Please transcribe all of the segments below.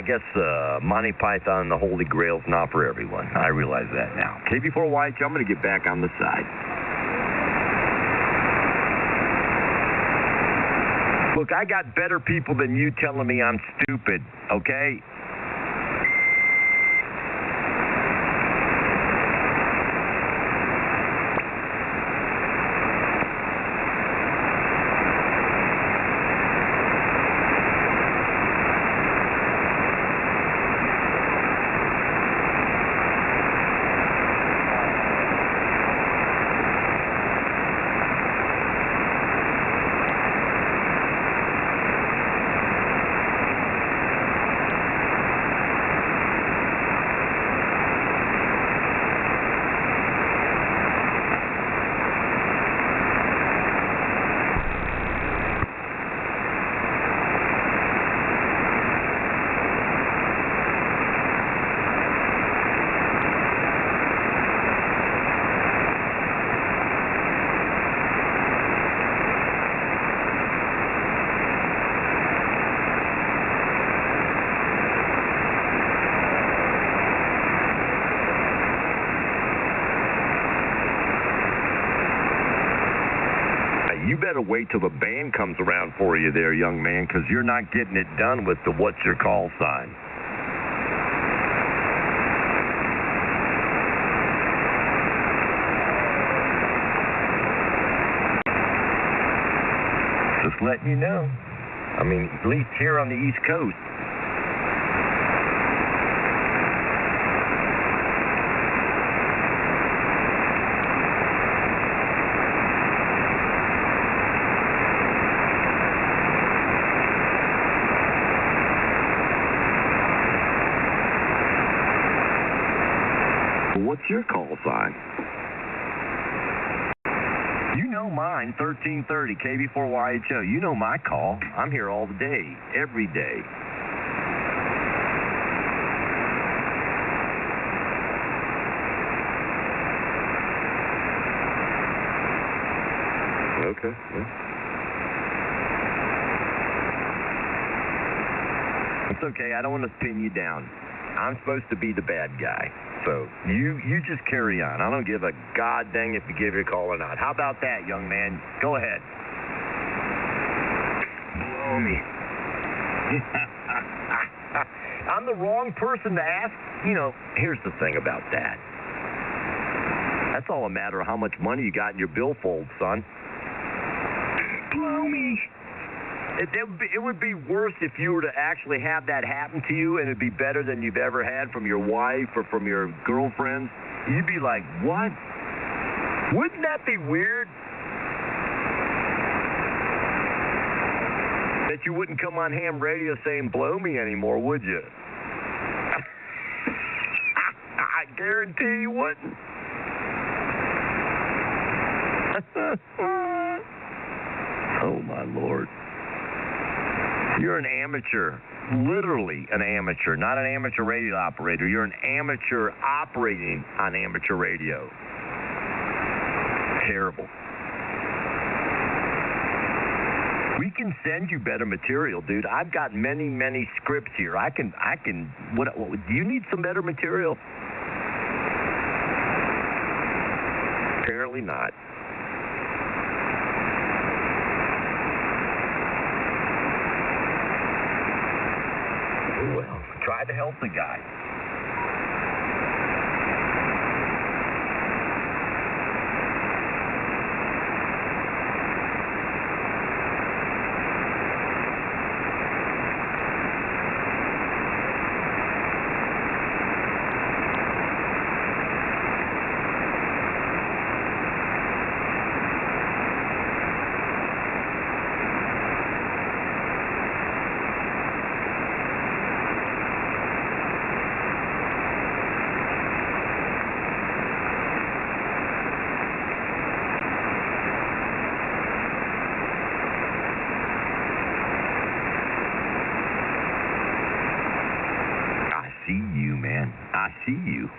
guess Monty Python and the Holy Grail's not for everyone. I realize that now. KB4YH, I'm going to get back on the side. Look, I got better people than you telling me I'm stupid, okay? You better wait till the band comes around for you there, young man, because you're not getting it done with the what's your call sign. Just letting you know. I mean, at least here on the East Coast. What's your call sign? You know mine, 1330, KB4YHO. You know my call. I'm here all day, every day. Okay. Yeah. It's okay. I don't want to pin you down. I'm supposed to be the bad guy. So you just carry on. I don't give a god dang if you give your call or not. How about that, young man? Go ahead. Blow me. I'm the wrong person to ask. You know, here's the thing about that. That's all a matter of how much money you got in your billfold, son. Blow me. It would be worse if you were to actually have that happen to you, and it'd be better than you've ever had from your wife or from your girlfriend. You'd be like, what? Wouldn't that be weird? That you wouldn't come on ham radio saying blow me anymore, would you? I guarantee you wouldn't. Oh, my Lord. You're an amateur, literally an amateur, not an amateur radio operator. You're an amateur operating on amateur radio. Terrible. We can send you better material, dude. I've got many, many scripts here. I can, what, do you need some better material? Apparently not. Well, try to help the guy. I see you, man. I see you.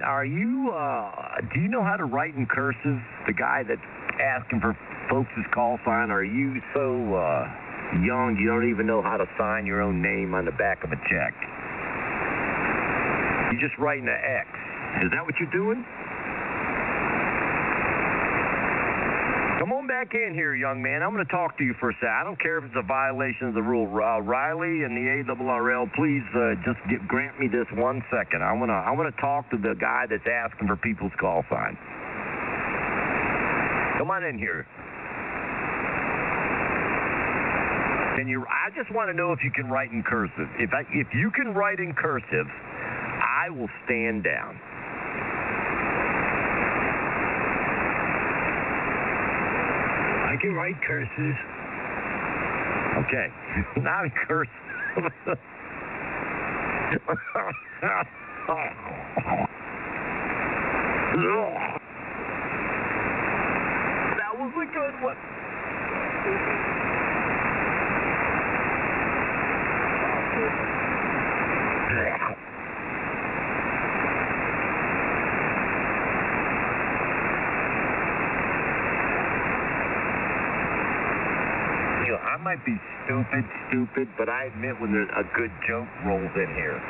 are you, do you know how to write in cursive? The guy that's asking for folks' call sign, are you so young you don't even know how to sign your own name on the back of a check? You're just writing an X. Is that what you're doing? Come on back in here, young man. I'm going to talk to you for a second. I don't care if it's a violation of the rule. Riley and the ARRL, please just grant me this 1 second. I want to talk to the guy that's asking for people's call sign. Come on in here. I just want to know if you can write in cursive. If you can write in cursive, I will stand down. I can write cursive. Okay, not in cursive. That was a good one. I might be stupid, but I admit when a good joke rolls in here.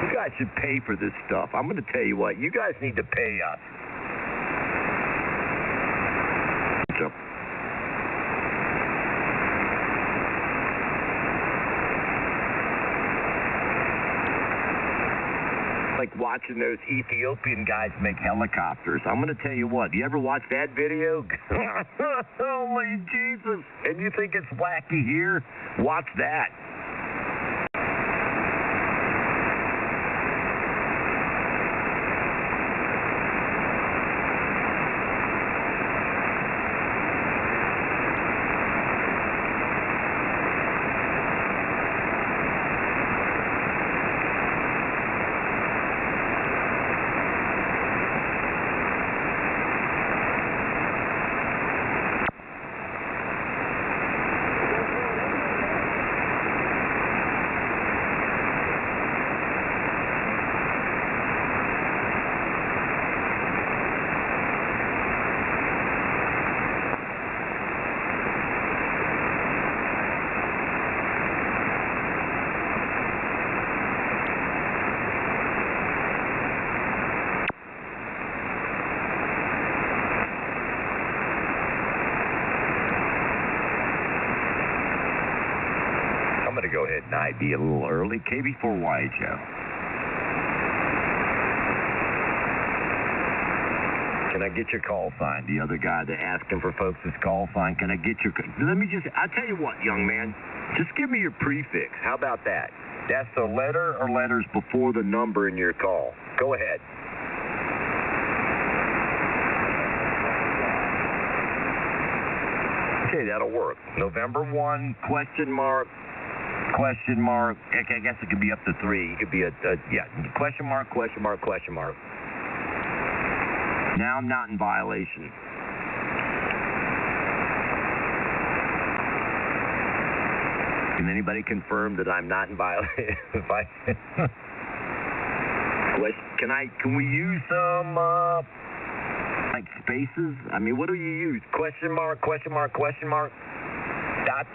You guys should pay for this stuff. I'm going to tell you what, you guys need to pay us. So, like watching those Ethiopian guys make helicopters. I'm going to tell you what, you ever watch that video? Holy Jesus. And you think it's wacky here? Watch that. I'm going to go ahead and ID a little early. KB4YHO. Can I get your call sign? The other guy that asking for folks' call sign. Can I get your... I'll tell you what, young man. Just give me your prefix. How about that? That's a letter or letters before the number in your call. Go ahead. Okay, that'll work. November 1, question mark. Okay, I guess it could be up to 3. It could be question mark. Now I'm not in violation. Can anybody confirm that I'm not in violation? Can we use some, like spaces? I mean, what do you use? Question mark. Dot.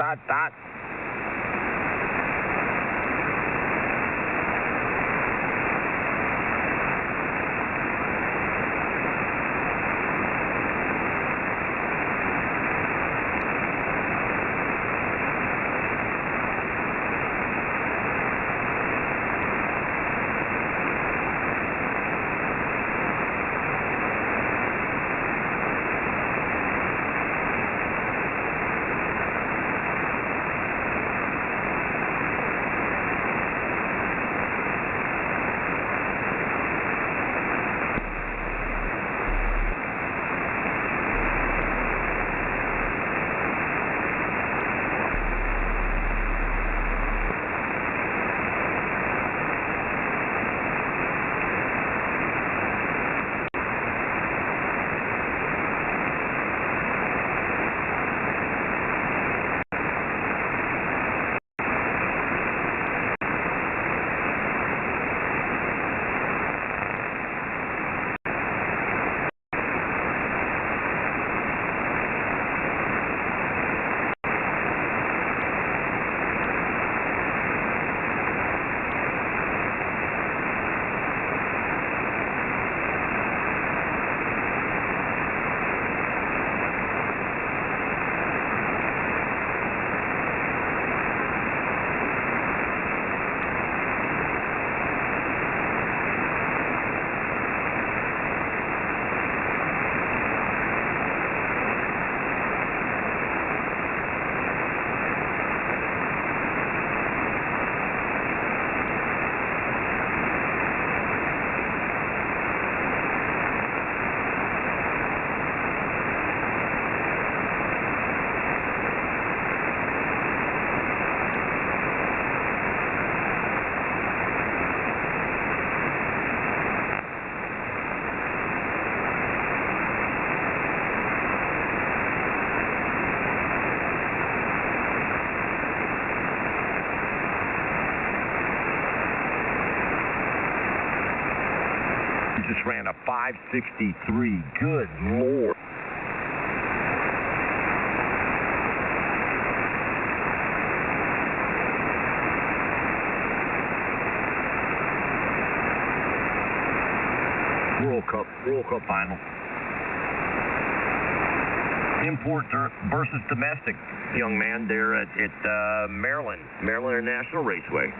ran a 5:63. Good Lord. World Cup final. Import versus domestic, young man, there at Maryland International Raceway.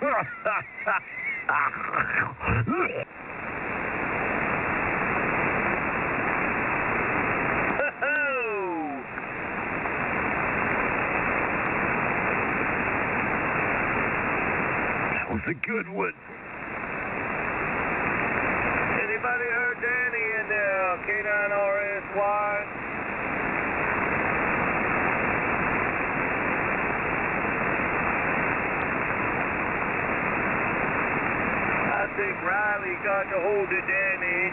That was a good one. Anybody heard Danny in there? K9RSY? I think Riley got to hold of Danny.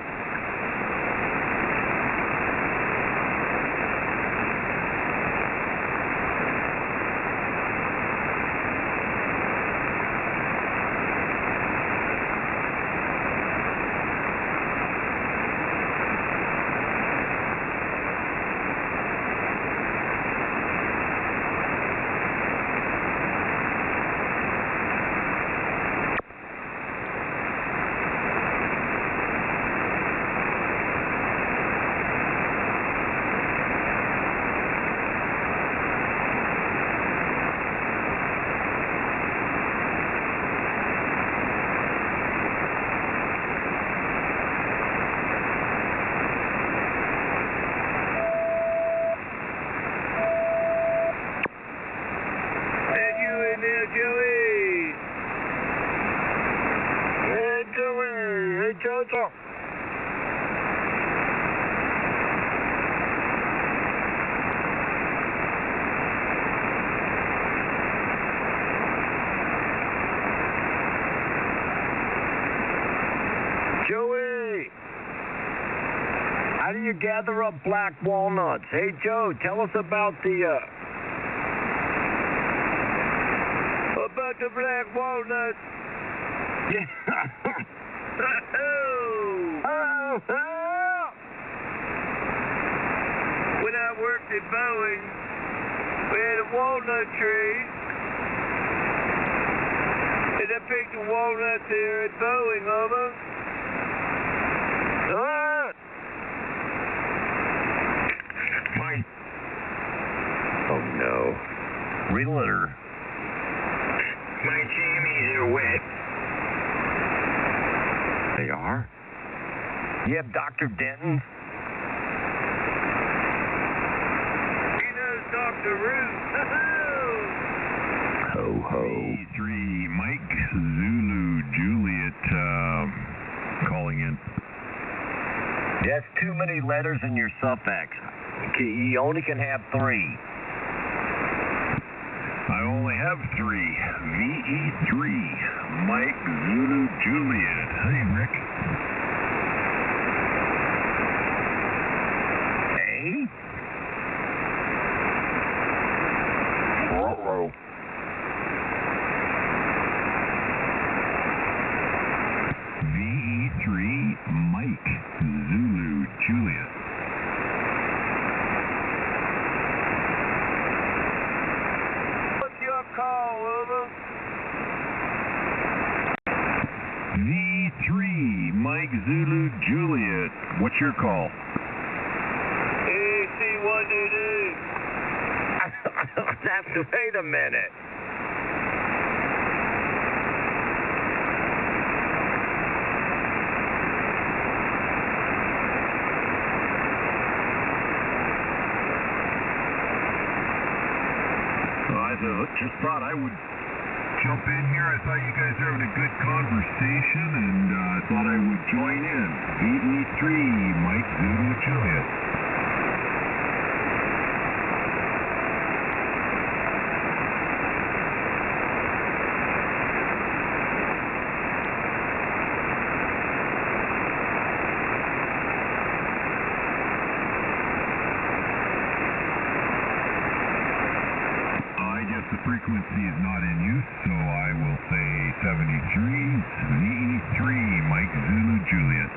Joey! Hey, Joey! Hey, Jojo! Joey! How do you gather up black walnuts? Hey, Joe, tell us about the black walnuts. Yeah. When I worked at Boeing, we had a walnut tree. And I picked a walnut there at Boeing, over. Mine. Oh, no. Realtor. My jammies are wet. They are? You have Dr. Denton? He knows Dr. Root. Ho, ho. 3 Mike Zulu Juliet calling in. That's too many letters in your suffix. You only can have 3. I only have 3. VE3, Mike Zulu Juliet. Hey, Rick. Hey? Uh-oh. VE3, Mike Zulu Juliet. Call, over. V3, Mike Zulu Juliet. What's your call? AC122. Wait a minute. I just thought I would jump in here. I thought you guys were having a good conversation, and I thought I would join in. VE3, Mike Zulu Juliet. The frequency is not in use, so I will say 73, VE3, Mike Zulu Juliet.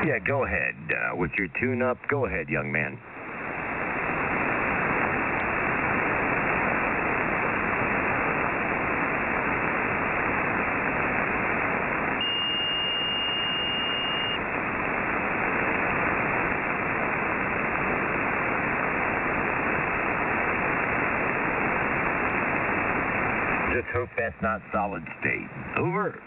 Yeah, go ahead. With your tune-up, go ahead, young man. Just hope that's not solid state. Over.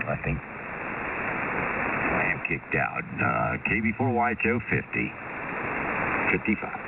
I think I am kicked out. KB4YHO 50. 55.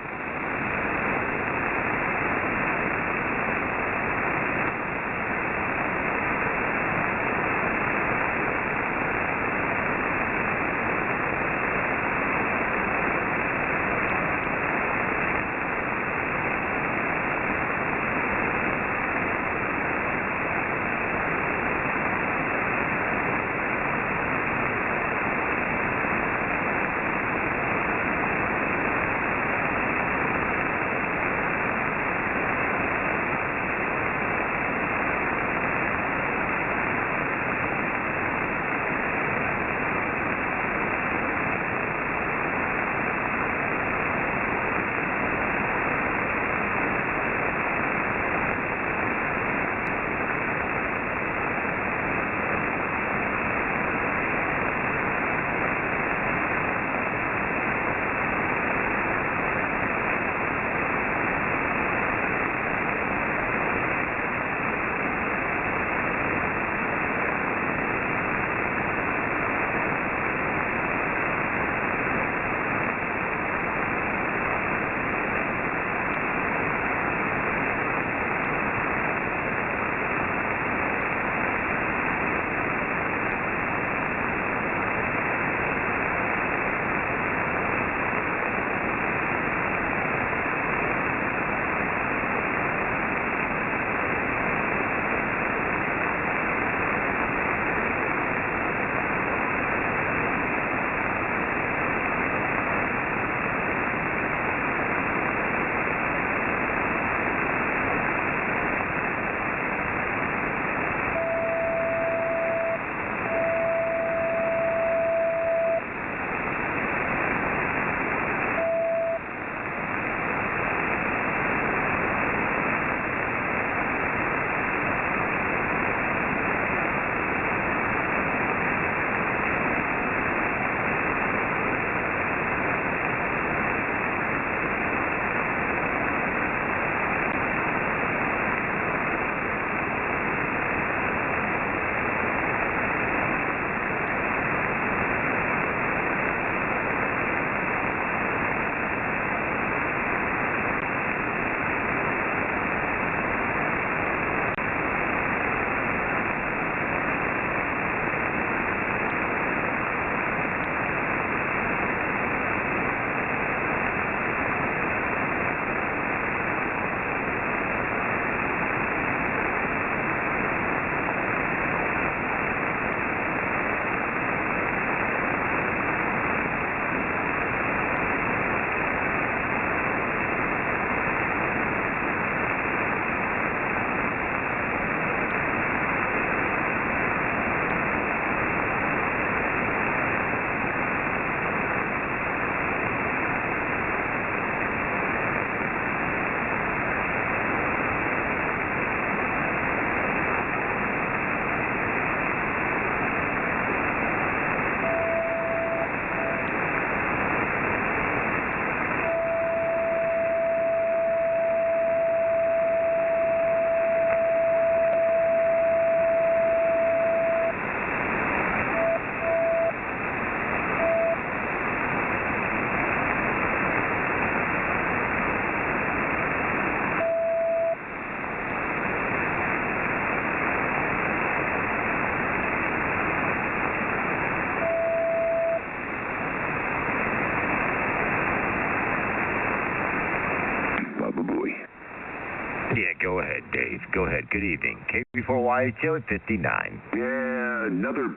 Good evening. KB4YHO at 59. Yeah, another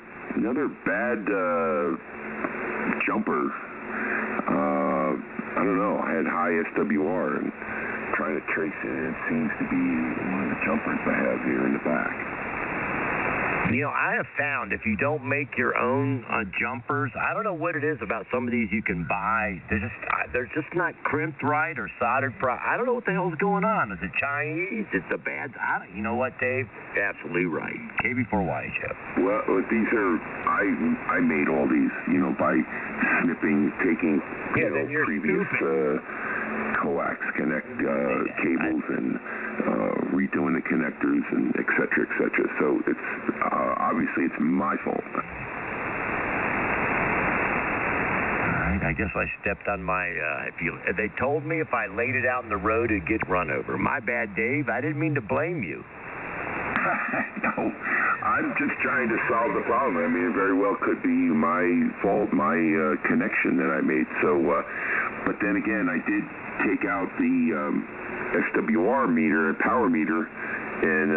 bad jumper. I don't know. I had high SWR and trying to trace it. It seems to be one of the jumpers I have here in the back. You know, I have found if you don't make your own jumpers, I don't know what it is about some of these you can buy. They're just not crimped right or soldered properly. I don't know what the hell's going on. Is it Chinese? It's a bad. You know what, Dave? Absolutely right. KB4YHO. Well, these are I made all these, by snipping, taking previous coax connect cables and redoing the connectors and et cetera, et cetera. So it's obviously it's my fault. I guess I stepped on my. They told me if I laid it out in the road, it'd get run over. My bad, Dave. I didn't mean to blame you. No, I'm just trying to solve the problem. I mean, it very well could be my fault, my connection that I made. So, but then again, I did take out the SWR meter, power meter, and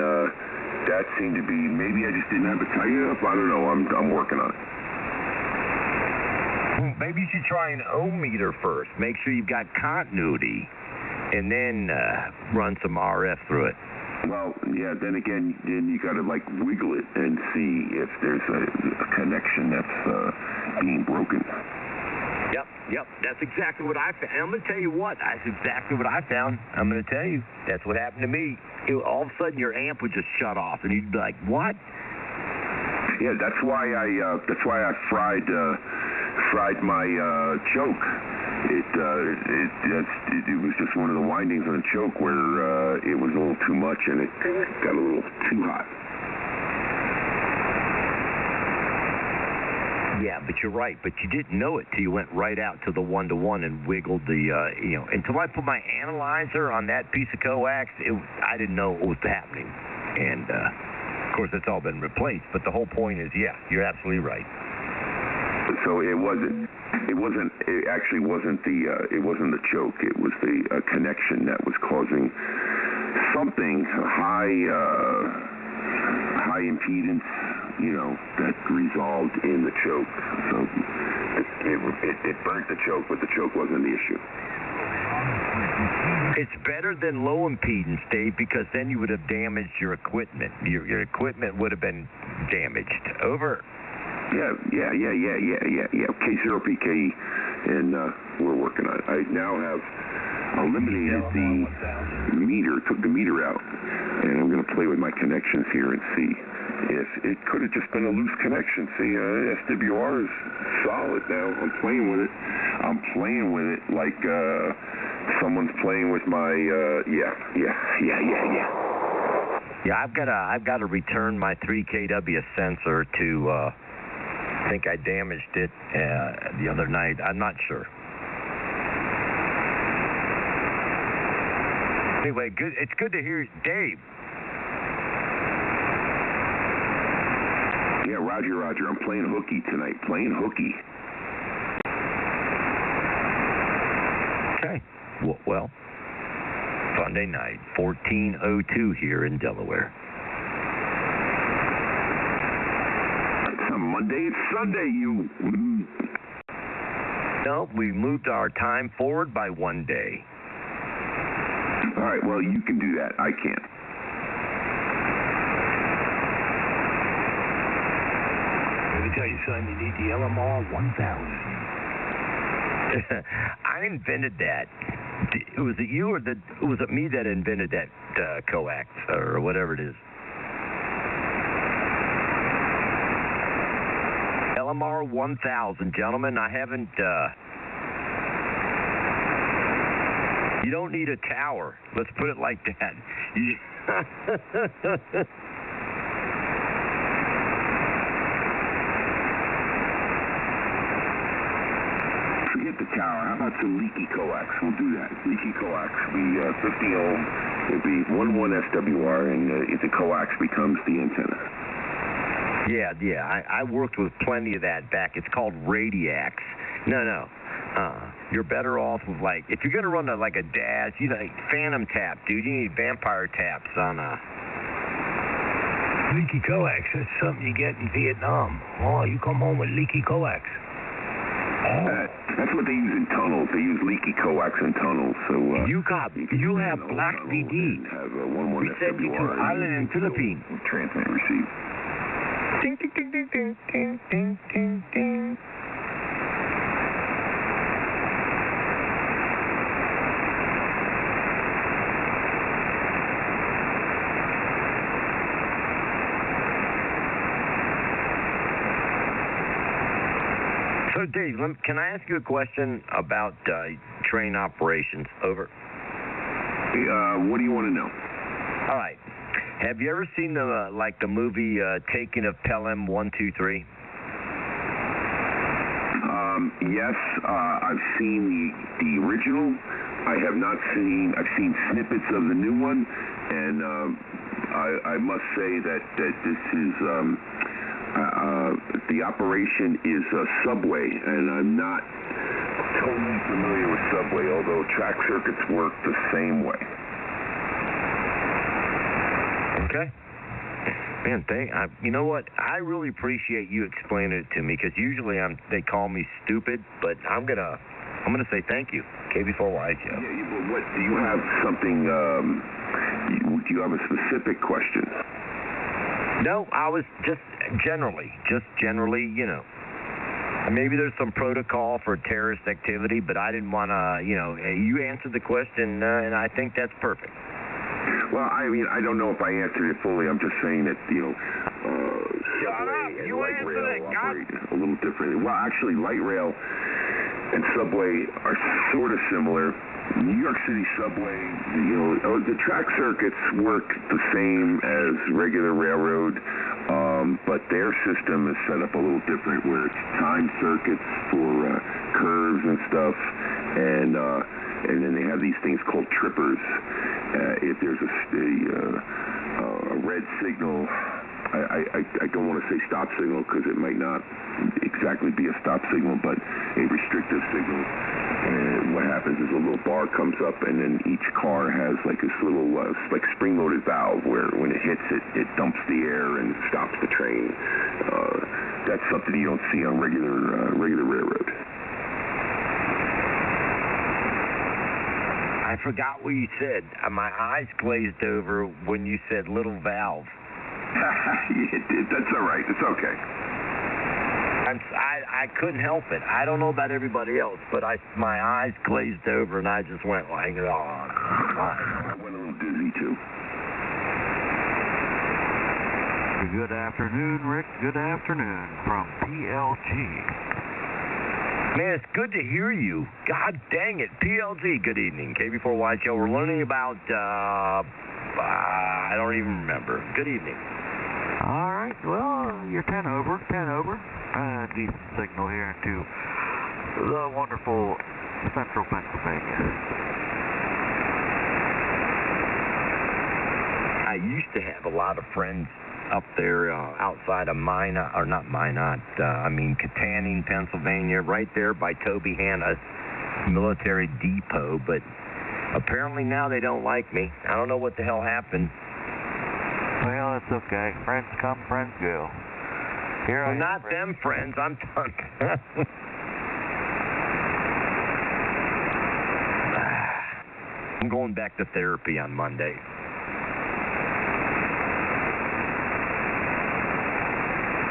that seemed to be, maybe I just didn't have it tight enough. I don't know. I'm working on it. Maybe you should try an ohm meter first. Make sure you've got continuity, and then run some RF through it. Well, yeah, then again, you got to wiggle it and see if there's a connection that's being broken. Yep, that's exactly what I found. I'm going to tell you what, that's exactly what I found. I'm going to tell you, that's what happened to me. All of a sudden, your amp would just shut off, and you'd be like, what? Yeah, that's why I fried my choke. It was just one of the windings on the choke where it was a little too much and it got a little too hot. Yeah, but you're right. But you didn't know it till you went right out to the 1-to-1 and wiggled the, until I put my analyzer on that piece of coax, I didn't know what was happening. And, of course, it's all been replaced. But the whole point is, yeah, you're absolutely right. So it actually wasn't the choke. It was the connection that was causing something high impedance, that resolved in the choke. So it burnt the choke, but the choke wasn't the issue. It's better than low impedance, Dave, because then you would have damaged your equipment. Your equipment would have been damaged. Over. Yeah. K0PKE, and we're working on it. I now have eliminated the meter, took the meter out, and I'm going to play with my connections here and see if it could have just been a loose connection. See, SWR is solid now. I'm playing with it like someone's playing with my, Yeah, I've got to return my 3 kW sensor to, I think I damaged it the other night. I'm not sure. Anyway, good. It's good to hear, Dave. Yeah, Roger. I'm playing hooky tonight. Okay. Well, Sunday night, 14:02 here in Delaware. It's a Monday. It's Sunday, you. No, we moved our time forward by 1 day. All right, well, you can do that. I can't. Let me tell you, son, you need the LMR 1000. I invented that. Was it you or was it me that invented that coax or whatever it is? LMR 1000, gentlemen. I haven't. You don't need a tower. Let's put it like that. Forget the tower. How about some leaky coax? We'll do that. Leaky coax. Be 50 ohm. It'll be 1 SWR, and the coax becomes the antenna. Yeah. I worked with plenty of that back. It's called Radiax. No. You're better off with if you're gonna run a DAS, phantom tap, dude. You need vampire taps on Leaky coax, that's something you get in Vietnam. Oh, you come home with leaky coax. Oh. That's what they use in tunnels. They use leaky coax in tunnels. So you have black DD. We sent you to Island in Philippines. Transmit and receive. Ding, ding, ding, ding, ding, ding, ding, ding, ding. So, Dave, can I ask you a question about train operations? Over. What do you want to know? All right. Have you ever seen the movie Taking of Pelham 123? Yes, I've seen the original. I have not seen. I've seen snippets of the new one, and I must say that this is. The operation is Subway, and I'm not totally familiar with Subway, although track circuits work the same way. Okay. Man, you know what? I really appreciate you explaining it to me, because usually they call me stupid, but I'm gonna say thank you. KB4Y Joe. Yeah, but what do you have something? Do you have a specific question? No, I was just generally, you know. Maybe there's some protocol for terrorist activity, but I didn't want to, you answered the question, and I think that's perfect. Well, I mean, I don't know if I answered it fully. I'm just saying that, Subway and light rail operate a little differently. Well, actually, light rail and subway are sort of similar. New York City subway, the track circuits work the same as regular railroad, but their system is set up a little different, where it's time circuits for curves and stuff, and then they have these things called trippers. If there's a red signal, I don't want to say stop signal because it might not exactly be a stop signal, but a restrictive signal. And what happens is a little bar comes up, and then each car has like this little spring-loaded valve where when it hits it, it dumps the air and stops the train. That's something you don't see on regular railroad. I forgot what you said. My eyes glazed over when you said little valve. That's all right. It's okay. I couldn't help it. I don't know about everybody else, but my eyes glazed over, and I just went like, oh. I went a little dizzy, too. Good afternoon, Rick. Good afternoon from PLG. Man, it's good to hear you. God dang it. PLG, good evening. KB4Y Show. We're learning about, I don't even remember. Good evening. All right. Well, you're 10 over. Decent signal here into the wonderful central Pennsylvania. I used to have a lot of friends up there outside of Katanning, Pennsylvania, right there by Toby Hanna's military depot, but apparently now they don't like me. I don't know what the hell happened. Well, it's okay. Friends come, friends go. Well, not them friends. I'm done. I'm going back to therapy on Monday.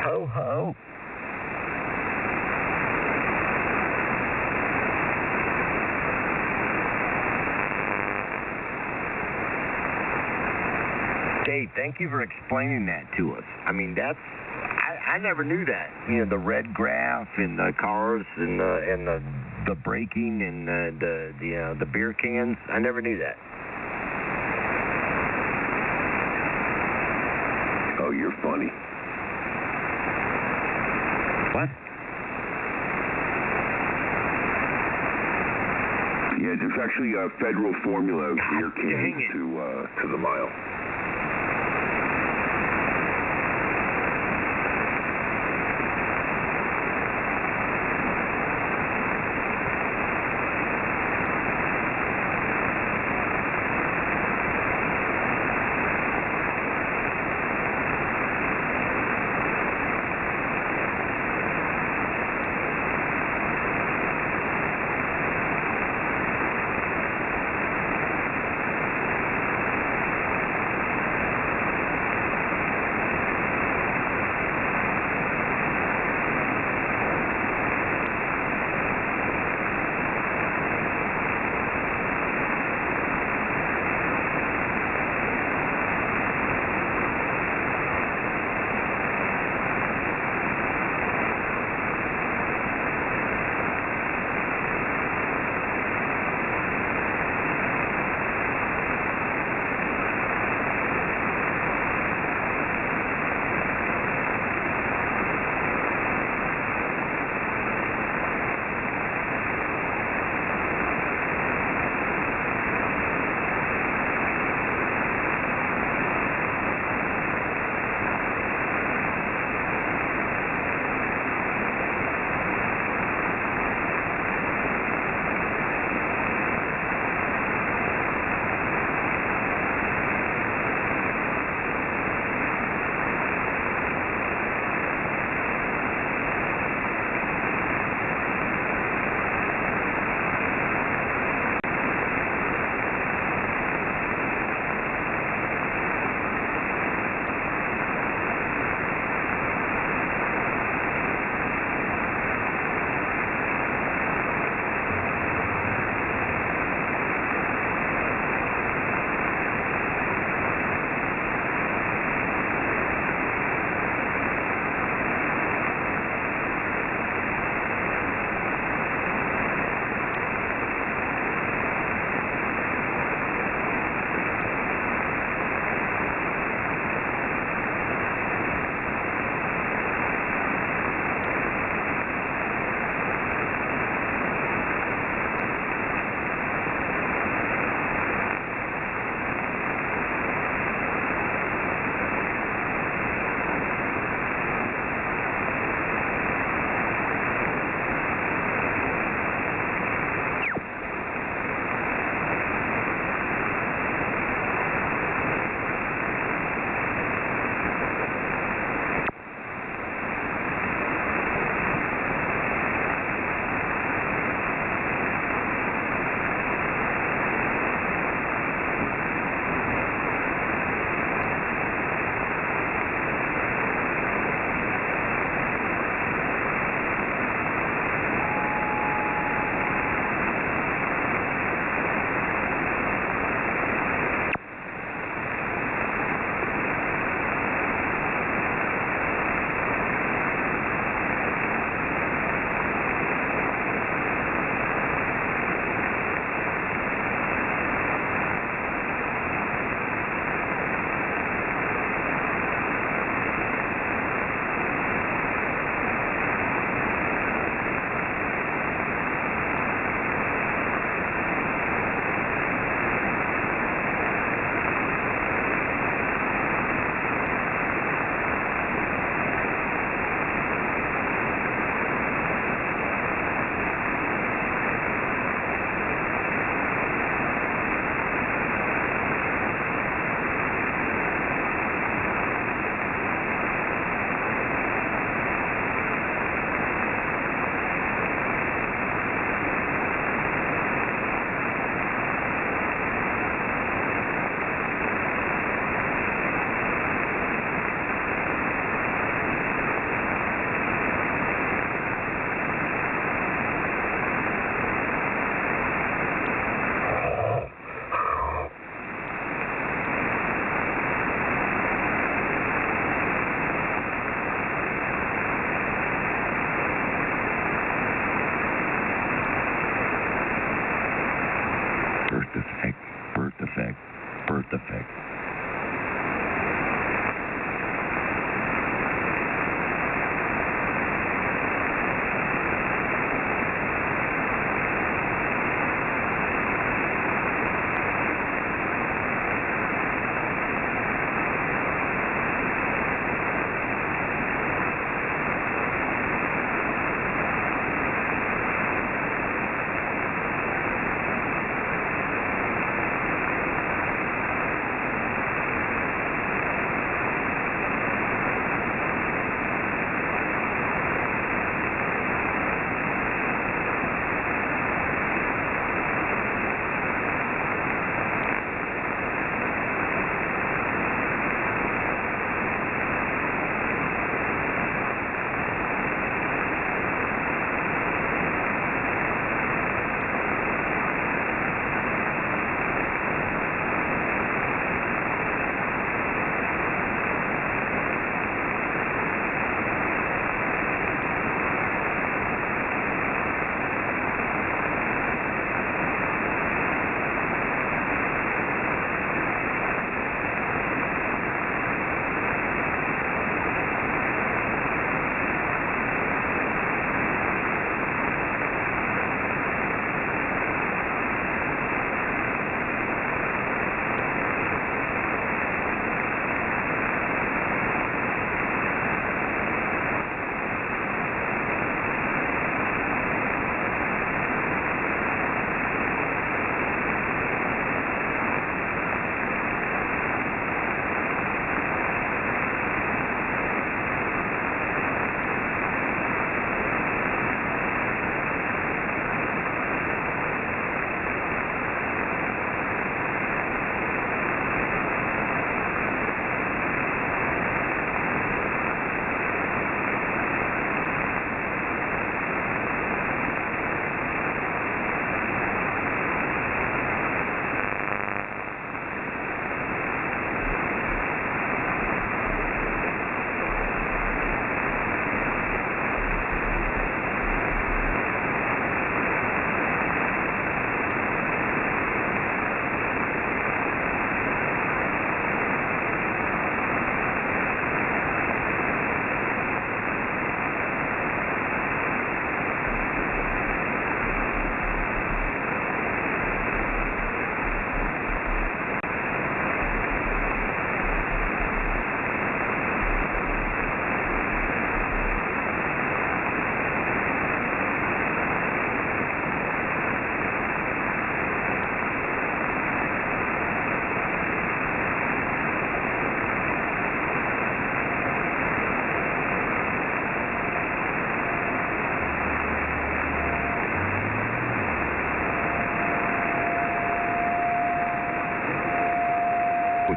Ho, ho. Dave, thank you for explaining that to us. I mean, I never knew that. The red graph in the cars and the braking and the beer cans. I never knew that. Oh, you're funny. What? Yeah, there's actually a federal formula of beer cans to the mile.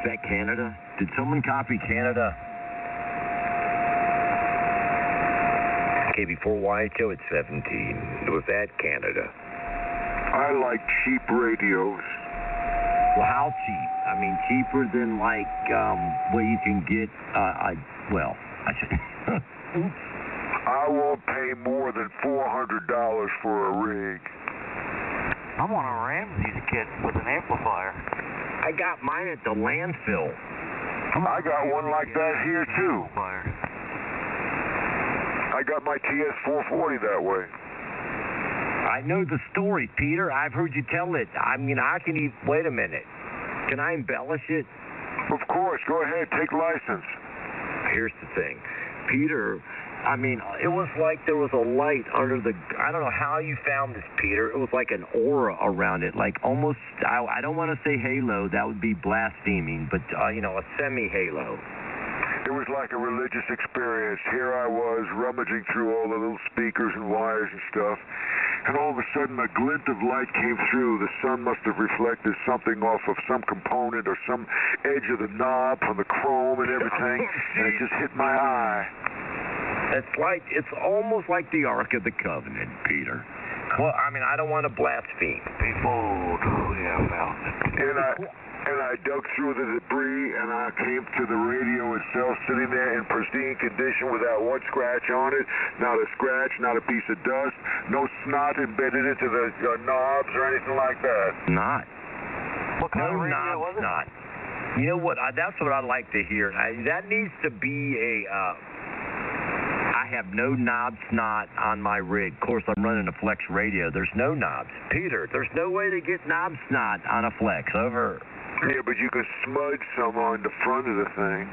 that Canada? Did someone copy Canada? KB4YHO at 17. Was that Canada? I like cheap radios. Well, how cheap? I mean, cheaper than like what you can get. I should. Oops. I won't pay more than $400 for a rig. I want a Ramsey's kit with an amplifier. I got mine at the landfill. I got one like that here too. I got my TS440 that way. I know the story, Peter. I've heard you tell it. I mean, I can even... Wait a minute. Can I embellish it? Of course. Go ahead. Take license. Here's the thing. Peter, I mean, it was like there was a light under the... I don't know how you found this, Peter. It was like an aura around it, like almost... I don't want to say halo. That would be blaspheming, but, a semi-halo. It was like a religious experience. Here I was rummaging through all the little speakers and wires and stuff, and all of a sudden a glint of light came through. The sun must have reflected something off of some component or some edge of the knob on the chrome and everything, and it just hit my eye. It's almost like the Ark of the Covenant, Peter. Well, I mean, I don't want to blaspheme. Behold, we have found it. And I dug through the debris, and I came to the radio itself sitting there in pristine condition without one scratch on it. Not a scratch, not a piece of dust, no snot embedded into the knobs or anything like that. Not. What kind of radio knobs, was it? Not. You know what? That's what I'd like to hear. That needs to be a... I have no knob snot on my rig. Of course, I'm running a Flex radio. There's no knobs. Peter, there's no way to get knob snot on a Flex. Over. Yeah, but you could smudge some on the front of the thing.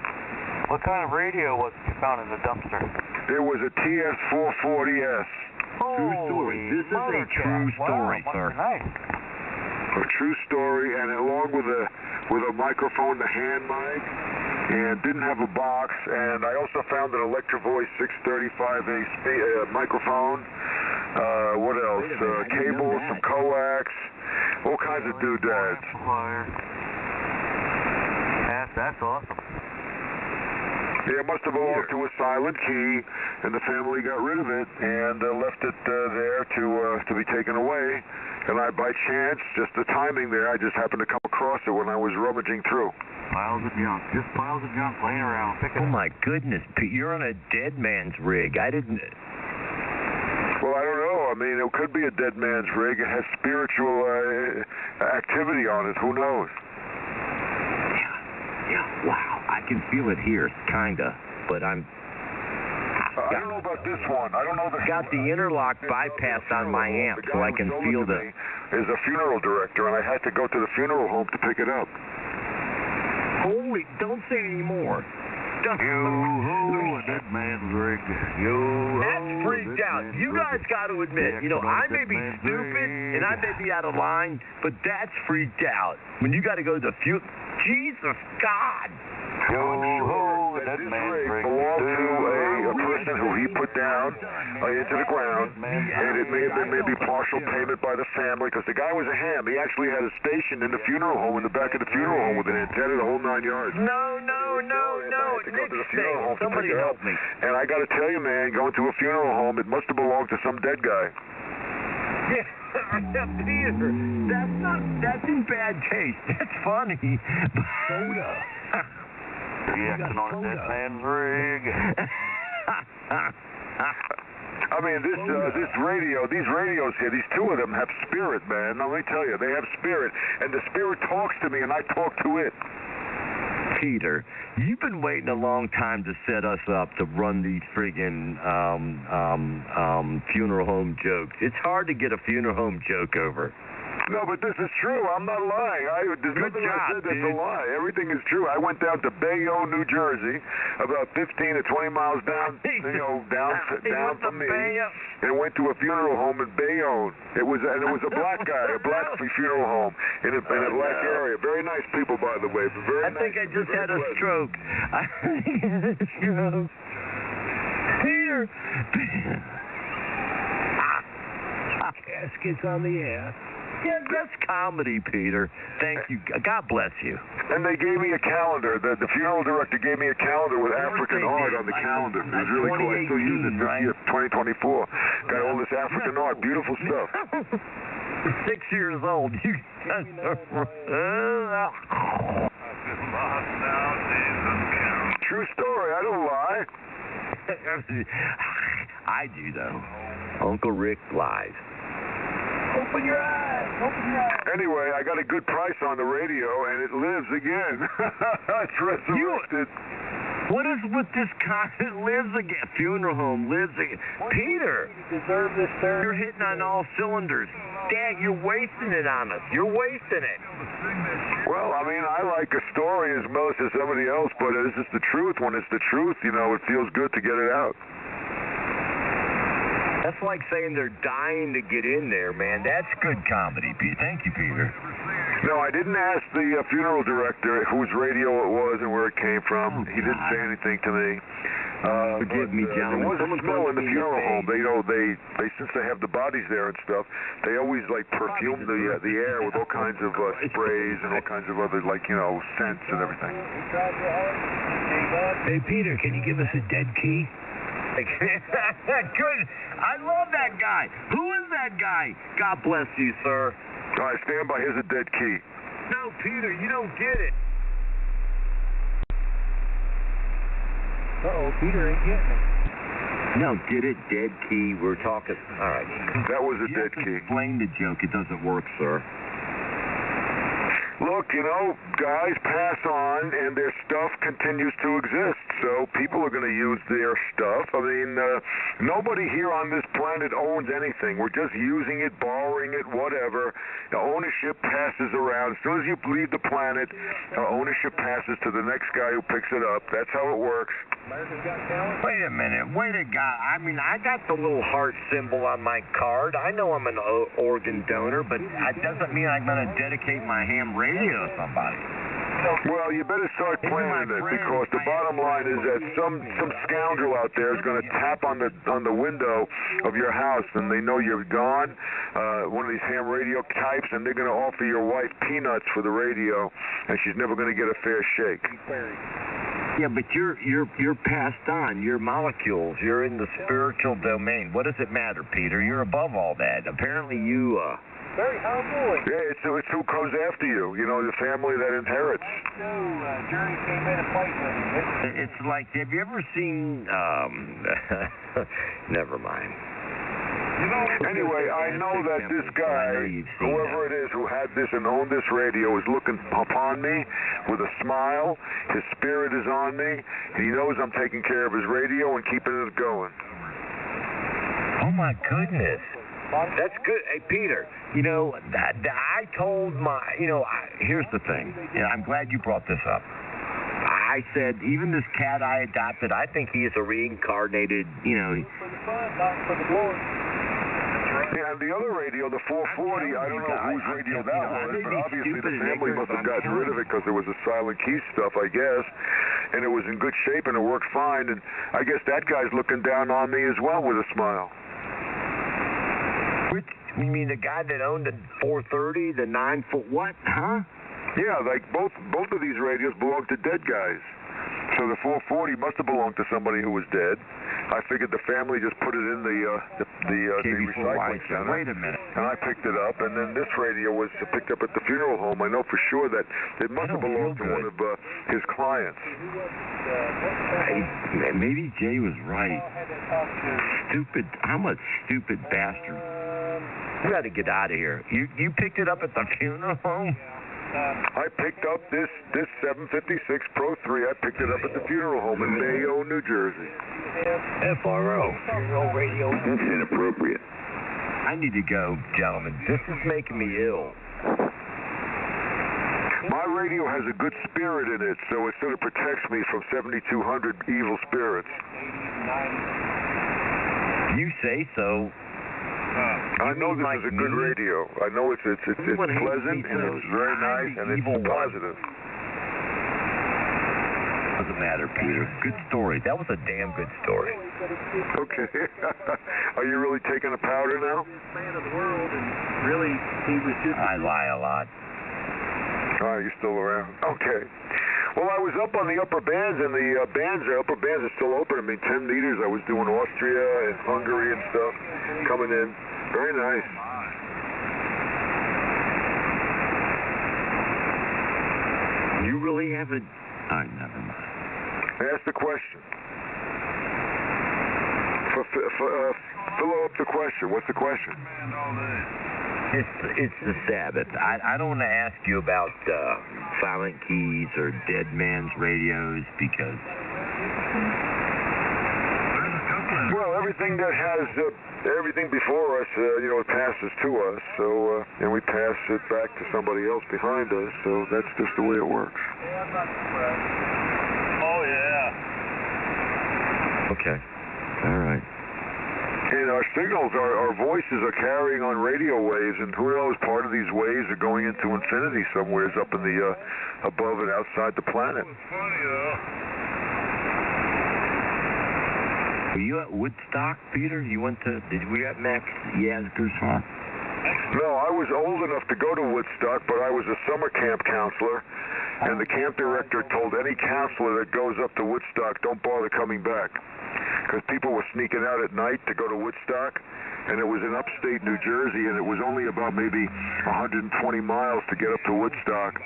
What kind of radio was it you found in the dumpster? It was a TS440S. True story. This is a true story, sir. Nice. A true story, and along with a microphone, the hand mic, and didn't have a box, and I also found an Electro-Voice 635A microphone. What else? Cables, some coax, all kinds of doodads. That's awesome. Yeah, it must have belonged to a silent key, and the family got rid of it and left it there to be taken away. And by chance, just the timing there, I just happened to come across it when I was rummaging through. Piles of junk, just piles of junk laying around. Pick it up. Oh my goodness, Pete, you're on a dead man's rig. I didn't... Well, I don't know. I mean, it could be a dead man's rig. It has spiritual activity on it. Who knows? Yeah, wow. I can feel it here, kinda, but I don't know about this one. I don't know the... Got the interlock bypass on my amp, so I can feel the... Is a funeral director, and I had to go to the funeral home to pick it up. Holy, don't say any more. Yo-ho, a dead man's rig. Yo-ho, that's freaked out. You guys got to admit, I may be stupid and I may be out of line, but that's freaked out. When you got to go to the Jesus, God. Yo-ho, a dead man's rig. Belonged to a person who he put down into the ground, and it may have been maybe partial payment by the family, because the guy was a ham. He actually had a station in the funeral home, in the back of the funeral home, with an antenna, the whole 9 yards. No. Somebody help me. And I got to tell you, man, going to a funeral home, it must have belonged to some dead guy. Yeah, Peter, that's in bad taste. That's funny. Soda. Reacting on a dead man's rig. I mean, these radios here, these two of them have spirit, man. Now, let me tell you, they have spirit. And the spirit talks to me, and I talk to it. Peter, you've been waiting a long time to set us up to run these friggin' funeral home jokes. It's hard to get a funeral home joke over. No, but this is true. I'm not lying. There's nothing I said that's a lie. Everything is true. I went down to Bayonne, New Jersey, about 15 to 20 miles down, down from me, and went to a funeral home in Bayonne. It was a black guy, a black funeral home in a black area. Very nice people, by the way. Very nice. I think I just had a stroke. Peter. Caskets on the air. Yeah, that's comedy, Peter. Thank you. God bless you. And they gave me a calendar. The funeral director gave me a calendar with African art on the calendar. It was really cool. I still use it this year, 2024. Got all this African art. Beautiful stuff. 6 years old. You guys True story. I don't lie. I do, though. Uncle Rick lies. Open your eyes. Open your eyes. Anyway, I got a good price on the radio, and it lives again. It's resurrected. What is with this guy that lives again? Funeral home lives again. Peter, You deserve this, sir. you're hitting on all cylinders. Dad, you're wasting it on us. You're wasting it. Well, I mean, I like a story as much as somebody else, but this is the truth. When it's the truth, you know, it feels good to get it out. That's like saying they're dying to get in there, man. That's good comedy, Pete. Thank you, Peter. No, I didn't ask the funeral director whose radio it was and where it came from. He didn't say anything to me. Forgive me, gentlemen. There was a smell in the funeral home. They, you know, they since they have the bodies there and stuff, they always like perfume the air with all kinds of sprays and all kinds of other scents and everything. Hey, Peter, can you give us a dead key? Good. I love that guy. Who is that guy? God bless you, sir. All right, stand by. Here's a dead key. No, Peter, you don't get it. Uh-oh, Peter ain't getting it. No, get it, dead key. We're talking. All right. That was a dead key. Explain the joke. It doesn't work, sir. Look, guys pass on and their stuff continues to exist. So people are going to use their stuff. I mean, nobody here on this planet owns anything. We're just using it, borrowing it, whatever. The ownership passes around. As soon as you leave the planet, ownership passes to the next guy who picks it up. That's how it works. America's Got Talent. Wait a minute. Wait a guy. I mean, I got the little heart symbol on my card. I know I'm an organ donor, but that doesn't mean I'm going to dedicate my ham radio to somebody. Well, you better start planning it, because the bottom line is that some scoundrel out there is going to tap on the window of your house, and they know you're gone, one of these ham radio types, and they're going to offer your wife peanuts for the radio, and she's never going to get a fair shake. Yeah, but you're passed on. You're molecules. You're in the spiritual domain. What does it matter, Peter? You're above all that. Apparently you Very humble. Yeah, it's who comes after you. The family that inherits. Journey came in and played with him. It's like, have you ever seen, never mind. Anyway, I know that this guy, whoever it is who had this and owned this radio, is looking upon me with a smile. His spirit is on me. He knows I'm taking care of his radio and keeping it going. Oh, my goodness. That's good. Hey, Peter, I told my, here's the thing. I'm glad you brought this up. I said, even this cat I adopted, I think he is a reincarnated, For the fun, not for the glory. Yeah, and the other radio, the 440, I don't know whose radio that was, but obviously the family must have gotten rid of it because there was a silent key stuff, I guess, and it was in good shape and it worked fine, and I guess that guy's looking down on me as well with a smile. Which, you mean the guy that owned the 430, the 9-foot what, huh? Yeah, like both of these radios belong to dead guys. So the 440 must have belonged to somebody who was dead. I figured the family just put it in the recycling center. Wait a minute. And I picked it up, and then this radio was picked up at the funeral home. I know for sure that it must have belonged to one of his clients. Maybe Jay was right. Stupid. I'm a stupid bastard. You got to get out of here. You picked it up at the funeral home? I picked up this 756 Pro 3. I picked it up at the funeral home in Bayonne, New Jersey. FRO. Funeral radio. That's inappropriate. I need to go, gentlemen. This is making me ill. My radio has a good spirit in it, so it sort of protects me from 7,200 evil spirits. You say so. I know this is a good radio. I know it's pleasant and it's very nice and it's positive. Does it the matter, Peter? Good story. That was a damn good story. Okay. Are you really taking a powder now? Man of the world, and really, he was just... I lie a lot. Oh, you're still around. Okay. Well, I was up on the upper bands, and the upper bands are still open. I mean, 10 meters. I was doing Austria and Hungary and stuff coming in. Very nice. You really haven't... All right, never mind. Ask the question. Fill up the question. What's the question? It's the Sabbath. I don't want to ask you about silent keys or dead man's radios because... Well, everything that has everything before us, it passes to us. So, and we pass it back to somebody else behind us. So that's just the way it works. Oh, yeah. Okay. All right. And our signals, our voices are carrying on radio waves, and who knows, part of these waves are going into infinity somewhere up in the, above and outside the planet. Were you at Woodstock, Peter? You went to, we got Max Yazger's huh? No, I was old enough to go to Woodstock, but I was a summer camp counselor, and the camp director told any counselor that goes up to Woodstock, don't bother coming back. Because people were sneaking out at night to go to Woodstock, and it was in upstate New Jersey, and it was only about maybe 120 miles to get up to Woodstock.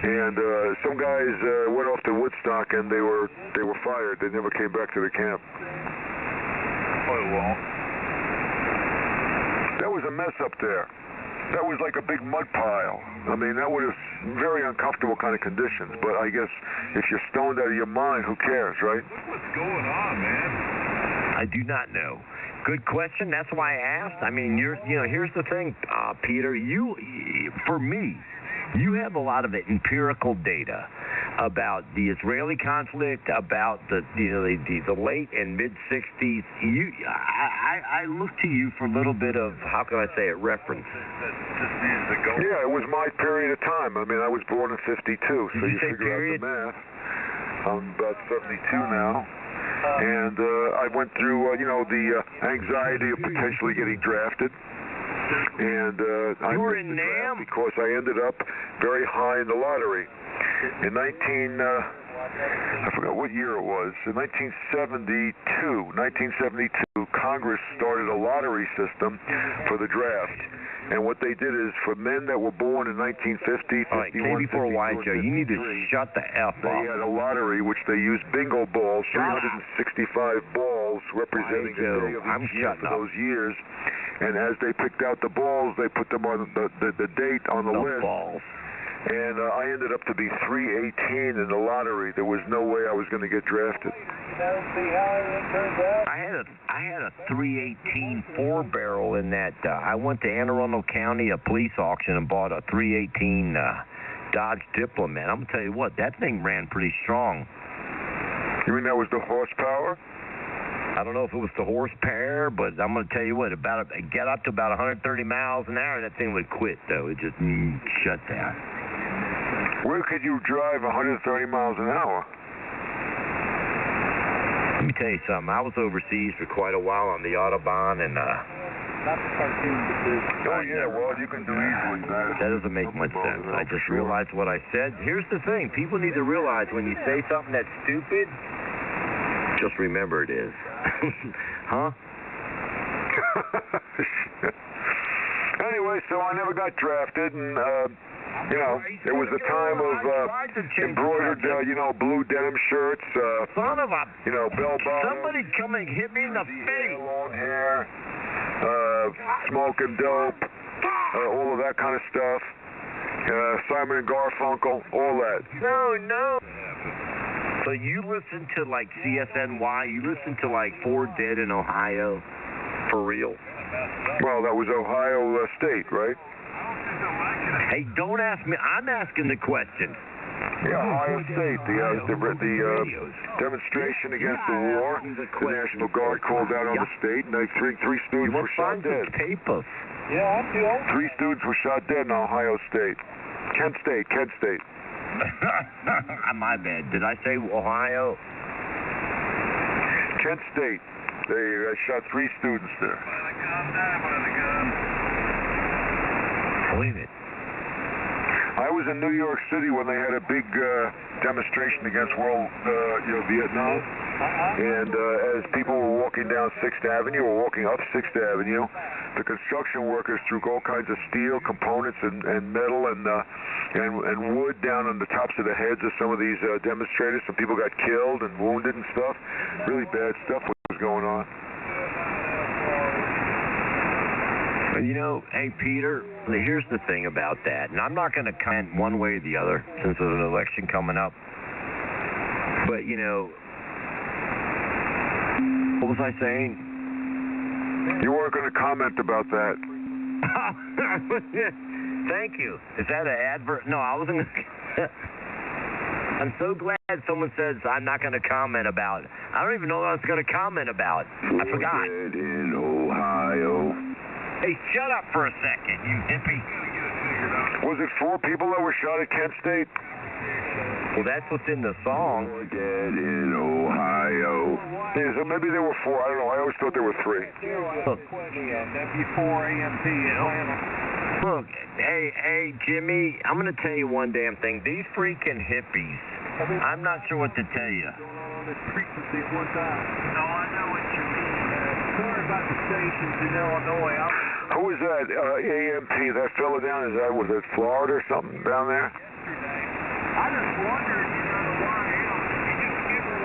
And some guys went off to Woodstock, and they were fired. They never came back to the camp. Oh, well. That was a mess up there. That was like a big mud pile. I mean, that was very uncomfortable kind of conditions. But I guess if you're stoned out of your mind, who cares, right? What's going on, man? I do not know. Good question. That's why I asked. I mean, here's the thing, Peter. For me, you have a lot of empirical data about the Israeli conflict, about the late and mid '60s. I look to you for a little bit of, how can I say it, reference. Yeah, it was my period of time. I mean, I was born in '52, so you figure out the math. I'm about 72 now. And I went through, the anxiety of potentially getting drafted. And I you were missed in the draft NAM? because I ended up very high in the lottery. In I forgot what year it was. In 1972, Congress started a lottery system for the draft. And what they did is, for men that were born in 1950, 51, all right, Joe, you need to shut the F up. They had a lottery, which they used bingo balls, 365 balls representing a day of each year for those years. And as they picked out the balls, they put them on the date on the list. Balls. And I ended up to be 318 in the lottery. There was no way I was going to get drafted. I had a 318 4-barrel in that. I went to Anne Arundel County, a police auction, and bought a 318 Dodge Diplomat. I'm going to tell you what, that thing ran pretty strong. You mean that was the horsepower? I don't know if it was the horsepower, but I'm going to tell you what, get up to about 130 miles an hour, that thing would quit, though. It just shut down. Where could you drive 130 miles an hour? Let me tell you something. I was overseas for quite a while on the Autobahn, and Not the cartoon, but the... Oh, yeah, well, you can do easily that. That doesn't make much sense. I just realized what I said. Here's the thing. People need to realize when you say something that's stupid, just remember it is. Huh? Anyway, so I never got drafted, and, it was a time of embroidered, blue denim shirts, Son of a... bell bottoms. Somebody come and hit me in the face. Long hair, smoking dope, all of that kind of stuff. Simon and Garfunkel, all that. No. So you listen to, like, CSNY? You listen to, like, 4 Dead in Ohio? For real? Well, that was Ohio State, right? Hey, don't ask me. I'm asking the question. Yeah, Ohio State, the demonstration against the war. The National Guard called out on the state, and three students were shot dead. Papers. Yeah, I'm too old. 3 students were shot dead in Ohio State. Kent State. My bad. Did I say Ohio? Kent State. They shot 3 students there. Believe it. I was in New York City when they had a big demonstration against Vietnam. And as people were walking down 6th Avenue or walking up 6th Avenue, the construction workers threw all kinds of steel components and metal and wood down on the tops of the heads of some of these demonstrators. Some people got killed and wounded and stuff. Really bad stuff was going on. You know, hey, Peter, here's the thing about that, and I'm not going to comment one way or the other since there's an election coming up. But, you know, what was I saying? You weren't going to comment about that. Thank you. Is that an advert? No, I wasn't going to. I'm so glad someone says I'm not going to comment about it. I don't even know what I was going to comment about. I forgot. In Ohio. Hey, shut up for a second, you hippie. Was it 4 people that were shot at Kent State? Well, that's what's in the song. Dead in Ohio. Yeah, so maybe there were 4. I don't know. I always thought there were 3. Look. W4AMP Atlanta. Look, hey, Jimmy, I'm going to tell you one damn thing. These freaking hippies, I'm not sure what to tell you. Frequency one time. No, I know what you mean. Sorry about the stations in Illinois. Who was that AMP, that fella down? Was it Florida or something down there? I just wondered, why else? Did you ever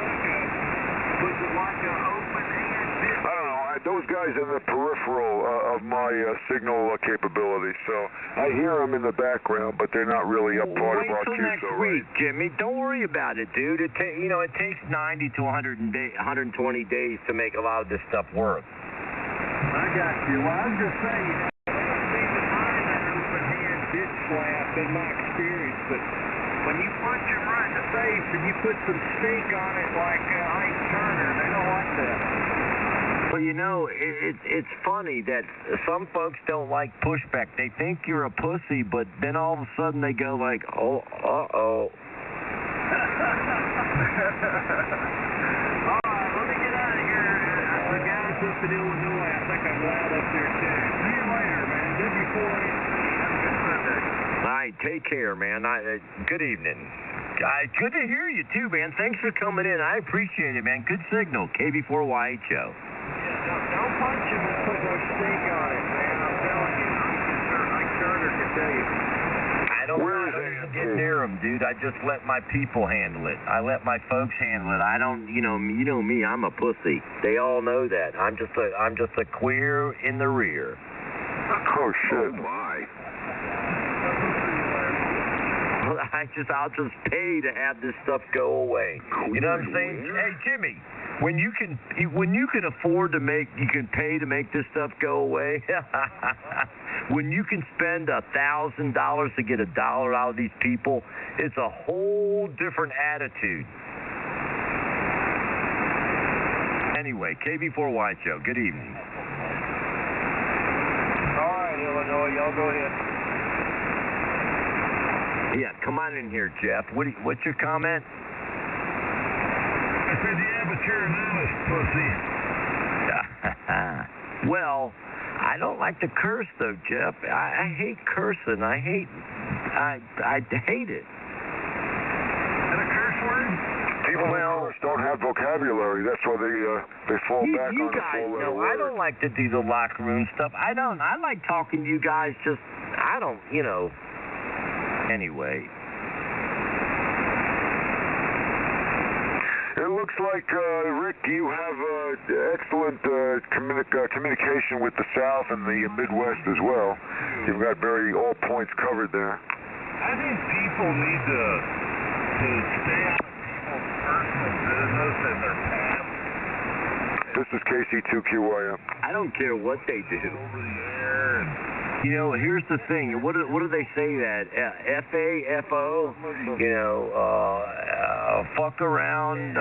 was it like an open hand? I don't know. Those guys in the peripheral of my signal capability, so I hear them in the background, but they're not really up part of our Wait till next week, Jimmy. Don't worry about it, dude. It takes 90 to 120 days to make a lot of this stuff work. I got you. Well, I was just saying, they don't seem to mind that open hand bitch slap in my experience, but when you punch them right in the face and you put some stink on it like Ike Turner, they don't like that. Well, it's funny that some folks don't like pushback. They think you're a pussy, but then all of a sudden they go like, oh, uh-oh. All right, let me get out of here. The guys up in Illinois, I think I'm loud up there too. See you later, man. W4AMP. Have a good Sunday. All right, take care, man. Good evening. Good to hear you, too, man. Thanks for coming in. I appreciate it, man. Good signal. KB4YHO. Don't punch him and put no stink on it, man. I'm telling you. Ike Turner can tell you. I don't get near him, dude. I just let my people handle it. I let my folks handle it. I don't, you know me. I'm a pussy. They all know that. I'm just a queer in the rear. Oh shit! My. I'll just pay to have this stuff go away. You know what I'm saying? Hey, Jimmy, when you can afford to you can pay to make this stuff go away. When you can spend $1,000 to get $1 out of these people, it's a whole different attitude. Anyway, KB4Y Show. Good evening. All right, Illinois, y'all go ahead. Yeah, come on in here, Jeff. What's your comment? I said, yeah, but you're an honest pussy. Well, I don't like to curse, though, Jeff. I hate cursing. I hate it. Is that a curse word? People don't have vocabulary. That's why they fall back on the guys know I don't like to do the locker room stuff. I like talking to you guys. Anyway. It looks like, Rick, you have excellent communication with the South and the Midwest as well. You've got all points covered there. I think people need to stay out of people's personal business and their past. This is KC2QYM. I don't care what they do. Over the air and... Here's the thing. What do they say that? F-A-F-O? Fuck around,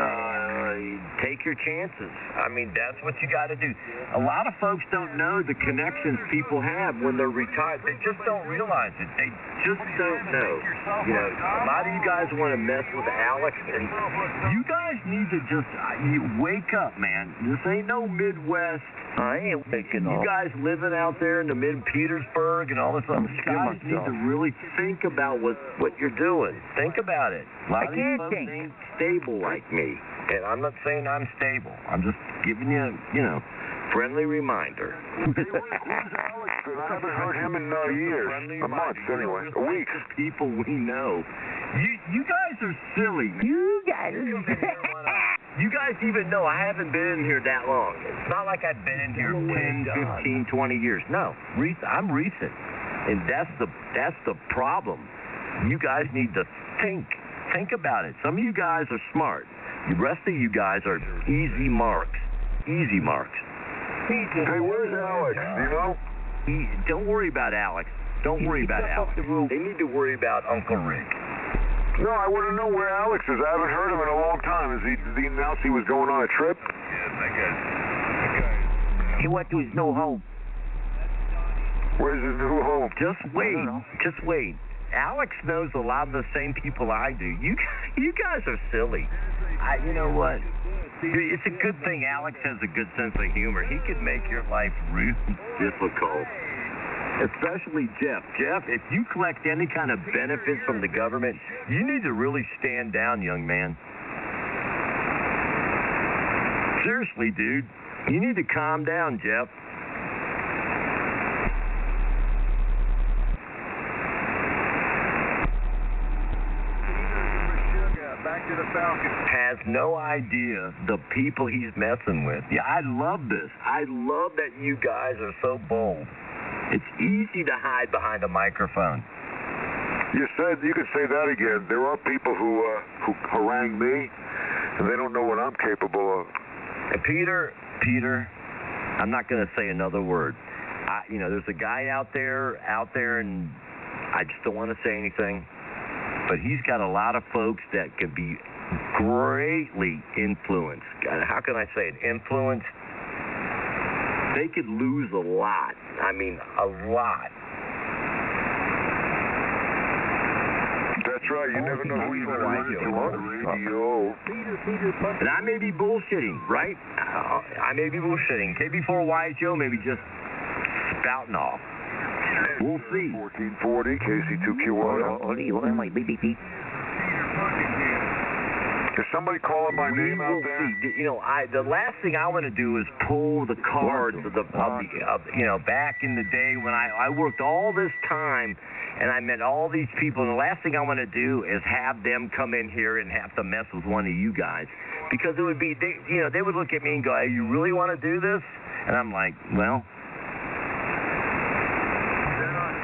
take your chances. I mean, that's what you got to do. A lot of folks don't know the connections people have when they're retired. They just don't realize it. They just don't know. You know, a lot of you guys want to mess with Alex, and you guys need to just wake up, man. This ain't no Midwest. I ain't waking up. You guys living out there in the mid-Petersburg and all this stuff, you guys need to really think about what you're doing. Think about it. A lot of these folks ain't stable like me. And I'm not saying I'm stable. I'm just giving you, friendly reminder. Where's Alex? I haven't heard him in years. A month, anyway. A week. People we know. You guys are silly. You guys. You guys even know I haven't been in here that long. It's not like I've been in here 10, 15, 20 years. No, I'm recent. And that's the problem. You guys need to think about it. Some of you guys are smart. The rest of you guys are easy marks. Easy marks. Hey, where's Alex? Do you know? Don't worry about Alex. Don't worry about Alex. They need to worry about Uncle Rick. No, I want to know where Alex is. I haven't heard him in a long time. Did he announce he was going on a trip? Yes, I guess. He went to his new home. Where's his new home? Just wait. Just wait. Alex knows a lot of the same people I do. You guys are silly. You know what? It's a good thing Alex has a good sense of humor. He could make your life really difficult. Especially Jeff. Jeff, if you collect any kind of benefits from the government, you need to really stand down, young man. Seriously, dude. You need to calm down, Jeff. Back to the Falcon. Has no idea the people he's messing with. Yeah, I love this. I love that you guys are so bold. It's easy to hide behind a microphone. You could say that again. There are people who harangue me, and they don't know what I'm capable of. And Peter, I'm not going to say another word. There's a guy out there, and I just don't want to say anything. But he's got a lot of folks that can be greatly influenced. How can I say it? Influenced. They could lose a lot. I mean, a lot. That's right. You never know who you're going to run into on the radio. And I may be bullshitting, right? I may be bullshitting. KB4 Joe may be just spouting off. We'll see. 1440, KC2QY. My baby Pete. Is somebody calling my name out there? See. The last thing I want to do is pull the cards of back in the day when I worked all this time and I met all these people, and the last thing I want to do is have them come in here and have to mess with one of you guys, because it would be, they would look at me and go, hey, you really want to do this? And I'm like, well,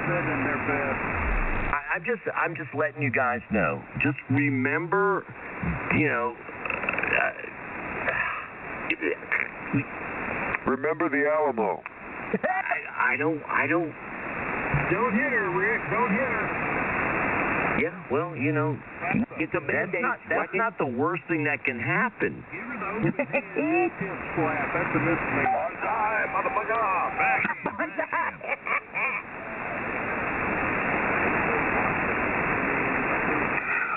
Living their best. I'm just letting you guys know. Just remember, remember the Alamo. I don't. Don't hit her, Rick. Don't hit her. Yeah, well, It's a band-aid. That's not the worst thing that can happen. Give her those pimp slap. That's a misdemeanor. On time, motherfucker. Back.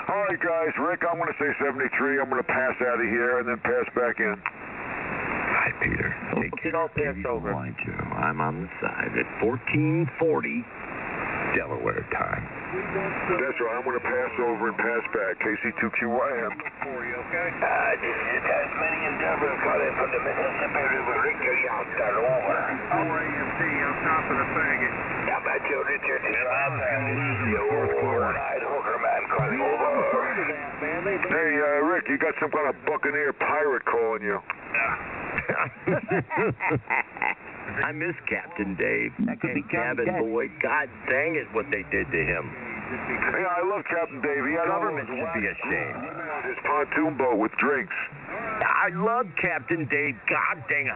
All right, guys. Rick, I'm going to say 73. I'm going to pass out of here and then pass back in. Hi, Peter. It all pass over. I'm on the side at 1440 Delaware time. That's right. I'm going to pass over and pass back. KC2QYM. For you, okay? This is Tasmanian Devil calling from the Mississippi River. Ricky out there, over. 4 AMT on top of the faggot. How about you, Richard? This is the old four-eyed hooker man calling over. Hey, Rick, you got some kind of buccaneer pirate calling you. I miss Captain Dave. That could be Cabin Boy. God dang it, what they did to him. Yeah, I love Captain Dave. He had Government should be ashamed. Women on his pontoon boat with drinks. I love Captain Dave. God dang it.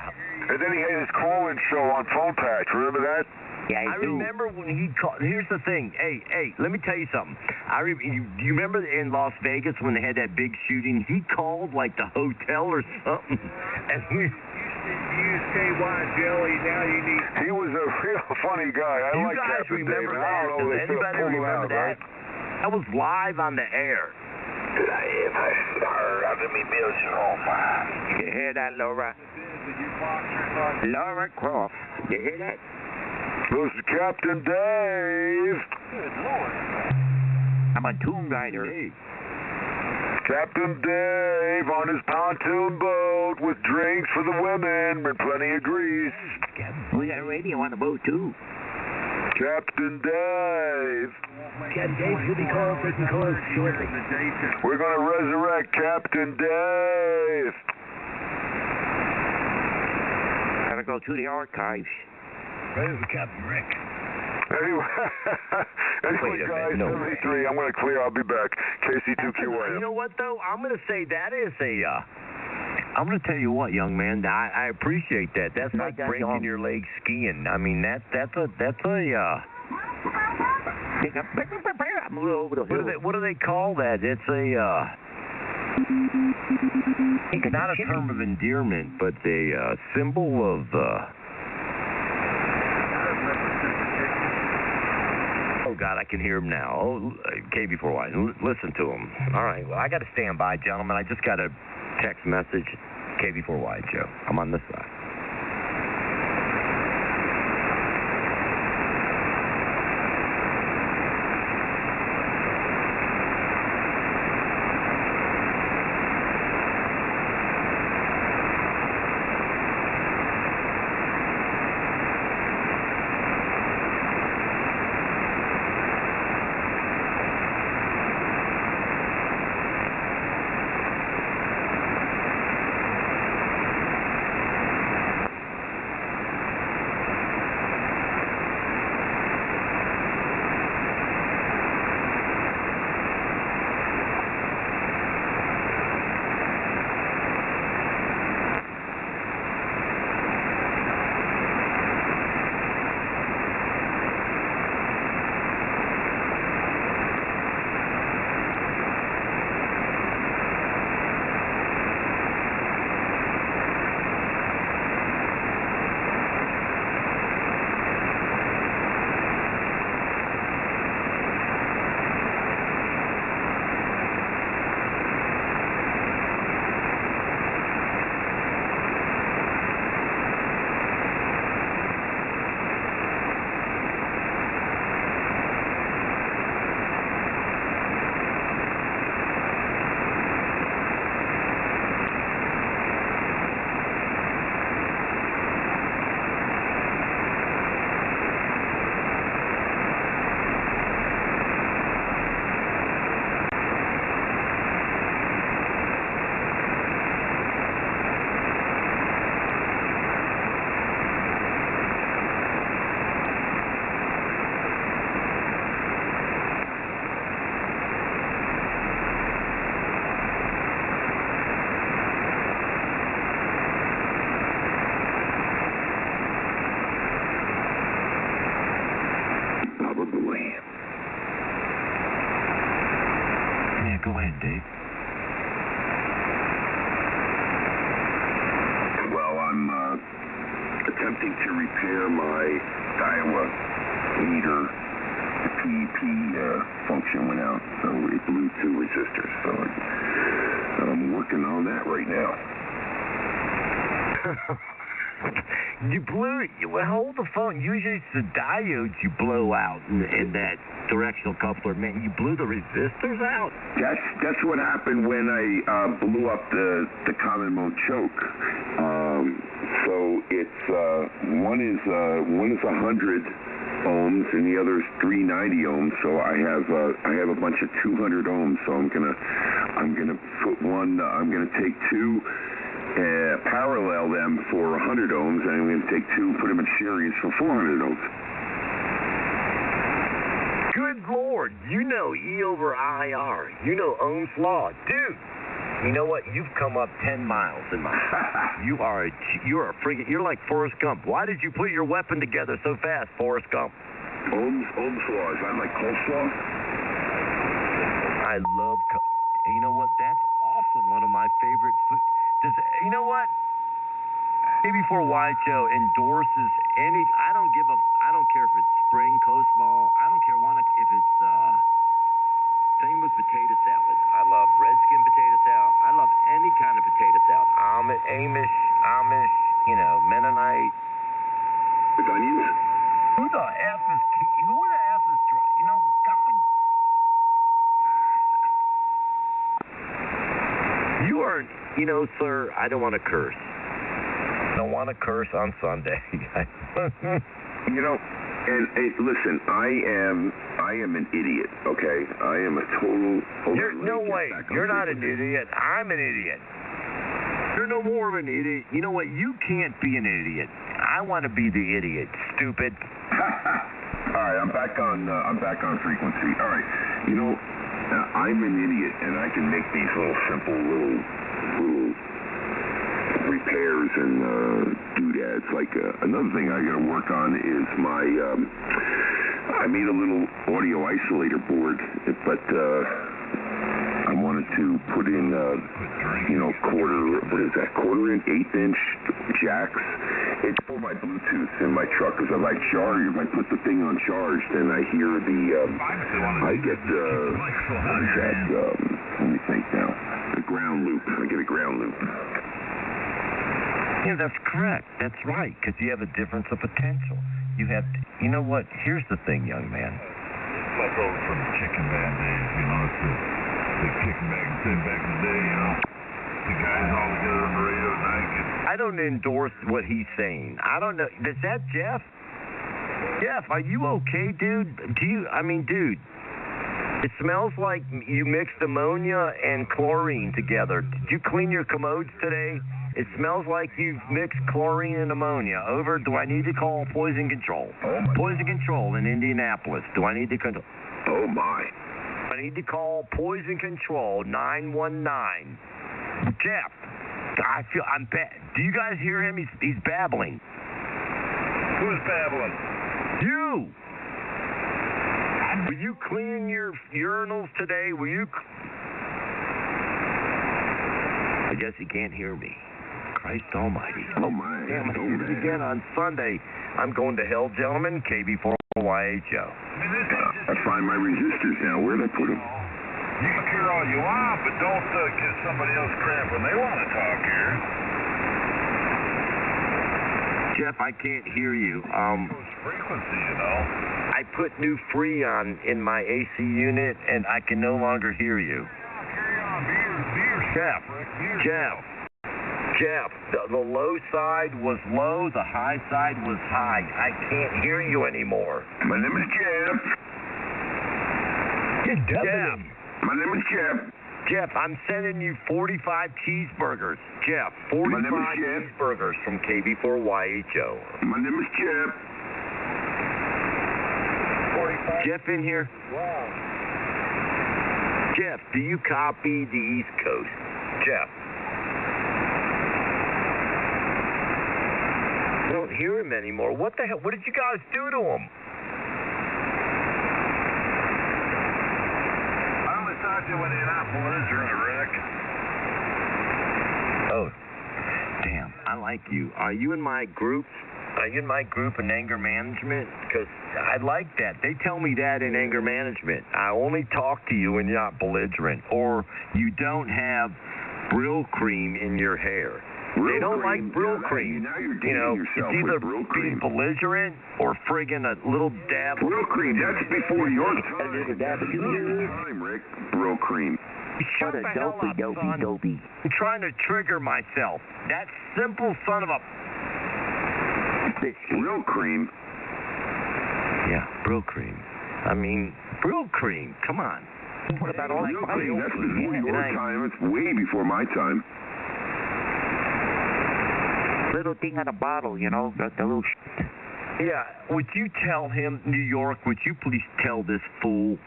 And then he had his call-in show on Phone Patch. Remember that? Yeah, I remember when he called. Here's the thing. Hey, let me tell you something. Do you remember in Las Vegas when they had that big shooting? He called like the hotel or something. And Use KY jelly, now you need... He was a real funny guy. I like Captain Dave. Remember I that? don't know, Does anybody remember that? Right? That was live on the air. Live out of me bills at home. You hear that, Laura? Laura Croft. You hear that? This is Captain Dave. Good Lord. I'm a tomb rider. Captain Dave on his pontoon boat with drinks for the women and plenty of grease. We got a radio on the boat, too. Captain Dave. Captain Dave's going to be called taking calls shortly. We're going to resurrect Captain Dave. Gotta go to the archives. Move, Captain Rick. Anyway, guys, 73. I'm going to clear. I'll be back. KC2QA. You know what, though? I'm going to say that is a... I'm going to tell you what, young man. I appreciate that. That's like breaking your leg skiing. I mean, that's a... I'm a little over the hill. What do they call that? It's a... not a term of endearment, but a symbol of... Oh, God, I can hear him now. Oh, KB4Y. Listen to him. All right, well, I got to stand by, gentlemen. I just got a text message. KB4Y, Joe. I'm on this side. Go ahead, Dave. Well, I'm attempting to repair my Iowa meter. The PEP function went out, so it blew 2 resistors. So I'm working on that right now. You blew... Well, hold the phone. Usually it's the diodes you blow out in that directional coupler. Man, you blew the resistors out? That's what happened when I blew up the common mode choke. So it's one is 100 ohms and the other is 390 ohms. So I have a bunch of 200 ohms. So I'm gonna put one. I'm gonna take 2. Parallel them for 100 ohms, and I'm going to take 2, put them in series for 400 ohms. Good Lord, you know E over IR. You know Ohm's law. Dude, You know what? You've come up 10 miles in my life. You're like Forrest Gump. Why did you put your weapon together so fast, Forrest Gump? Omslaws. I like coleslaw. I love. You know what? That's also one of my favorite food. You know what? KB4YHO endorses any. I don't care if it's spring coleslaw. I don't care if it's. Same with potato salad. I love redskin potato salad. I love any kind of potato salad. Amish, Mennonite. With onions? Who the F is, God. You are, sir, I don't want to curse. I don't want to curse on Sunday. And listen, I am an idiot, okay? I am a total... No way. You're not an idiot. I'm an idiot. You're no more of an idiot. You know what? You can't be an idiot. I want to be the idiot. Stupid. All right, I'm back on frequency. All right. I'm an idiot, and I can make these simple little repairs and doodads. Like another thing I got to work on is I made a little audio isolator board, but I wanted to put in quarter inch, 1/8 inch jacks. It's for my Bluetooth in my truck, because if I put the thing on charge, then I hear what is that, let me think now, the ground loop. I get a ground loop. Yeah, that's correct. That's right, because you have a difference of potential. You know what? Here's the thing, young man. Left over from the chicken band days, it's the chicken bag thing back in the day, The guys all together on the radio at night. I don't endorse what he's saying. I don't know. Is that Jeff? Jeff, are you okay, dude? Dude, it smells like you mixed ammonia and chlorine together. Did you clean your commodes today? It smells like you've mixed chlorine and ammonia. Over. Do I need to call poison control? Poison control in Indianapolis. Do I need to control? Oh, my. I need to call poison control 919. Jeff, I'm bad. Do you guys hear him? He's babbling. Who's babbling? You. Were you cleaning your urinals today? I guess he can't hear me. Christ almighty. Oh, my. Damn, I did it again on Sunday. I'm going to hell, gentlemen. KB4YHO. I find my resistors now. Where'd I put them? You can care all you want, but don't give somebody else crap when they want to talk here. Jeff, I can't hear you. Frequency, I put new Freon in my AC unit, and I can no longer hear you. Carry on. Be yourself. Jeff, the low side was low, the high side was high. I can't hear you anymore. My name is Jeff. Jeff. My name is Jeff. Jeff, I'm sending you 45 cheeseburgers. Jeff, 45 cheeseburgers from KB4YHO. My name is Jeff. 45. Jeff in here? Wow. Jeff, do you copy the East Coast? Jeff. I don't hear him anymore. What the hell? What did you guys do to him? I only talked to you when you're not belligerent, a wreck. Oh, damn. I like you. Are you in my group? Are you in my group in anger management? Because I like that. They tell me that in anger management. I only talk to you when you're not belligerent, or you don't have Brill cream in your hair. They don't like Brill cream. Now you're dating yourself it's either with Brill cream. being belligerent or friggin' a little dab. Brill cream, that's before your time, Rick. Brill cream. Shut the hell up, son. I'm trying to trigger myself. That simple son of a... Brill cream? Yeah, Brill cream. Brill cream. Come on. What about all Brill cream? That's before your time. It's way before my time. Little thing on a bottle, the little shit. Yeah, would you tell him, New York, would you please tell this fool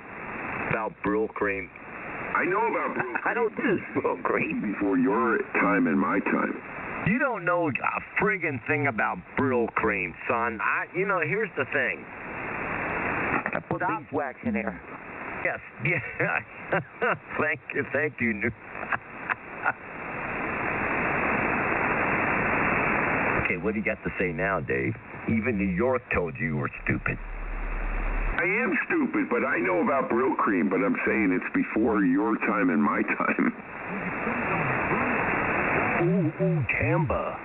about Brill cream? I know about Brill Cream. I don't do Brill Cream. Before your time and my time. You don't know a friggin' thing about Brill Cream, son. Here's the thing. I put beeswax in there. Yes, yeah. Thank you. Okay, what do you got to say now, Dave? Even New York told you were stupid. I am stupid, but I know about Brill Cream, but I'm saying it's before your time and my time. Ooh, Tamba.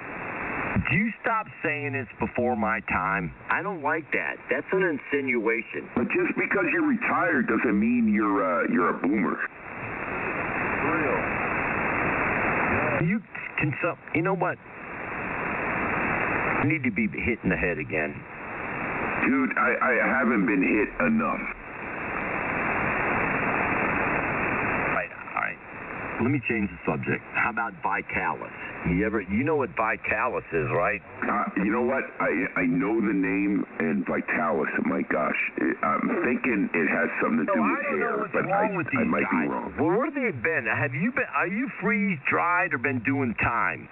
Do you stop saying it's before my time? I don't like that. That's an insinuation. But just because you're retired doesn't mean you're a boomer. You know what? You need to be hit in the head again. Dude, I haven't been hit enough. All right. Let me change the subject. How about Vitalis? You know what Vitalis is, right? You know what? I know the name, and Vitalis, my gosh. I'm thinking it has something to do with hair, but I might be wrong. Well, where have they been? Are you freeze-dried or been doing time?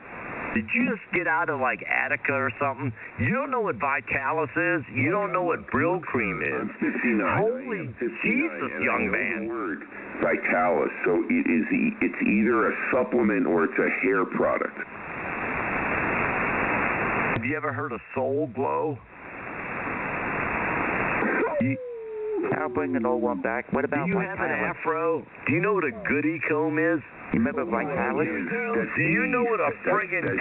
Did you just get out of, Attica or something? You don't know what Vitalis is? You don't know what Brill Cream is? I'm 59. Holy Jesus, young man. The word Vitalis, so it's either a supplement or it's a hair product. Have you ever heard of Soul Glow? I'll bring an old one back. What about Do you have an afro? Do you know what a goody comb is? You remember Vitalis? Do you know what a friggin'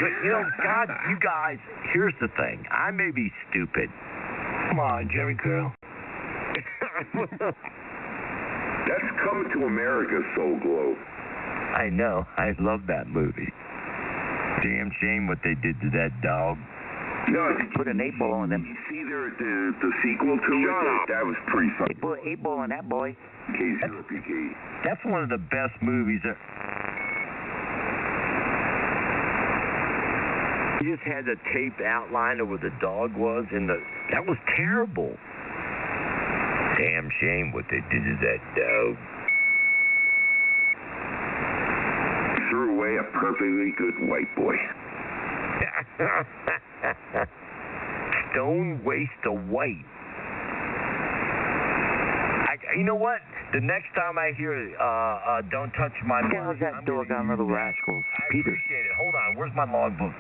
God, you guys, here's the thing. I may be stupid. Come on, Jerry Curl. That's Coming to America, Soul Glow. I know. I love that movie. Damn shame what they did to that dog. No, put an 8-ball on them. You see the sequel to it? That was pretty fun. They put an 8-ball on that boy. K0PK. That's one of the best movies. You just had the taped outline of where the dog was, that was terrible. Damn shame what they did to that dog. Threw away a perfectly good white boy. Stone waste of white. You know what? The next time I hear don't touch my money. How's that dog on Little Rascals? Peter. Appreciate it. Hold on. Where's my logbook?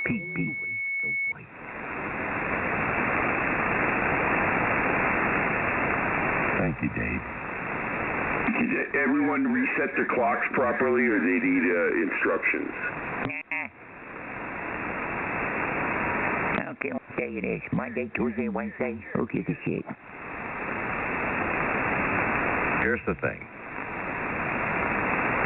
Pete. Waste of white. Thank you, Dave. Did everyone reset their clocks properly, or they need instructions? Okay, what day it is? Monday, Tuesday, Wednesday? Who gives a shit? Here's the thing.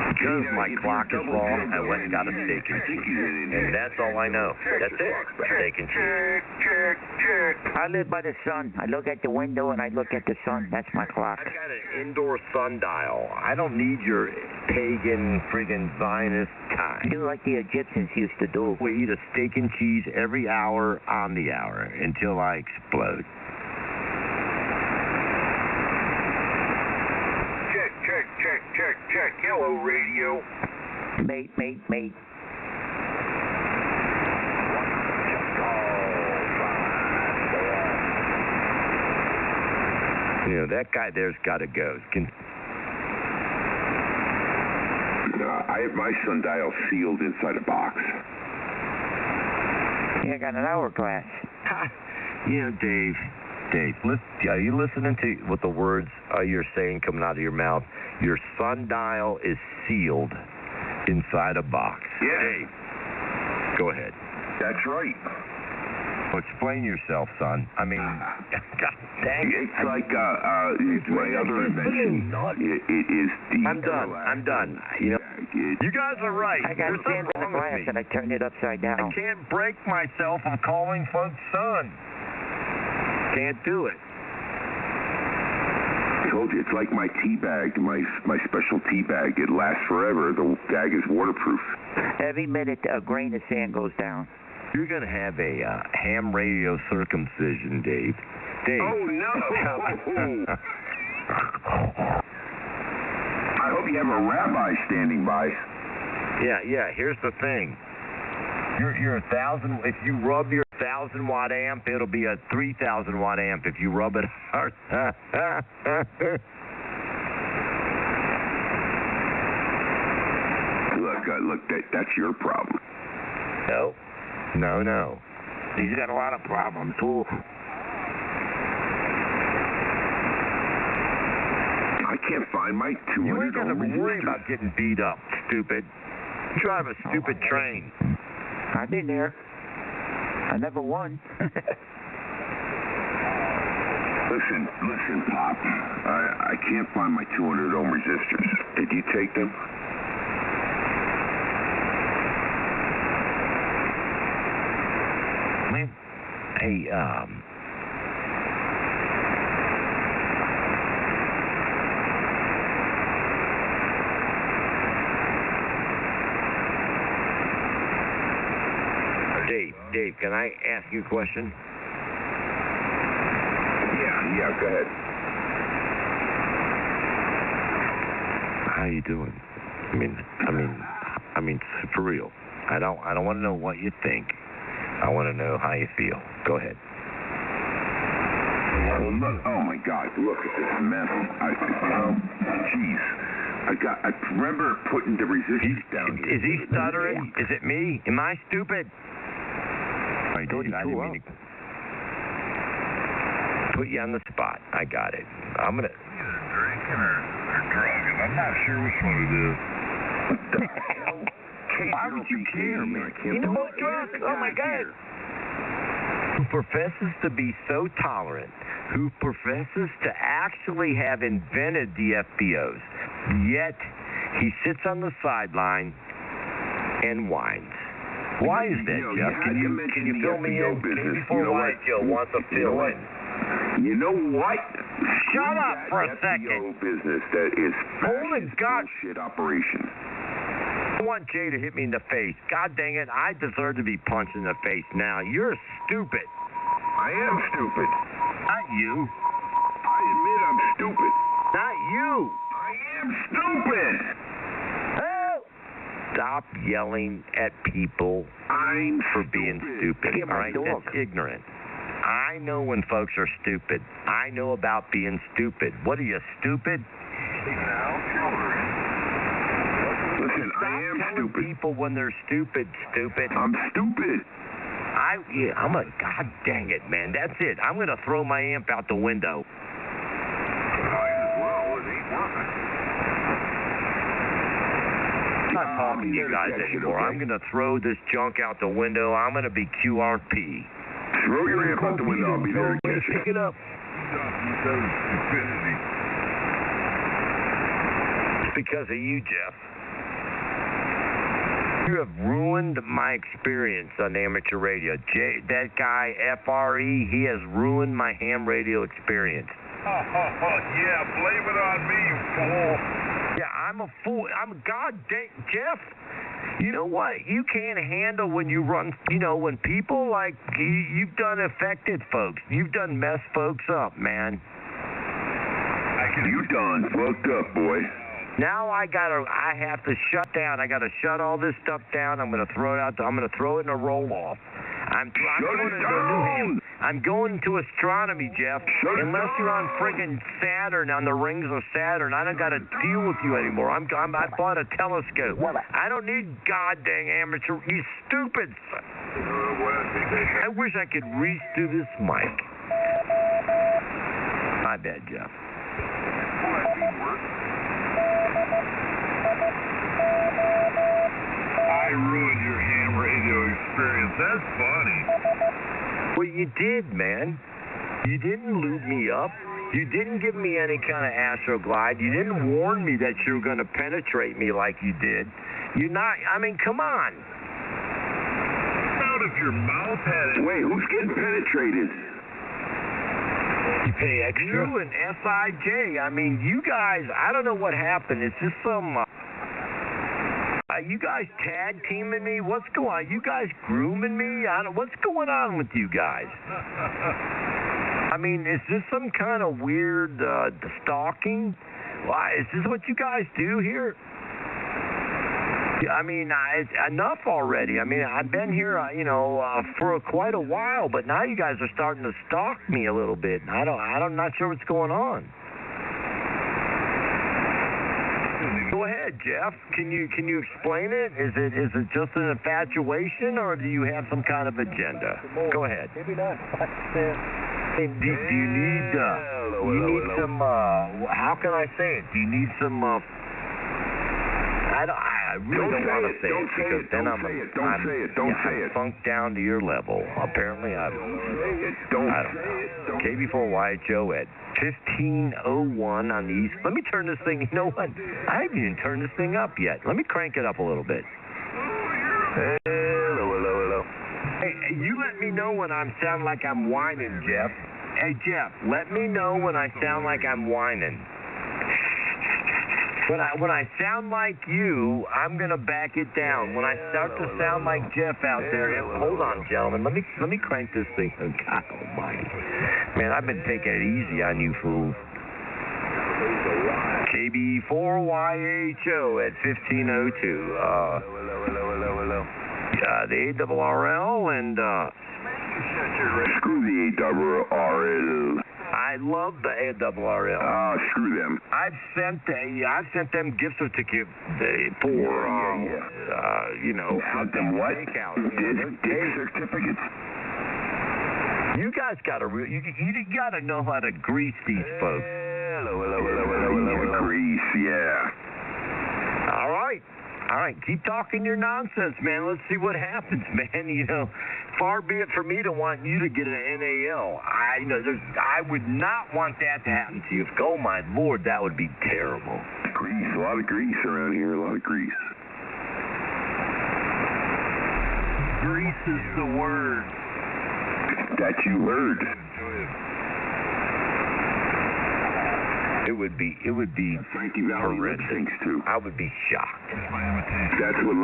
Because my clock is wrong, I went and got a steak and cheese. And that's all I know. That's it. Steak and cheese. Check. I live by the sun. I look at the window and I look at the sun. That's my clock. I've got an indoor sundial. I don't need your pagan friggin' Zionist time. Do like the Egyptians used to do. We eat a steak and cheese every hour on the hour until I explode. Check. Hello, radio. Mate. That guy there's got to go. I have my sundial sealed inside a box. Yeah, I got an hourglass. Dave, are you listening to what the words you're saying coming out of your mouth? Your sundial is sealed inside a box. Yeah. Dave, go ahead. That's right. Well, explain yourself, son. I mean, God dang it. It's like my other invention. It is the... I'm done. You guys are right. I got sand in the glass and I turned it upside down. I can't break myself of calling folks son. Can't do it. I told you, it's like my tea bag, my special tea bag. It lasts forever. The bag is waterproof. Every minute, a grain of sand goes down. You're going to have a ham radio circumcision, Dave. Oh, no! I hope you have a rabbi standing by. Yeah, here's the thing. You're 1,000, if you rub your 1,000 watt amp, it'll be a 3,000 watt amp if you rub it hard. Look, that's your problem. No. He's got a lot of problems. Ooh. I can't find my 200 You ain't gotta ohm worry resistors. about getting beat up, stupid. You drive a stupid train. I've been there. I never won. Listen, Pop. I can't find my 200 ohm resistors. Did you take them? Man, hey, Dave, can I ask you a question? Yeah, go ahead. How you doing? I mean, for real. I don't want to know what you think. I want to know how you feel. Go ahead. Oh my God! Look at this mess. Jeez. I remember putting the resistors down here. Is he stuttering? Is it me? Am I stupid? I didn't mean to put you on the spot. I got it. I'm gonna. Either drinking or drugging. I'm not sure which one it is. What the hell? Why would you care, man? You know what, drugs? Oh my God. Who professes to be so tolerant, who professes to actually have invented the FBOs, yet he sits on the sideline and whines. Why is that, Jeff? Can you fill me in? Before Wyatt Joe wants to fill in. You know what? Shut up for a second. Business that is Holy God. bullshit operation. I want Jay to hit me in the face. God dang it, I deserve to be punched in the face now. You're stupid. I am stupid. Not you. I admit I'm stupid. Not you. I am stupid. Oh. Stop yelling at people for being stupid. All right, that's ignorant. I know when folks are stupid. I know about being stupid. What are you, stupid? Listen, I am telling stupid. people when they're stupid. I'm stupid. I'm a, God dang it, man. That's it. I'm going to throw my amp out the window. I'm not talking to you guys anymore. I'm going to throw this junk out the window. I'm going to be QRP. Throw your amp out the window. I'll be there to catch Pick it up. It's because of you, Jeff. You have ruined my experience on amateur radio. That guy, FRE, he has ruined my ham radio experience. Yeah, blame it on me, you fool. Yeah, I'm a fool. God dang, Jeff. You know what? You can't handle when you run, when people like, you've done affected folks. You've done messed folks up, man. You done fucked up, boy. Now I have to shut down. I got to shut all this stuff down. I'm going to throw it out. I'm going to throw it in a roll-off. I'm going to astronomy, Jeff. Unless you're on friggin' Saturn, on the rings of Saturn, I don't got to deal with you anymore. I bought a telescope. I don't need goddamn amateur. You stupid. I wish I could reach through this mic. My bad, Jeff. I ruined your ham radio experience. That's funny. Well, you did, man. You didn't lube me up. You didn't give me any kind of astroglide. You didn't warn me that you were going to penetrate me like you did. Come on. Out if your mouth had it. Wait, who's getting penetrated? You pay extra? You and SIJ. You guys, I don't know what happened. It's just some... you guys tag teaming me? What's going on? You guys grooming me? What's going on with you guys? I mean, is this some kind of weird stalking? Why, is this what you guys do here? I mean, enough already. I mean, I've been here, for quite a while, but now you guys are starting to stalk me a little bit. I'm not sure what's going on. Go ahead, Jeff. Can you explain it? Is it just an infatuation, or do you have some kind of agenda? Go ahead. Maybe not. Hey, do you need some? How can I say it? Do you need some? I really don't want to say it because then I'm sunk down to your level. Apparently, I don't know. KB4YHO at 1501 on the east. Let me turn this thing. You know what? I haven't even turned this thing up yet. Let me crank it up a little bit. Hello. Hey, you let me know when I'm sounding like I'm whining, Jeff. Hey, Jeff, let me know when I sound like I'm whining. When I sound like you, I'm gonna back it down. When I start to sound like Jeff out there, hold on, gentlemen. Let me crank this thing. Oh, God Almighty, man! I've been taking it easy on you fools. KB4YHO at 1502. The ARRL and Screw the ARRL. I love the ARRL. Screw them. I've sent them gift certificates for Sent them what? Takeout. Gift certificates. You guys you gotta know how to grease these folks. Grease, yeah. All right, keep talking your nonsense, man. Let's see what happens, man. Far be it for me to want you to get an NAL. I would not want that to happen to you. Oh, my Lord, that would be terrible. Grease, a lot of grease around here, a lot of grease. Grease is the word. That you heard. It would be Frankie Valley horrendous. thinks too. I would be shocked. That's what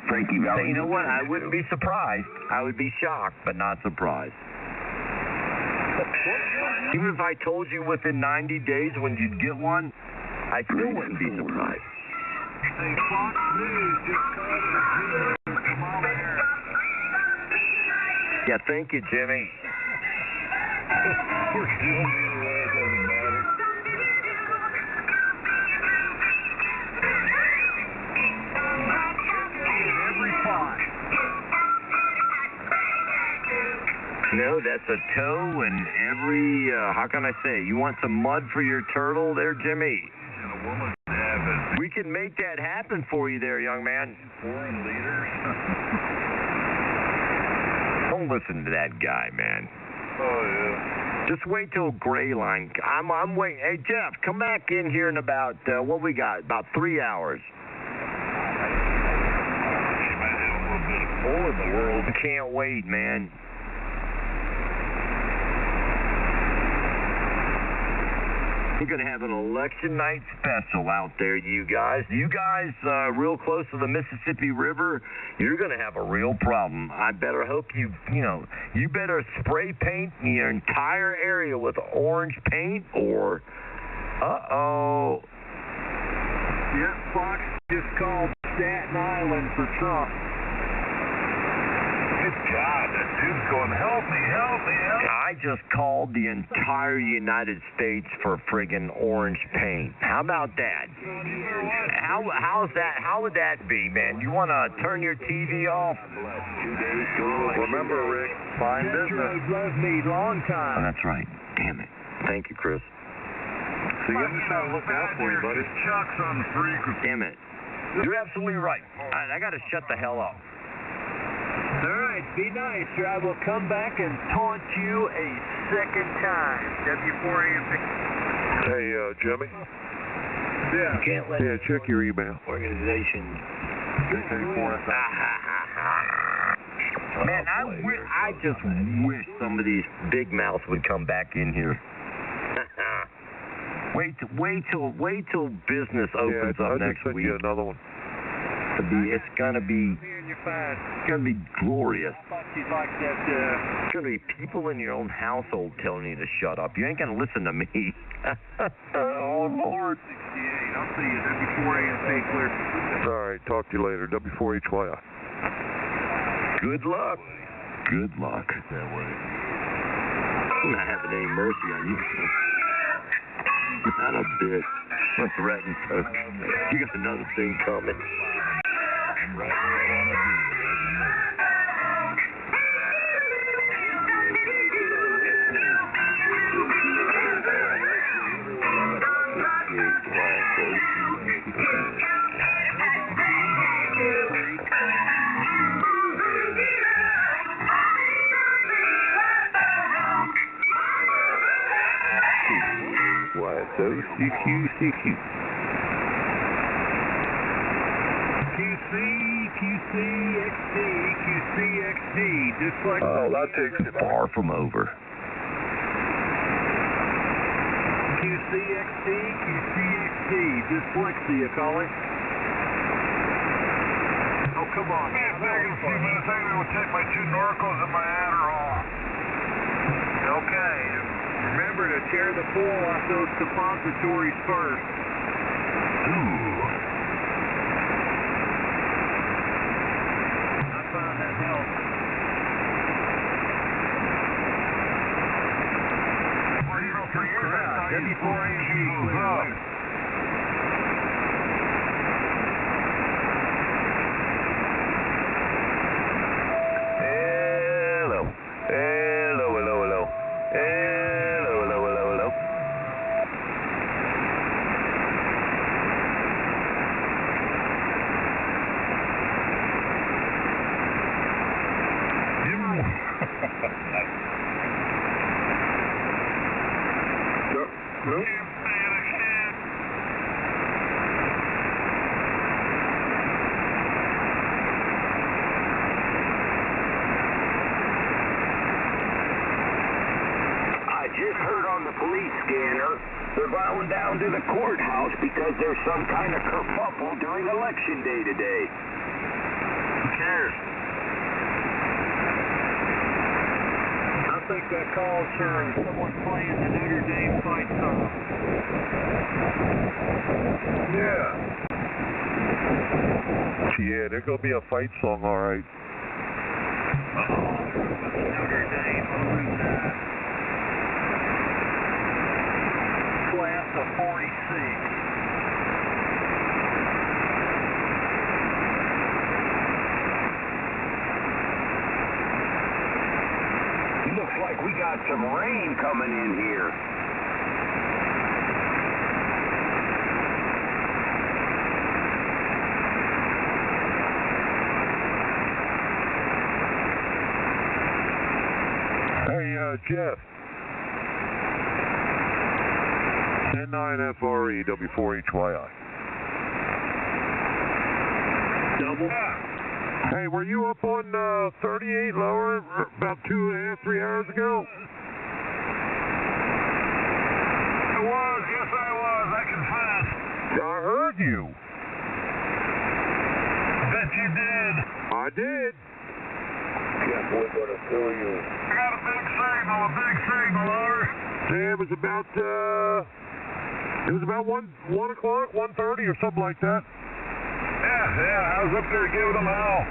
Frankie Valley. You know what? I wouldn't be surprised. I would be shocked, but not surprised. Even if I told you within 90 days when you'd get one, I still wouldn't be surprised. Fox News just called for Kamala Harris. Yeah, thank you, Jimmy. No, that's a toe in every, how can I say, you want some mud for your turtle there, Jimmy? We can make that happen for you there, young man. Foreign leaders. Don't listen to that guy, man. Oh, yeah. Just wait till Gray Line. I'm waiting. Hey, Jeff, come back in here in about, what we got, about 3 hours. All in the world. Can't wait, man. We're going to have an election night special out there, you guys. You guys real close to the Mississippi River, you're going to have a real problem. I better hope you better spray paint your entire area with orange paint or, uh-oh. Yep, Fox just called Staten Island for Trump. Good God, that dude's going, help me. I just called the entire United States for friggin' orange paint. How about that? How's that? How would that be, man? You want to turn your TV off? Remember, Rick, fine business. Loved me long Oh, time. that's right. Damn it. Thank you, Chris. So you just gotta look out for you, buddy. Chuck's on the frequency. Damn it. You're absolutely right. All right, I got to shut the hell up. All right, be nice, or I will come back and taunt you a second time. W4AM6. Hey, Jimmy. Yeah. Can't let check your email. organization. Man, I just wish some of these big mouths would come back in here. Wait till business opens up next week. Another one. It's gonna be hearing you fine. It's going to be glorious. I thought you'd like that, It's going to be people in your own household telling you to shut up. You ain't going to listen to me. Oh, Lord. 68. I'll see you. W4AMP clear. All right, talk to you later. W4HYI. Good luck. Good luck. That way. I'm not having any mercy on you. Not a bit. I'm threatened, so you got another thing coming. I'm right where I want to be. QC. QCXT, just like Oh, that takes it. Far from over. QCXT, dyslexia, call it. Oh, come on. Back in a few minutes, I'm going to take my 2 Norcos and my Adderall. Okay, remember to tear the pool off those suppositories first. I found that helps. W4AMP clear. Hello. I just heard on the police scanner they're going down to the courthouse because there's some kind of kerfuffle during election day today. Who cares? I think that calls for someone playing the Notre Dame fight song. Yeah, there's going to be a fight song, all right. Notre Dame, class of 46. Looks like we got some rain coming in here. Hey, Jeff. 10-9 FRE, W4HYI. Double. Hey, were you up on 38 lower about 2.5, 3 hours ago? I was, yes I was, I confess. I heard you. Bet you did. I did. Yeah, boy, gonna kill you. I got a big signal, Lars. Yeah, it was about 1 o'clock, 1:30 or something like that. Yeah, I was up there giving them hell.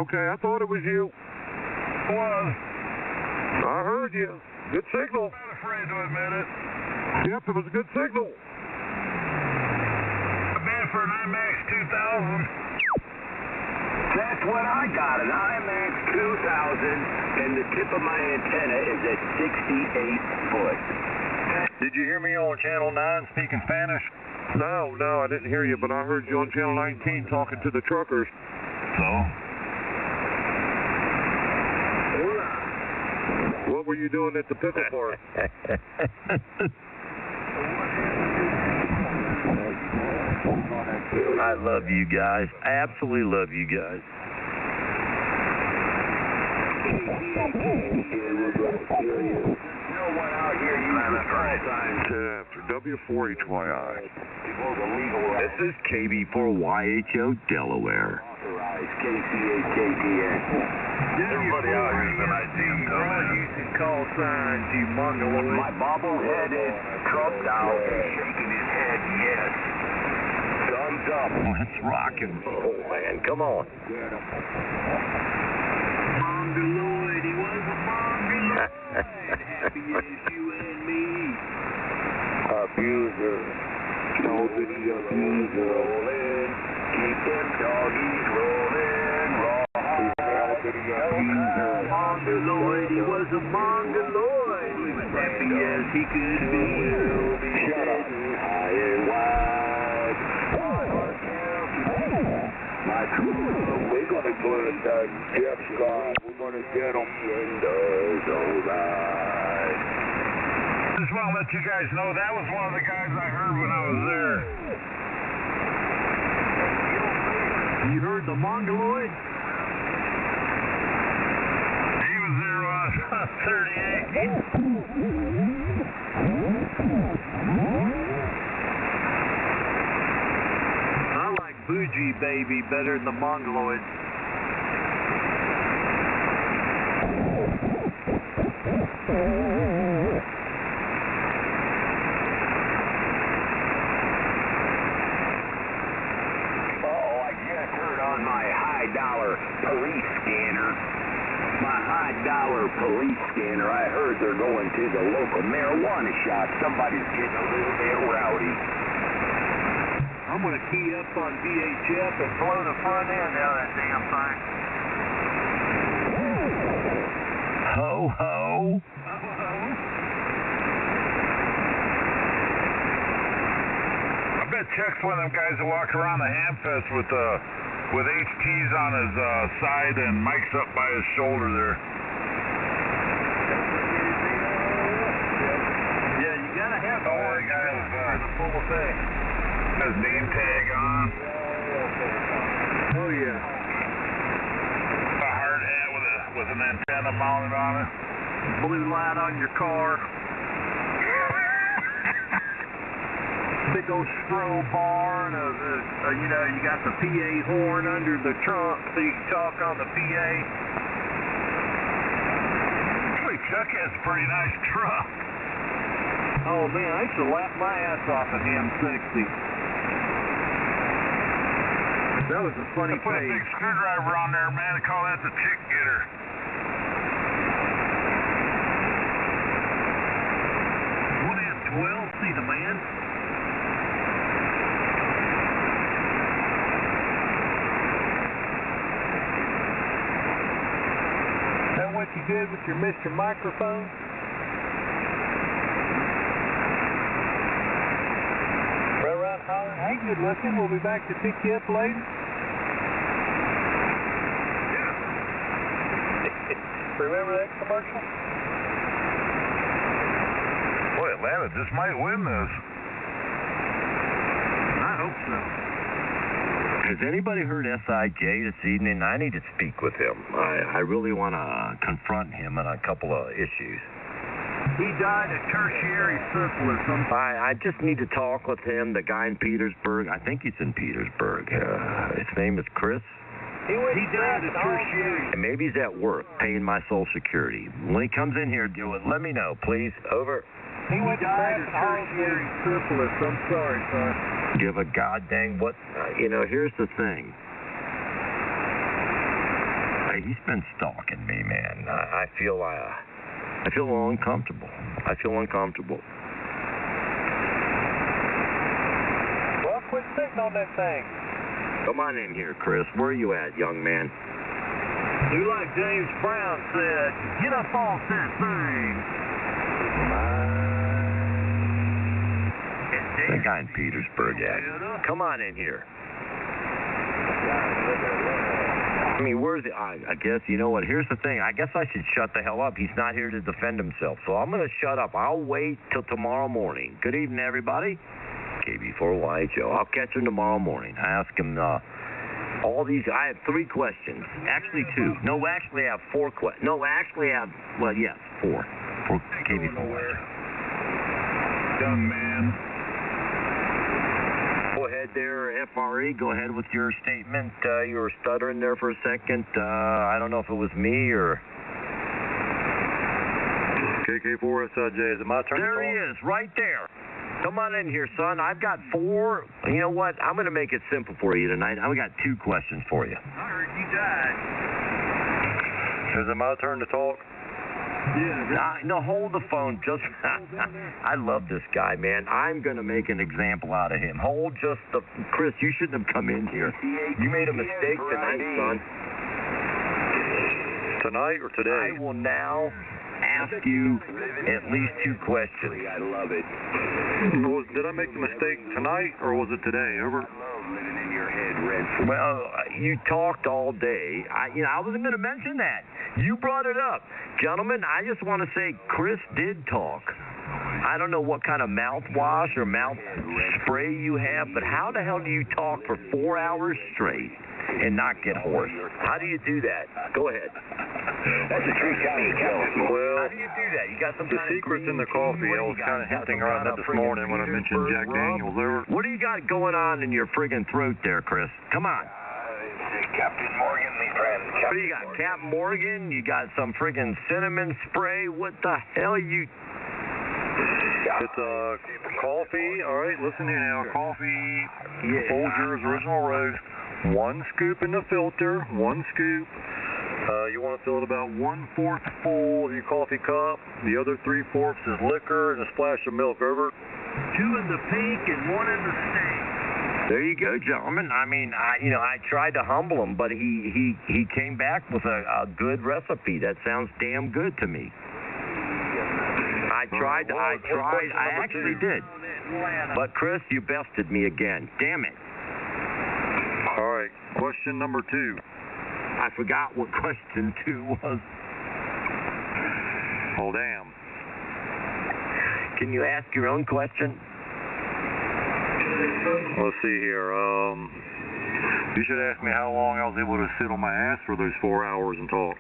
Okay, I thought it was you. Was. I heard you. Good signal. I'm not afraid to admit it. Yep, it was a good signal. A bid for an IMAX 2000. That's what I got, an IMAX 2000, and the tip of my antenna is at 68 foot. Did you hear me on Channel 9 speaking Spanish? No, I didn't hear you, but I heard you on Channel 19 talking to the truckers. So? What were you doing at the pickle park? I love you guys. I absolutely love you guys. No one out here uses call signs. After W4HYI. Before the legal right. This is KB4YHO Delaware. Authorized. authorized, KCAKDN. Everybody out here is an ITM comment. You can call signs, you mongoloid. My bobbleheaded, trumped out, and shaking his head, yes. Thumbs up. Let's rock and roll, man. Come on. Mongoloid, he was a mongoloid. Happy as you and me. Abuser, nobody abuser. Rolling, keep them doggies rolling. Mongoloid, he was a mongoloid. He was happy as he could be. Shut up. High and wide. My crew, we're gonna put Jeff's car. We're gonna get him. Windows alright. Just want to let you guys know that was one of the guys I heard when I was there. You heard the mongoloid? He was there when I was 38. I like Bougie Baby better than the mongoloid. On my high-dollar police scanner. My high-dollar police scanner. I heard they're going to the local marijuana shop. Somebody's getting a little bit rowdy. I'm going to key up on VHF and blow the front end out of that damn thing. Ho, ho. I bet Chuck's one of them guys that walk around the Hamfest with HTs on his side and mics up by his shoulder there. Yeah, you got to have the the guy for the full effect. His name tag on. Oh, yeah. A hard hat with an antenna mounted on it. Blue light on your car. Big old strobe bar and you know, you got the PA horn under the trunk so you can talk on the PA. Actually, Chuck has a pretty nice truck. Oh man, I used to laugh my ass off at the M60. That was a funny Put a page. big screwdriver on there, man. They call that the chick getter. 12, see the man. That what you did with your Mr. Microphone? Right around holler. Hey, good looking. We'll be back to pick you up later. Yeah. Remember that commercial? Boy, Atlanta just might win this. I hope so. Has anybody heard SIJ this evening? I need to speak with him. I really want to confront him on a couple of issues. He died of tertiary syphilis. I just need to talk with him, the guy in Petersburg. I think he's in Petersburg. His name is Chris. He died of tertiary. And maybe he's at work paying my Social Security. When he comes in here, let me know, please. Over. He died of tertiary syphilis. I'm sorry, son. Give a goddamn what? Here's the thing. He's been stalking me, man. I feel a little uncomfortable. Well, quit sitting on that thing. Come on in here, Chris. Where are you at, young man? Do like James Brown said, get up off that thing. The guy in Petersburg, yeah. Come on in here. I mean, where's the... I guess, you know what, here's the thing. I guess I should shut the hell up. He's not here to defend himself, so I'm going to shut up. I'll wait till tomorrow morning. Good evening, everybody. KB4YHO. I'll catch him tomorrow morning. I ask him all these... I have 3 questions. Actually, 2. No, actually, I have 4 questions. No, actually, I have... Well, yes, 4. For KB4YHO. Young man. Go ahead there, FRE, go ahead with your statement. You were stuttering there for a second. I don't know if it was me or... KK4SIJ, is it my turn to talk? There he is, right there. Come on in here, son. I've got 4. You know what? I'm going to make it simple for you tonight. I've got 2 questions for you. I heard you died. Is it my turn to talk? Yeah. No, hold the phone. Just, I love this guy, man. I'm going to make an example out of him. Chris, you shouldn't have come in here. You made a mistake tonight, son. Tonight or today? I will now ask you at least 2 questions. I love it. Did I make the mistake tonight or was it today? Over. Living in your head, Red. Well, you talked all day. I wasn't going to mention that. You brought it up. Gentlemen, I just want to say Chris did talk. I don't know what kind of mouthwash or mouth spray you have, but how the hell do you talk for 4 hours straight and not get hoarse? How do you do that? Go ahead. That's a true county joke. Well, How do you do that? You got some the kind of secret's in the green coffee. tea? I What was do you got? kind of You got hinting some around kind that of this morning when I friggin' mentioned Jack Petersburg rum? Daniels over. What do you got going on in your friggin' throat there, Chris? Come on. Captain Morgan, my friend. What do you got? Captain Morgan? You got some friggin' cinnamon spray? What the hell you... It's coffee. All right, listen here now. Coffee, Folgers Original Roast. 1 scoop in the filter. 1 scoop. You want to fill it about 1/4 full of your coffee cup. The other 3/4 is liquor and a splash of milk. Over. 2 in the pink and 1 in the steak. There you go, gentlemen. I mean, I tried to humble him, but he came back with a good recipe. That sounds damn good to me. I actually did. But Chris, you bested me again. Damn it. All right, question number 2. I forgot what question 2 was. Oh, damn. Can you ask your own question? Let's see here. You should ask me how long I was able to sit on my ass for those 4 hours and talk.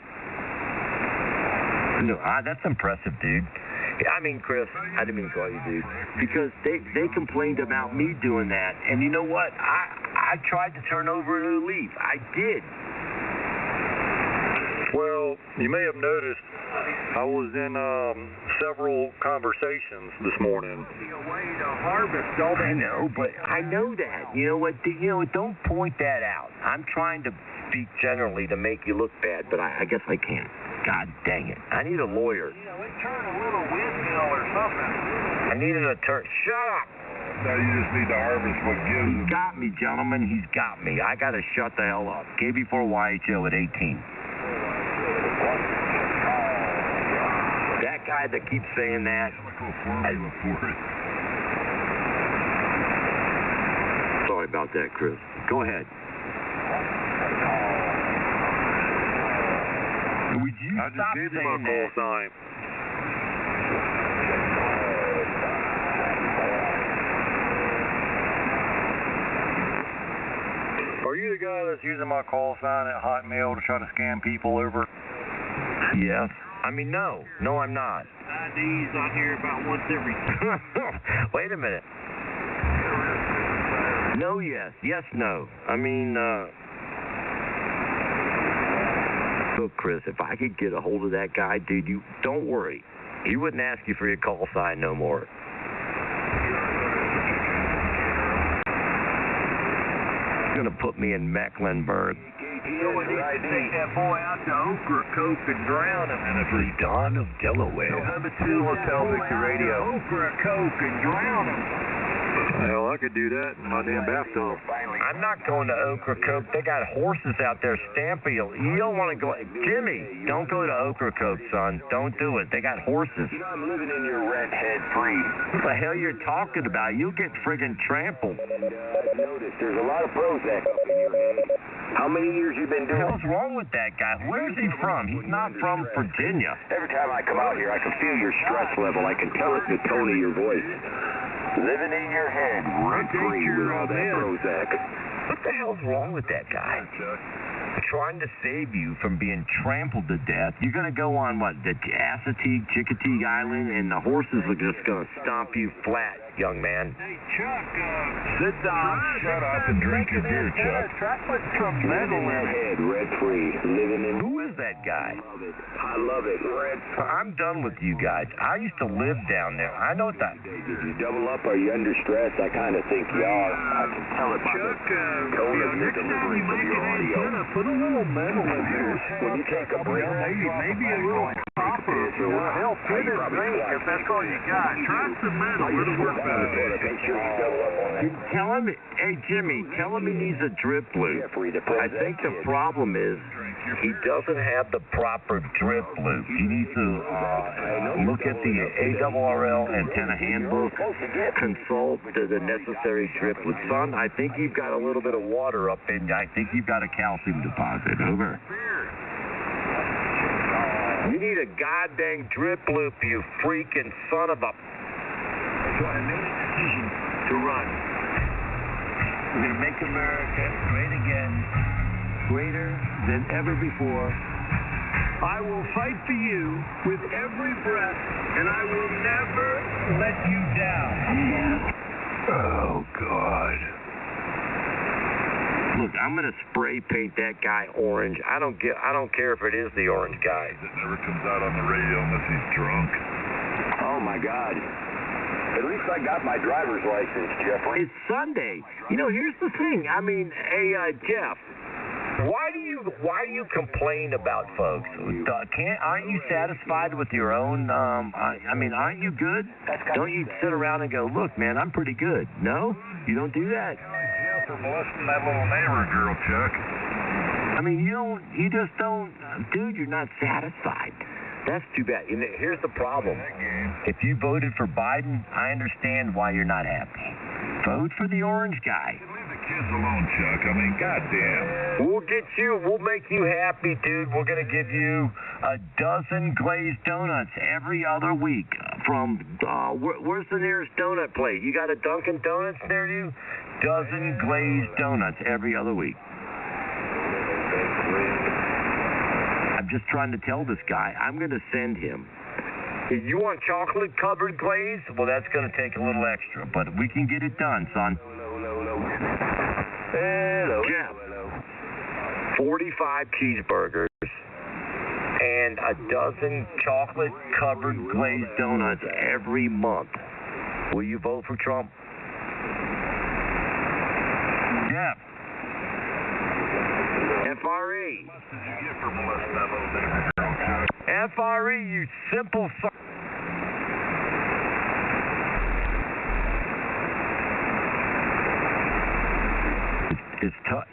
No, that's impressive, dude. I mean, Chris, I didn't mean to call you dude. Because they complained about me doing that. And you know what? I tried to turn over a new leaf. I did. Well, you may have noticed I was in several conversations this morning. I know, but I know that. You know what? Don't point that out. I'm trying to speak generally to make you look bad, but I guess I can't. God dang it. I need a lawyer. It turned a little windmill or something. I need an attorney. Shut up! Now you just need to harvest what gives. He's got me, gentlemen. He's got me. I got to shut the hell up. KB4YHO at 18. That guy that keeps saying that. Sorry about that, Chris. Go ahead. Would you I just stop gave you saying my call that? sign. Are you the guy that's using my call sign at Hotmail to try to scam people over? Yes. I mean, no. No, I'm not. IDs on here about once every... Wait a minute. No, yes. Yes, no. I mean, look, Chris, if I could get a hold of that guy, dude, don't worry. He wouldn't ask you for your call sign no more. He's going to put me in Mecklenburg. Someone needs to take that boy out to Ocracoke and drown him. And for Dawn of Delaware. Number 2 Hotel Victor Radio. Ocracoke and drown him. Hell, I could do that in my damn bathtub. I'm not going to Ocracoke. They got horses out there stamping you. You don't want to go. Jimmy, don't go to Ocracoke, son. Don't do it. They got horses. I'm living in your redhead free. What the hell you're talking about? You'll get friggin' trampled. And I've noticed there's a lot of Prozac up in your head. How many years you been What the doing? hell's wrong with that guy? Where's he from? He's not from Virginia. Every time I come out here, I can feel your stress level. I can tell it in the tone of your voice. Living in your head, rent-free with all that Prozac. What the hell's wrong with that guy? Trying to save you from being trampled to death. You're going to go on, what, the Assateague, Chickateague Island, and the horses are just going to stomp you flat, young man. Hey, Chuck, Sit down, shut up, and drink your beer, Chuck. Try putting some metal in it. Head, red-free, living in... Who is that guy? I love it, red. I'm done with you guys. I used to live down there. I know that. Did you double up? Are you under stress? I kind of think you are. I can tell it by Chuck, the tone of your delivery from your audio. Put a little metal in there. When you take a break, Maybe a little copper. Hell, fit it, drink if that's all you got. Try some metal. It'll work better. Make sure you double up on that. Tell him, hey, Jimmy, tell him he needs a drip loop. I think the problem is he doesn't have the proper drip loop. He needs to look at the ARRL antenna handbook, consult the necessary drip loop. Son, I think you've got a little bit of water up in you. I think you've got a calcium deposit. Over. You need a goddamn drip loop, you freaking son of a... So I made a decision to run. We're going to make America great again, greater than ever before. I will fight for you with every breath, and I will never let you down. Oh, God. Look, I'm going to spray paint that guy orange. I don't care if it is the orange guy. It never comes out on the radio unless he's drunk. Oh, my God. At least I got my driver's license, Jeffrey. It's Sunday. You know, here's the thing. I mean, hey, Jeff, why do you complain about folks? Aren't you satisfied with your own? I mean, aren't you good? Don't you sit around and go, look, man, I'm pretty good? No, you don't do that. Jeff for molesting that little neighbor girl, Chuck. I mean, you just don't, dude. You're not satisfied. That's too bad. And here's the problem. If you voted for Biden, I understand why you're not happy. Vote for the orange guy. Leave the kids alone, Chuck. I mean, goddamn. We'll make you happy, dude. We're going to give you a dozen glazed donuts every other week from, where's the nearest donut place? You got a Dunkin' Donuts near you? Dozen glazed donuts every other week. I'm just trying to tell this guy, I'm going to send him. If you want chocolate-covered glaze, well, that's going to take a little extra, but we can get it done, son. Hello. Jeff, 45 cheeseburgers and a dozen chocolate-covered glazed donuts every month. Will you vote for Trump? Jeff. FRE. What did you get for molesting that little neighbor girl, Chuck? FRE, you simple son.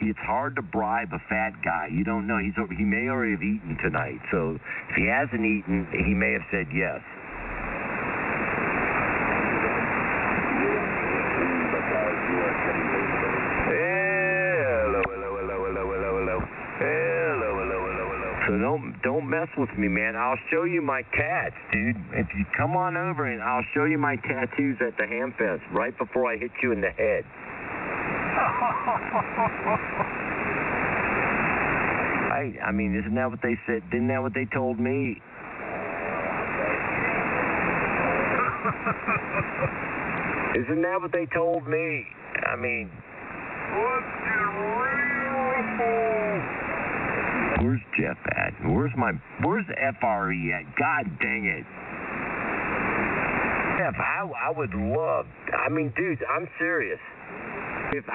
It's hard to bribe a fat guy. You don't know. He may already have eaten tonight. So if he hasn't eaten, he may have said yes. So don't mess with me, man. I'll show you my tats, dude. If you come on over and I'll show you my tattoos at the ham fest right before I hit you in the head. I mean, isn't that what they said? Isn't that what they told me? Isn't that what they told me? I mean, where's Jeff at? Where's FRE at? God dang it. Jeff, I would love, I mean, dude, I'm serious. Here's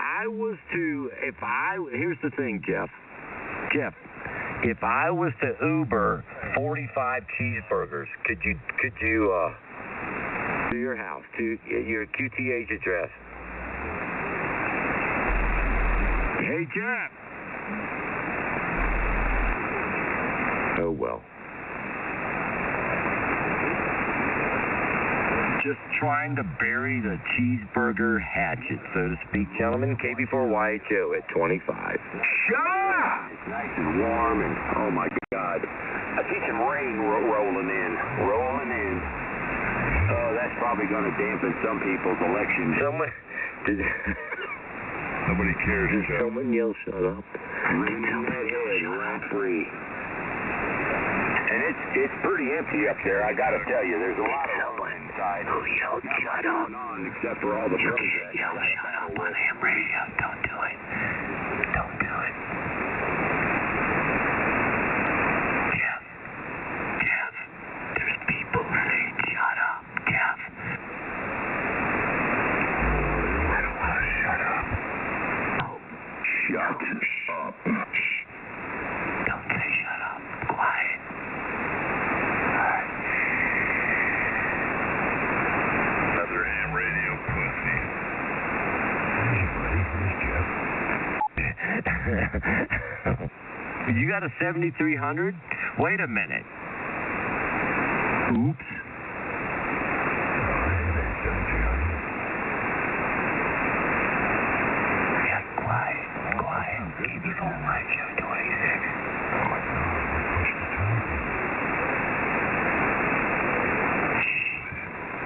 the thing, Jeff, if I was to Uber 45 cheeseburgers, could you to your house, to your QTH address? Hey, Jeff. Oh, well. Just trying to bury the cheeseburger hatchet, so to speak, gentlemen. KB4YHO at 25. Shut up! It's nice and warm, and oh my God, I see some rain rolling in. Oh, that's probably going to dampen some people's election. Nobody cares, Chuck. Someone yell, shut up. Free. And it's pretty empty up there, I gotta tell you. There's a lot of someone inside. Who yelled, shut up? Except for all the You can't yell, shut up on ham radio. Don't do it. Don't do it. Jeff, there's people saying shut up. Jeff. I don't want to shut up. Oh, Shut up. shh. Don't say shut up. Quiet. Alright. Another ham radio pussy. You got a 7300? Wait a minute. Oops. Yeah, quiet. Keep your phone right, Joe 26.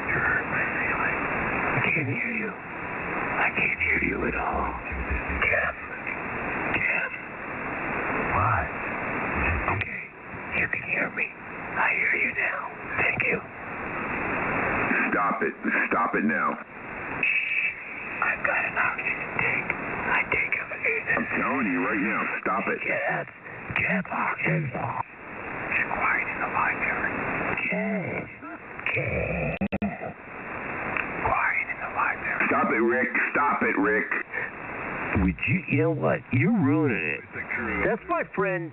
You hurt my feeling. I can't hear you. I can't hear you at all. Jeff. What? Okay, you can hear me. I hear you now. Thank you. Stop it. Stop it now. Shh. I've got an oxygen tank. I take it. I'm telling you right now, stop it. Jeff, oxygen. It's quiet in the library. Jeff. Quiet in the library. Stop it, Rick. Stop it, Rick. Would you know what? You're ruining it. That's my friend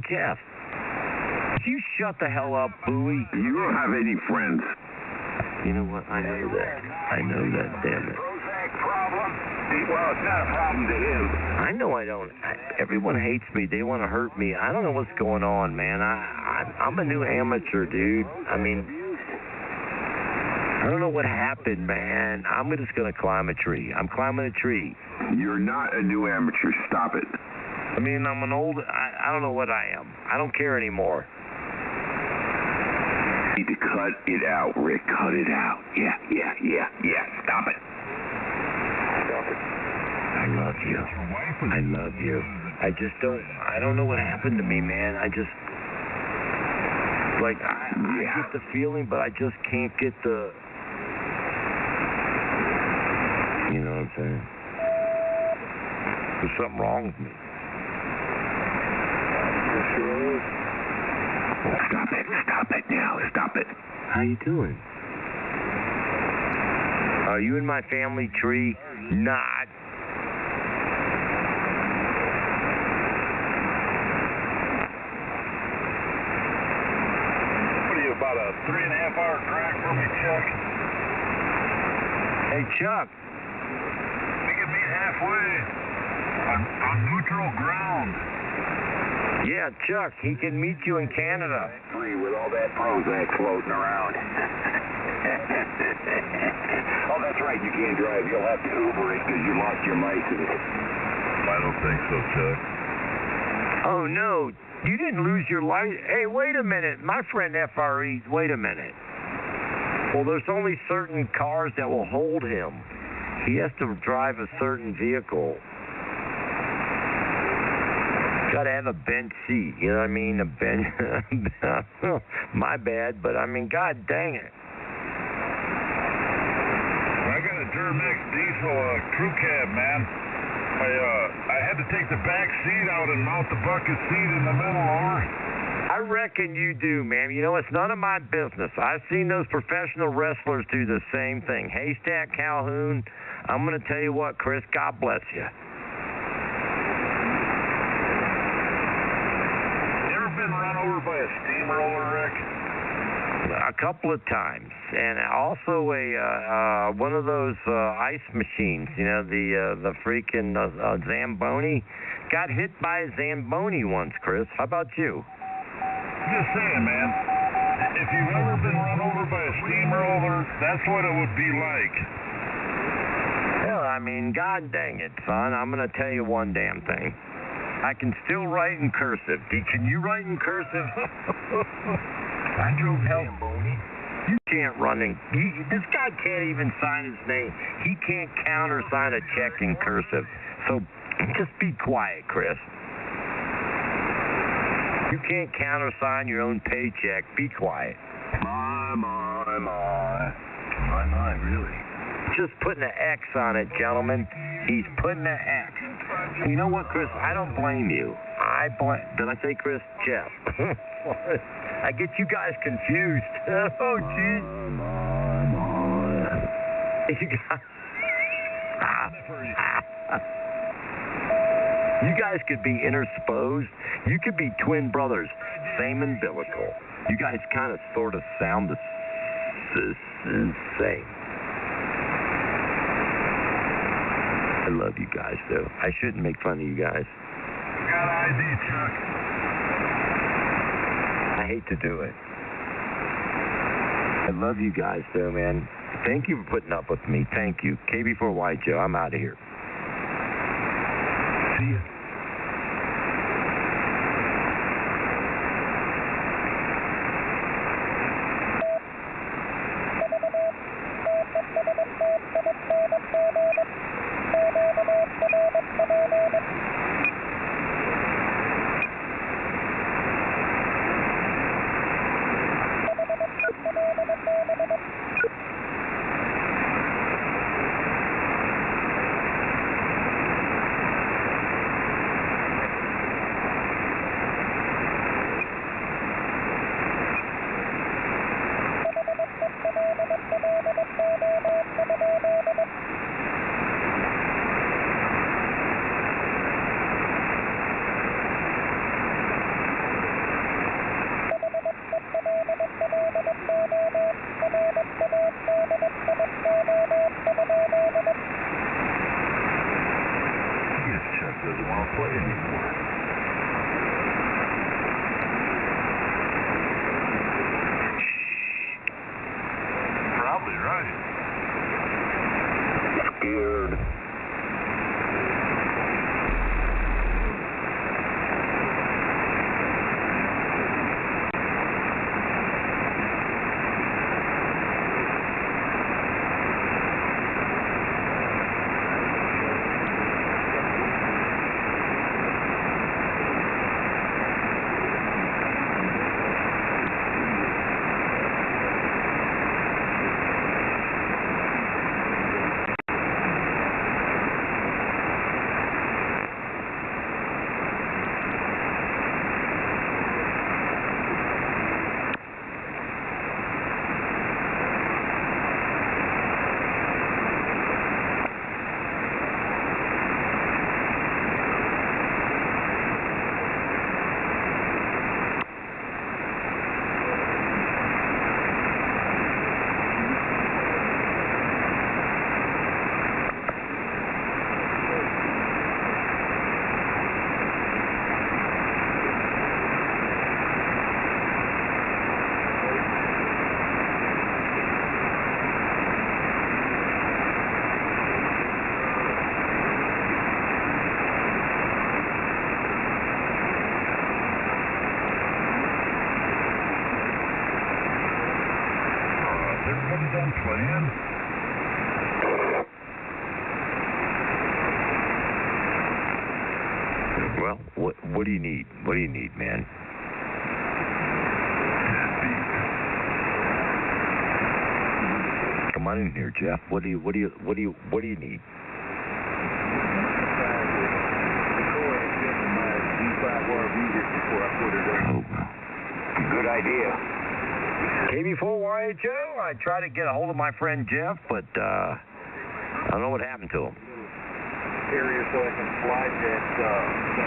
Jeff. You shut the hell up, Bowie. You don't have any friends. You know what? I know that, damn it. problem? Well, it's not a problem to him. I know I don't. Everyone hates me. They want to hurt me. I don't know what's going on, man. I'm a new amateur, dude. I mean, I don't know what happened, man. I'm just going to climb a tree. I'm climbing a tree. You're not a new amateur. Stop it. I mean, I'm an old... I don't know what I am. I don't care anymore. You need to cut it out, Rick. Cut it out. Yeah. Stop it. I love you. I love you. I just don't... I don't know what happened to me, man. I just... Like, I get the feeling, but I just can't get the... You know what I'm saying? There's something wrong with me. Stop it now. Stop it. How you doing? Are you in my family tree? Not. What are you, about a 3.5-hour drive from me, Chuck? Hey, Chuck. We can meet halfway on neutral ground. Yeah, Chuck, he can meet you in Canada. Free with all that Prozac floating around. Oh, that's right, you can't drive. You'll have to Uber it because you lost your license. I don't think so, Chuck. Oh, no. You didn't lose your license. Hey, wait a minute. My friend FRE, wait a minute. Well, there's only certain cars that will hold him. He has to drive a certain vehicle. Got to have a bench seat, you know what I mean? A bench. My bad, but I mean, god dang it. I got a Duramax diesel crew cab, man. I had to take the back seat out and mount the bucket seat in the middle over. I reckon you do, man. You know, it's none of my business. I've seen those professional wrestlers do the same thing. Haystack Calhoun, I'm going to tell you what, Chris, God bless you. Been run over by a steamroller, Rick? A couple of times, and also one of those ice machines. You know, the freaking Zamboni. Got hit by a Zamboni once, Chris. How about you? Just saying, man. If you've ever been run over by a steamroller, that's what it would be like. Well, I mean, god dang it, son. I'm going to tell you one damn thing. I can still write in cursive. Can you write in cursive? I drove Zamboni. You can't run in. This guy can't even sign his name. He can't countersign a check in cursive. So just be quiet, Chris. You can't countersign your own paycheck. Be quiet. My, really. Just putting an X on it, gentlemen. He's putting an X. And you know what, Chris? I don't blame you. Did I say Chris? Jeff. I get you guys confused. Oh, geez. You guys could be intersposed. You could be twin brothers. Same umbilical. You guys kind of sort of sound the same. I love you guys, though. I shouldn't make fun of you guys. Got ID, Chuck. I hate to do it. I love you guys, though, man. Thank you for putting up with me. Thank you. KB4Y Joe, I'm out of here. See ya. Doesn't want to play anymore. Probably right. Scared. Everybody done playing? Well, what do you need? What do you need, man? Come on in here, Jeff. What do you need? Good idea. KB4YHO, I tried to get a hold of my friend Jeff, but I don't know what happened to him. Area so I can slide that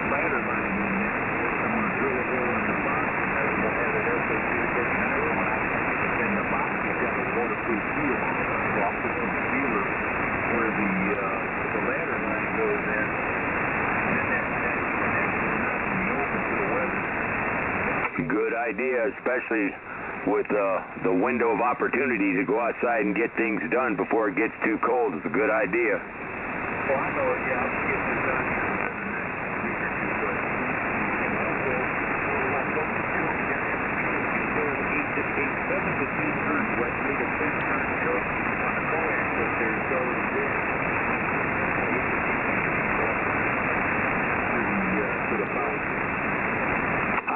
ladder line in there. I'm going to drill a hole in the box, and then I'm going to have it airplane through in the box. You've got a waterproof seal. So I'll put some sealer where the ladder line goes in, and that connects it up in the open to the weather. Good idea, especially with the window of opportunity to go outside and get things done before it gets too cold. It's a good idea. Well, I know it. Yeah, I'll get this done here in the next week or two. But and also, like what you do, you got to get 7 to 8 turns wet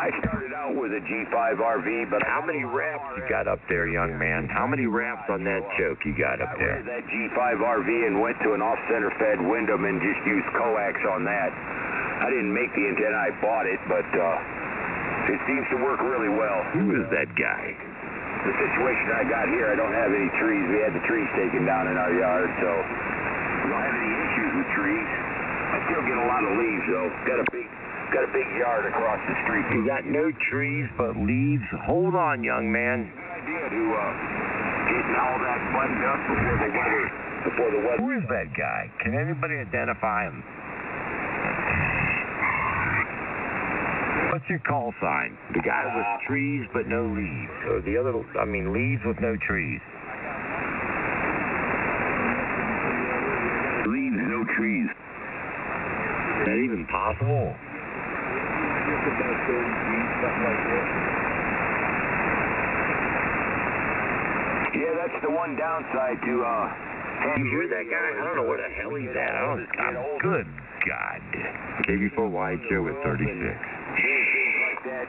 I started out with a G5 RV, but how many wraps you got up there, young man? How many wraps on that choke you got up there? I that G5 RV and went to an off-center fed Wyndham and just used coax on that. I didn't make the antenna, I bought it, but it seems to work really well. Who is that guy? The situation I got here, I don't have any trees. We had the trees taken down in our yard, so we don't have any issues with trees. I still get a lot of leaves, though. Got a big yard across the street. You got no trees but leaves? Hold on, young man. Good idea to getting all that buttoned up before the weather. Who is that guy? Can anybody identify him? What's your call sign? The guy with trees but no leaves. Or the other, leaves with no trees. Leaves, no trees. Is that even possible? Yeah, that's the one downside to You hear that guy? I don't know where the hell he's at. Good God. KB4YHO with 36. Things like that.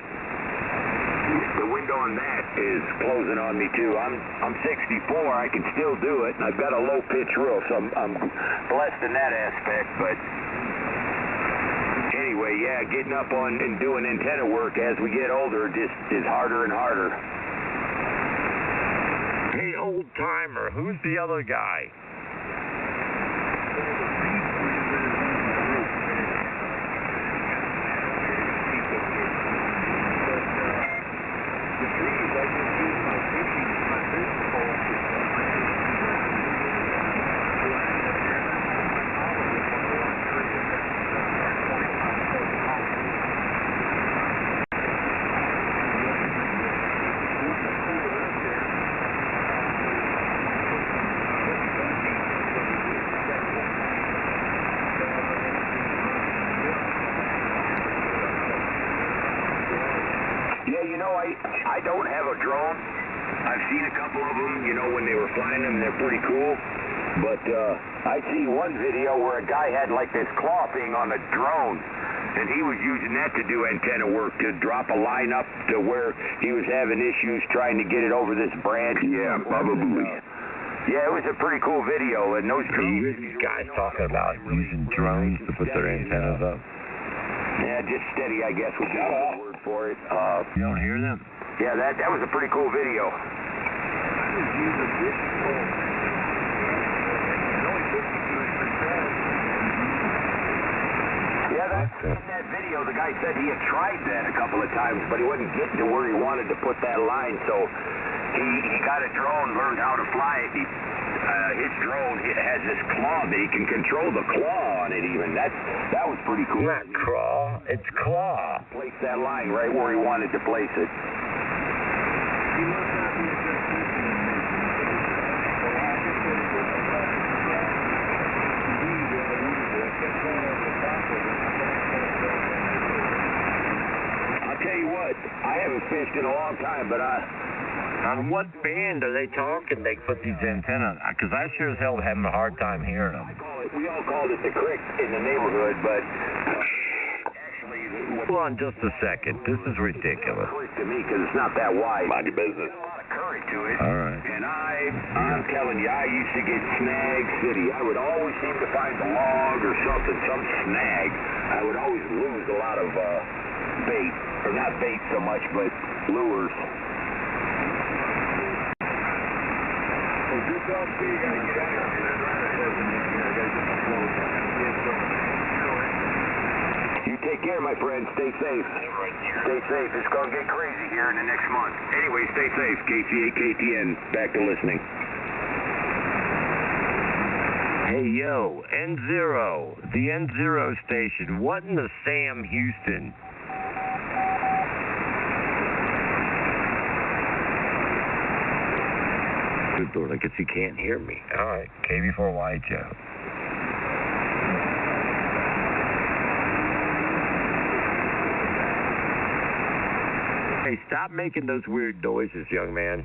The window on that is closing on me too. I'm 64. I can still do it, and I've got a low pitch roof, so I'm blessed in that aspect. But anyway, yeah, getting up on and doing antenna work as we get older just is harder and harder. Hey, old timer, who's the other guy? I don't have a drone. I've seen a couple of them, when they were flying them, they're pretty cool. But I see one video where a guy had like this claw thing on a drone, and he was using that to do antenna work, to drop a line up to where he was having issues trying to get it over this branch. Yeah, probably. Yeah, it was a pretty cool video, and those These guys talking about using drones to put their antennas up. Yeah, just steady, I guess, would be a good word for it. You don't hear them? Yeah, that was a pretty cool video. Yeah, in that video, the guy said he had tried that a couple of times, but he wasn't getting to where he wanted to put that line, so he got a drone, learned how to fly it. His drone has this claw that he can control the claw on it even. That was pretty cool. Not crawl, it's claw. Place that line right where he wanted to place it. I'll tell you what, I haven't fished in a long time, but on what band are they talking they put these antennas? Because I sure as hell having a hard time hearing them. We all called it the crick in the neighborhood, but hold on just a second. This is ridiculous. To me, because it's not that wide. Mind your business. There's a lot of current to it. All right. And I'm telling you, I used to get snag city. I would always seem to find a log or something, some snag. I would always lose a lot of bait, or not bait so much, but lures. You take care, my friend. Stay safe. Stay safe. It's going to get crazy here in the next month. Anyway, stay safe. KC8, KTN. Back to listening. Hey, yo, N0, the N0 station. What in the Sam Houston? Good Lord, I guess he can't hear me. All right, KB4YHO. Hey, stop making those weird noises, young man.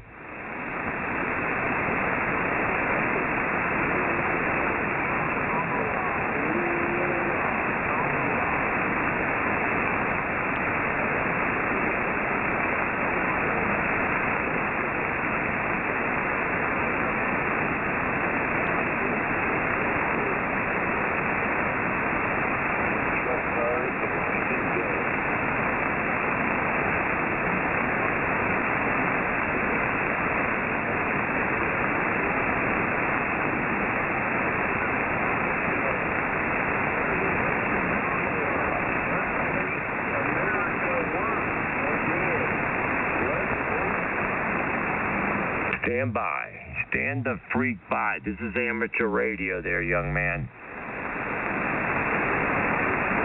Stand by. Stand the freak by. This is amateur radio there, young man.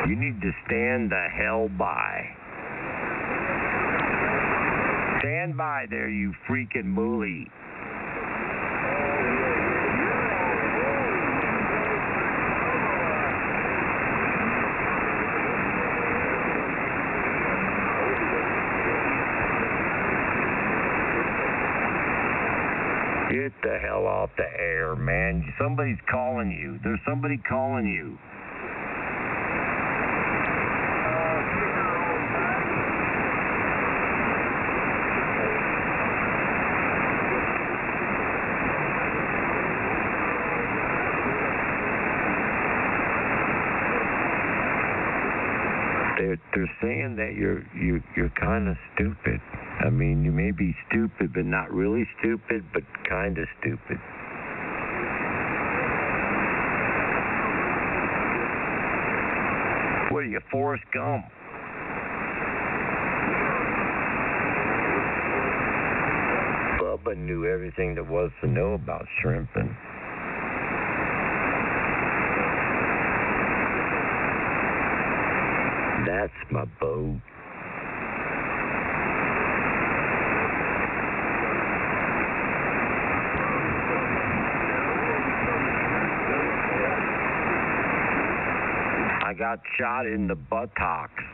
You need to stand the hell by. Stand by there, you freaking moolie. Get the hell off the air, man. Somebody's calling you. There's somebody calling you. They're saying that you're kind of stupid. I mean, you may be stupid, but not really stupid, but kind of stupid. What are you, Forrest Gump? Bubba knew everything there was to know about shrimping. That's my boat. I got shot in the buttocks.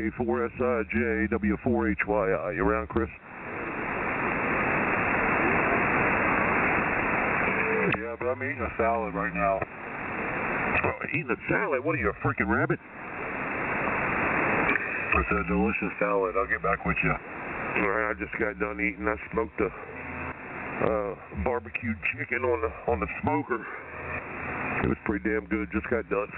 K4SIJW4HYI. You around, Chris? Yeah, but I'm eating a salad right now. Oh, eating a salad? What are you, a freaking rabbit? It's a delicious salad. I'll get back with you. All right, I just got done eating. I smoked a barbecued chicken on the smoker. It was pretty damn good. Just got done.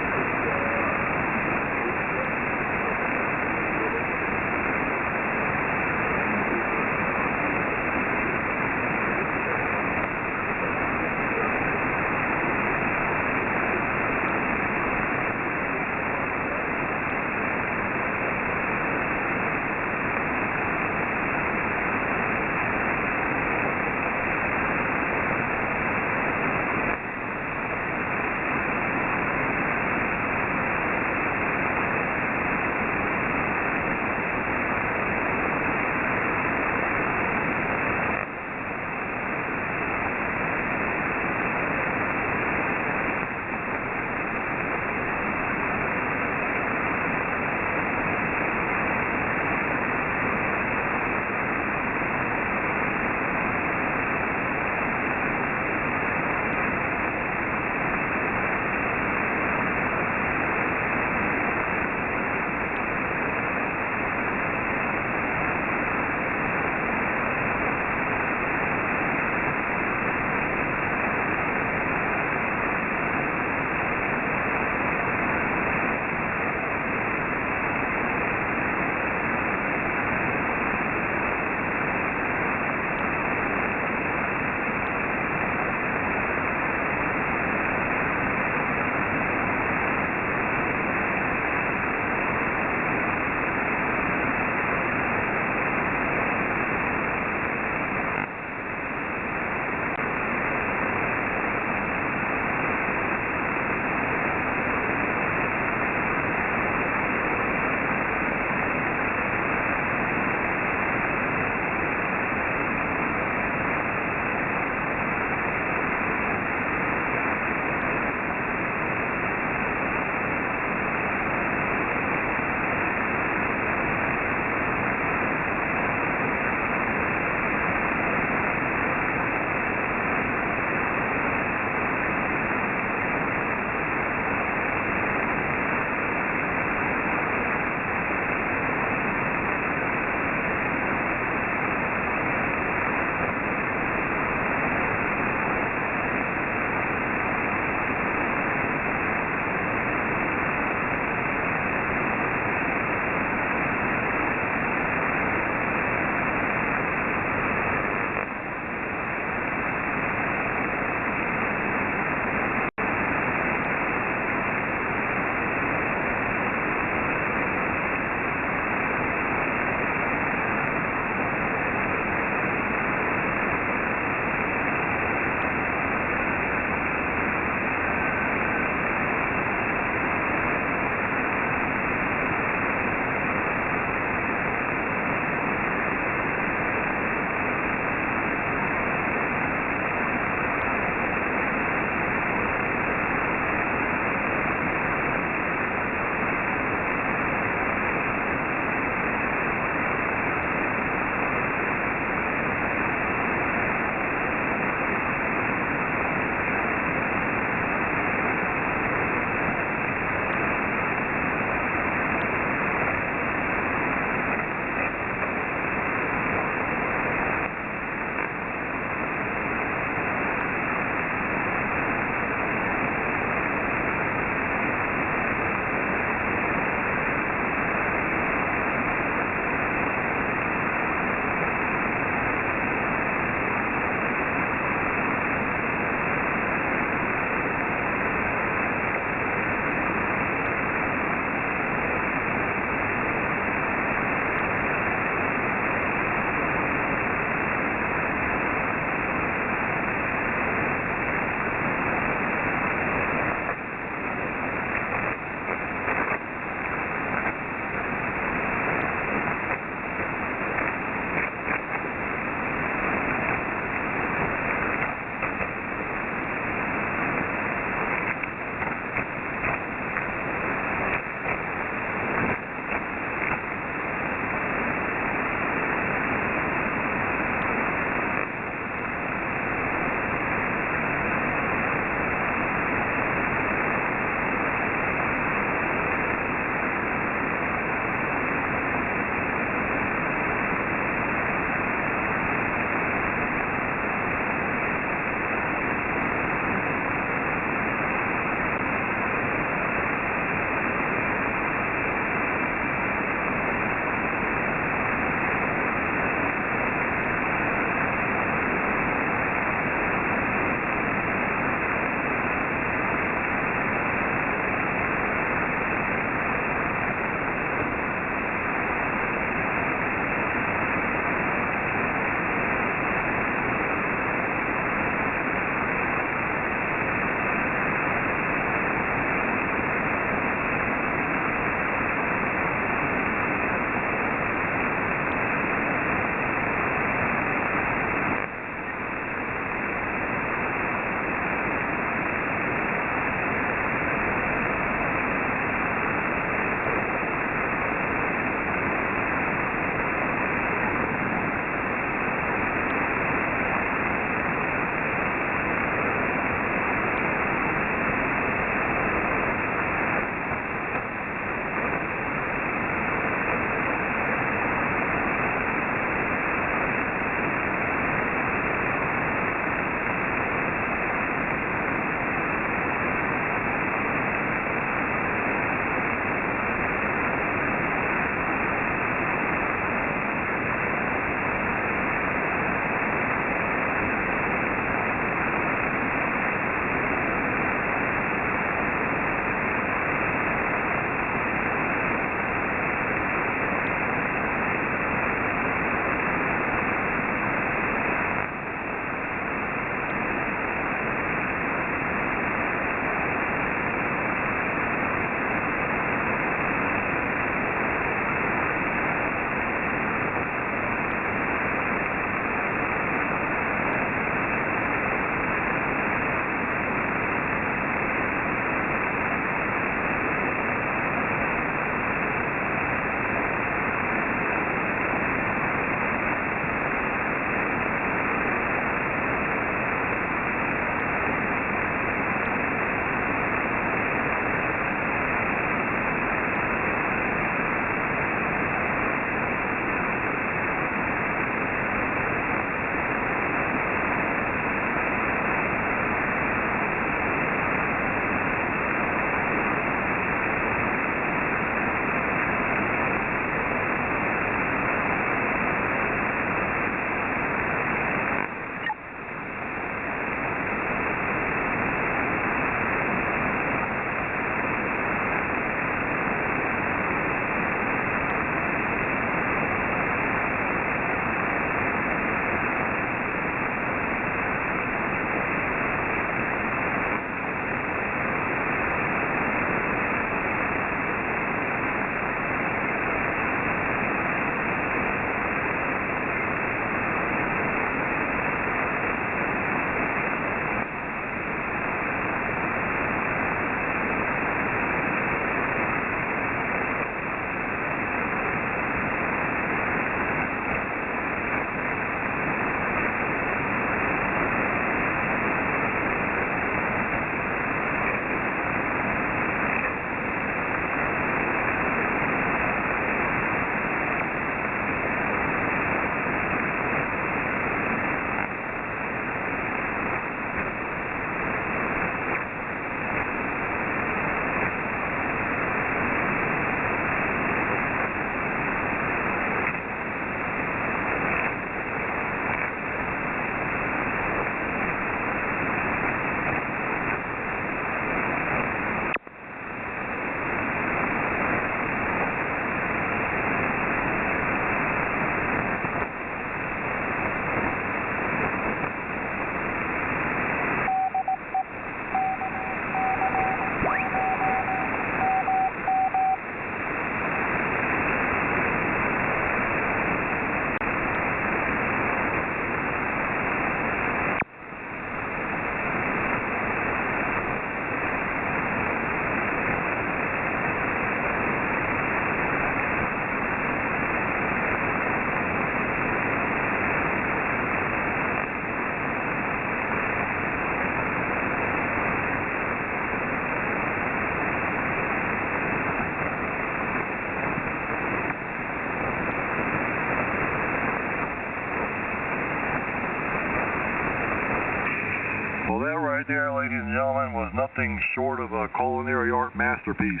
nothing short of a culinary art masterpiece.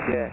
Yeah.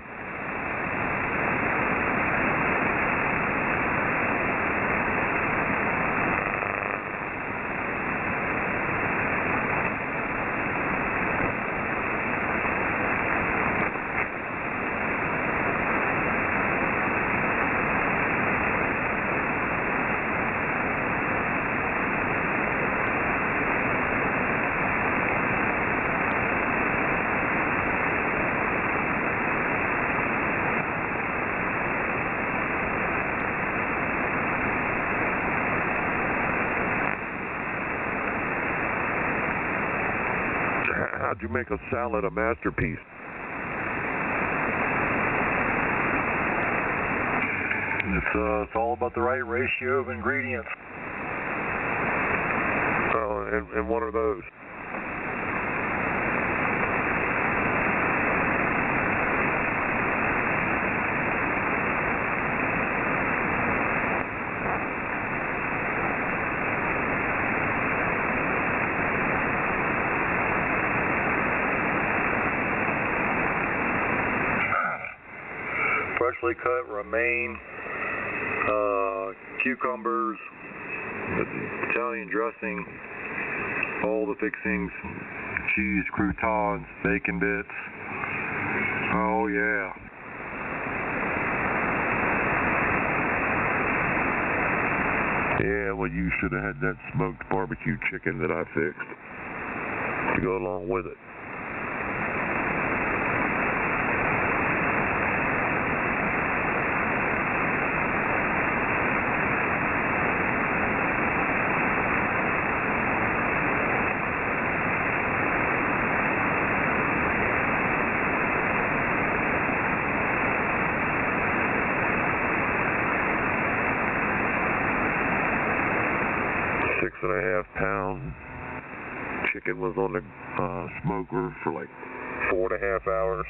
How'd you make a salad a masterpiece? It's all about the right ratio of ingredients. Oh, and what are those? Freshly cut romaine, cucumbers, Italian dressing, all the fixings, cheese, croutons, bacon bits. Oh yeah. Yeah, well, you should have had that smoked barbecue chicken that I fixed to go along with it. £6.5 chicken was on the smoker for like 4.5 hours,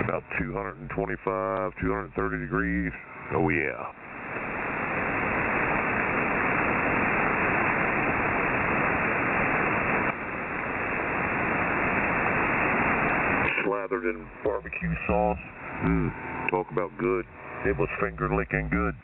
about 225, 230 degrees. Oh yeah. Slathered in barbecue sauce. Talk about good. It was finger licking good.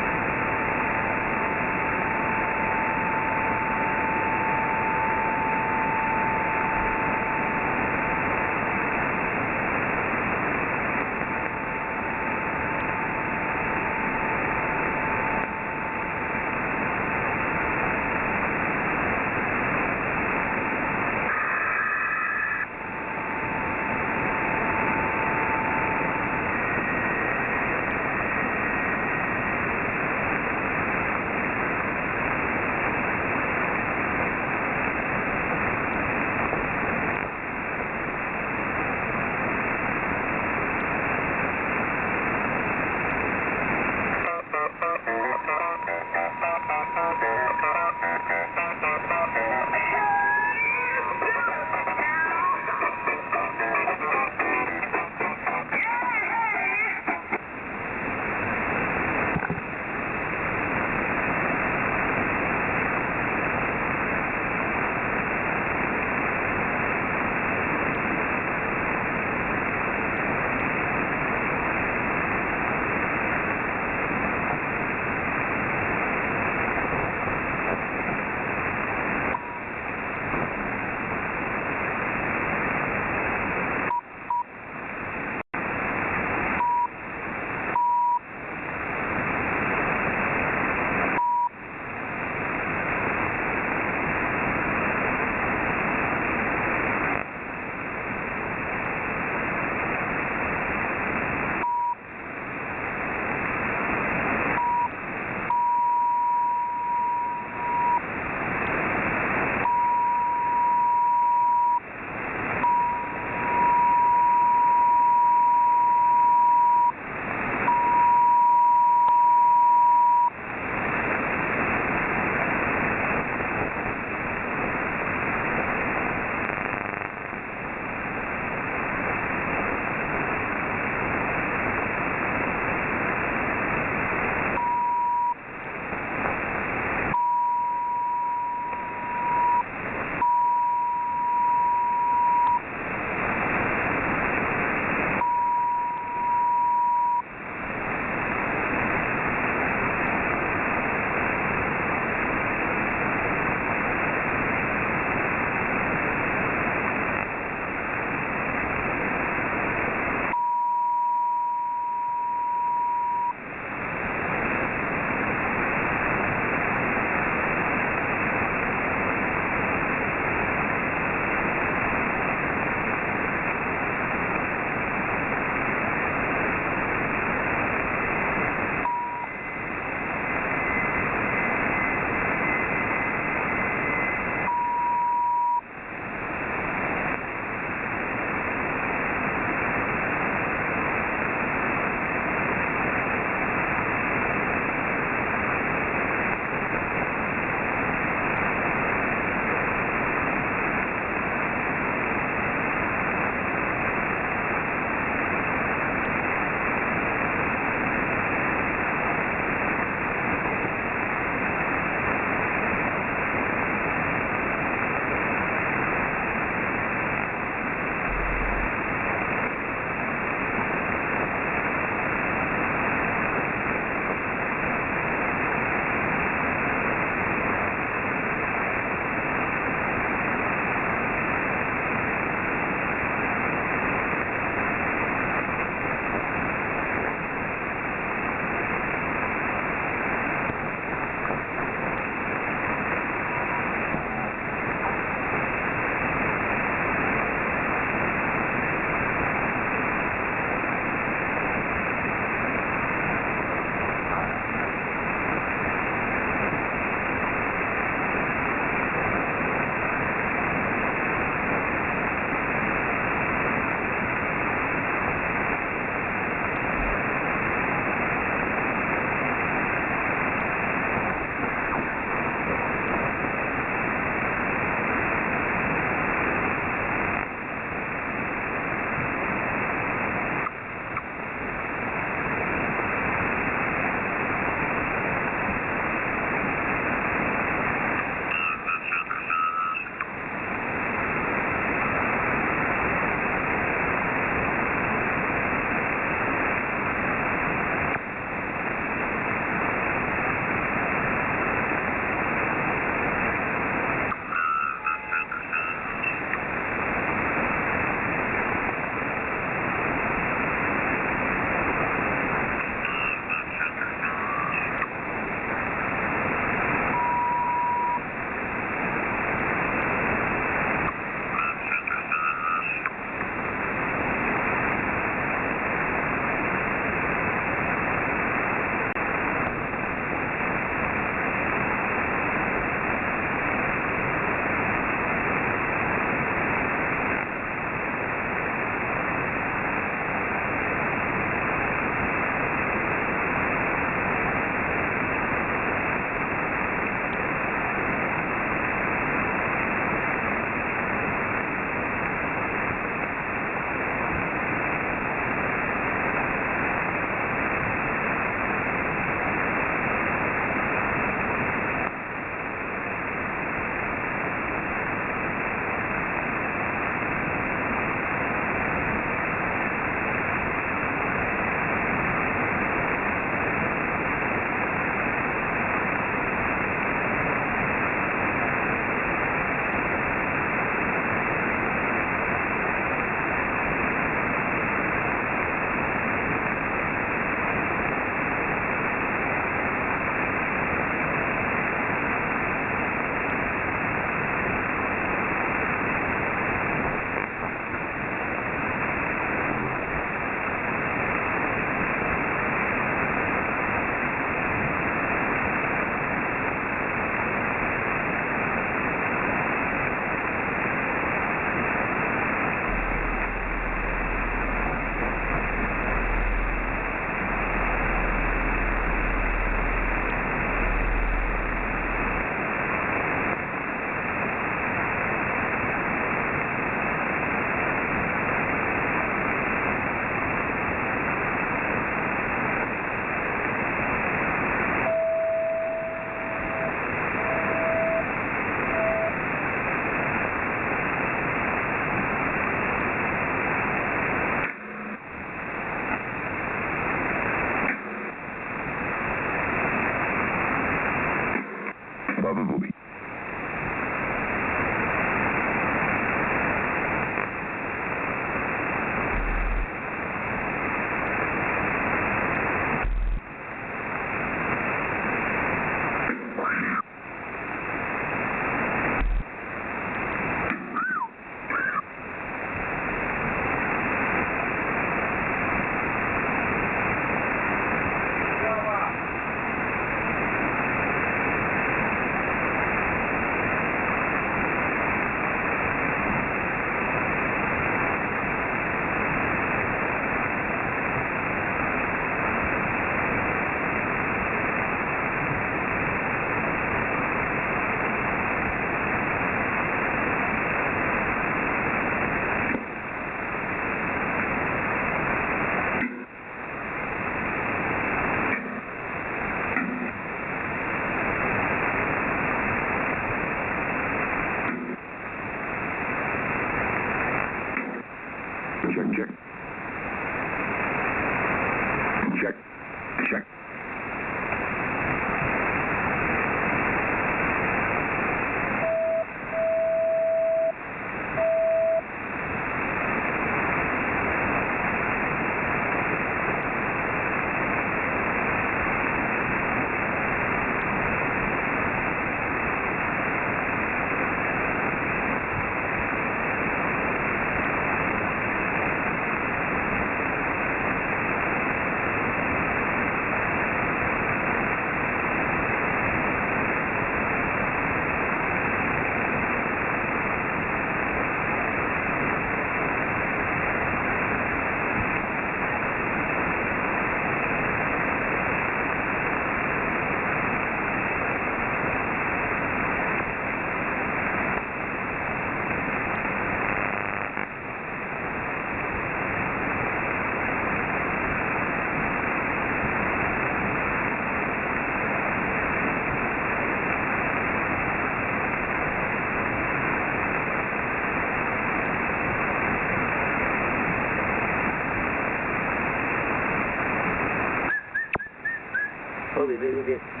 Copy, copy.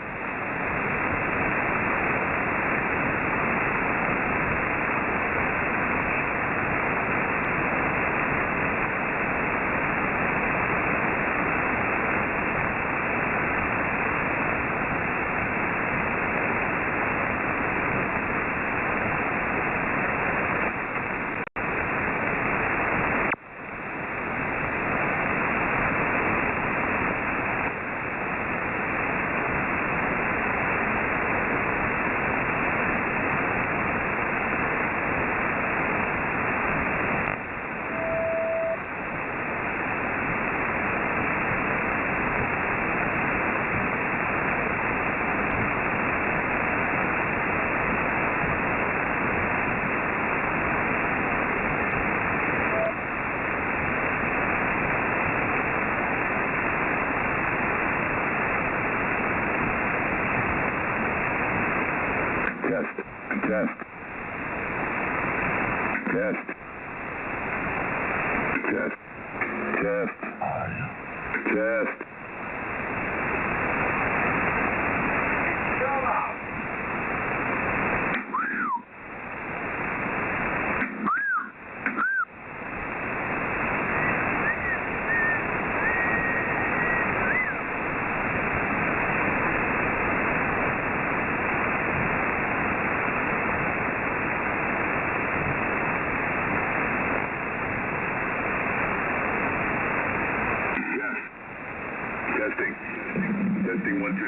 Testing 1, 2.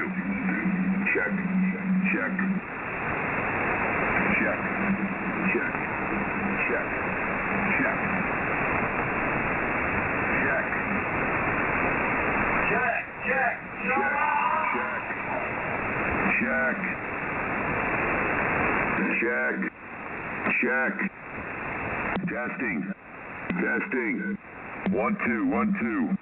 Check. Check. Check. Check. Check. Check. Check. Check, check, Check. Check. Check. Check. Testing. Testing. 1, 2, 1, 2.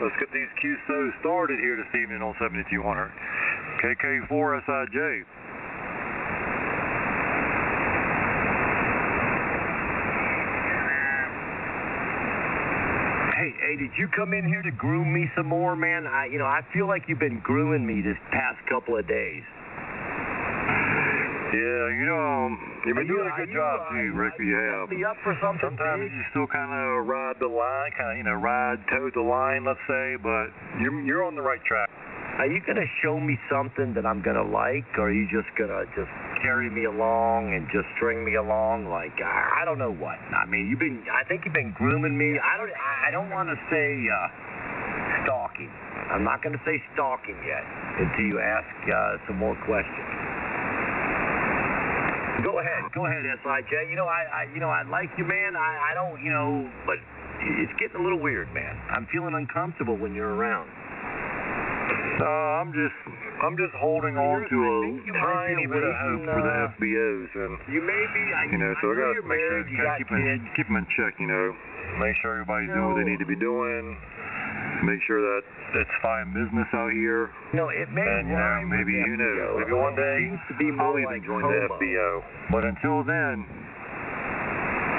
Let's get these QSOs started here this evening on 7200. KK4SIJ. did you come in here to groom me some more, man? I feel like you've been grooming me this past couple of days. Yeah, you've been doing a good job too, Rick. You have. Be up for something Sometimes big? you still kind of ride the line, toe the line, let's say, but you're on the right track. Are you going to show me something that I'm going to like, or are you just going to just carry me along and just string me along like, I don't know what? I mean, I think you've been grooming me. I don't want to say stalking. I'm not going to say stalking yet until you ask some more questions. Go ahead, SIJ. I like you, man. I don't, but it's getting a little weird, man. I'm feeling uncomfortable when you're around. I'm just holding on to a tiny bit of hope for the FBOs, and you may be. so I gotta make sure keep them in check. Make sure everybody's doing what they need to be doing. Make sure that it's fine business out here. It may and maybe who knows? Maybe one day I'll even join the FBO. But until then.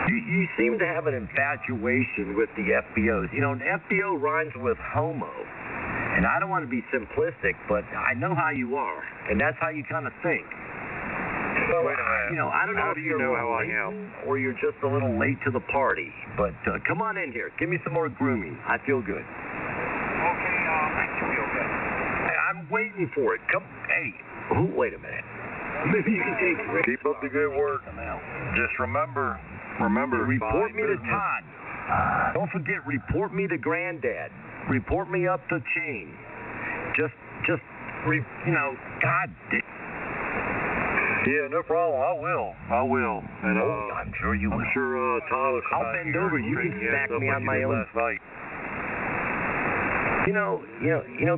You seem to have an infatuation with the FBOs. An FBO rhymes with homo. And I don't want to be simplistic, but I know how you are, and that's how you kind of think. So, wait a minute. I don't know how if do you know how I am, or you're just a little late to the party. But come on in here. Give me some more grooming. I feel good. Okay, makes you feel good. Hey, I'm waiting for it. Wait a minute. Maybe you can take it. Keep up the good work. Just remember. Report me to Todd. Don't forget, report me to Granddad. Report me up the chain. God damn. Yeah, no problem. I will. And I'm sure you will. I'm sure Todd will come I'll bend over. You can smack me on my own.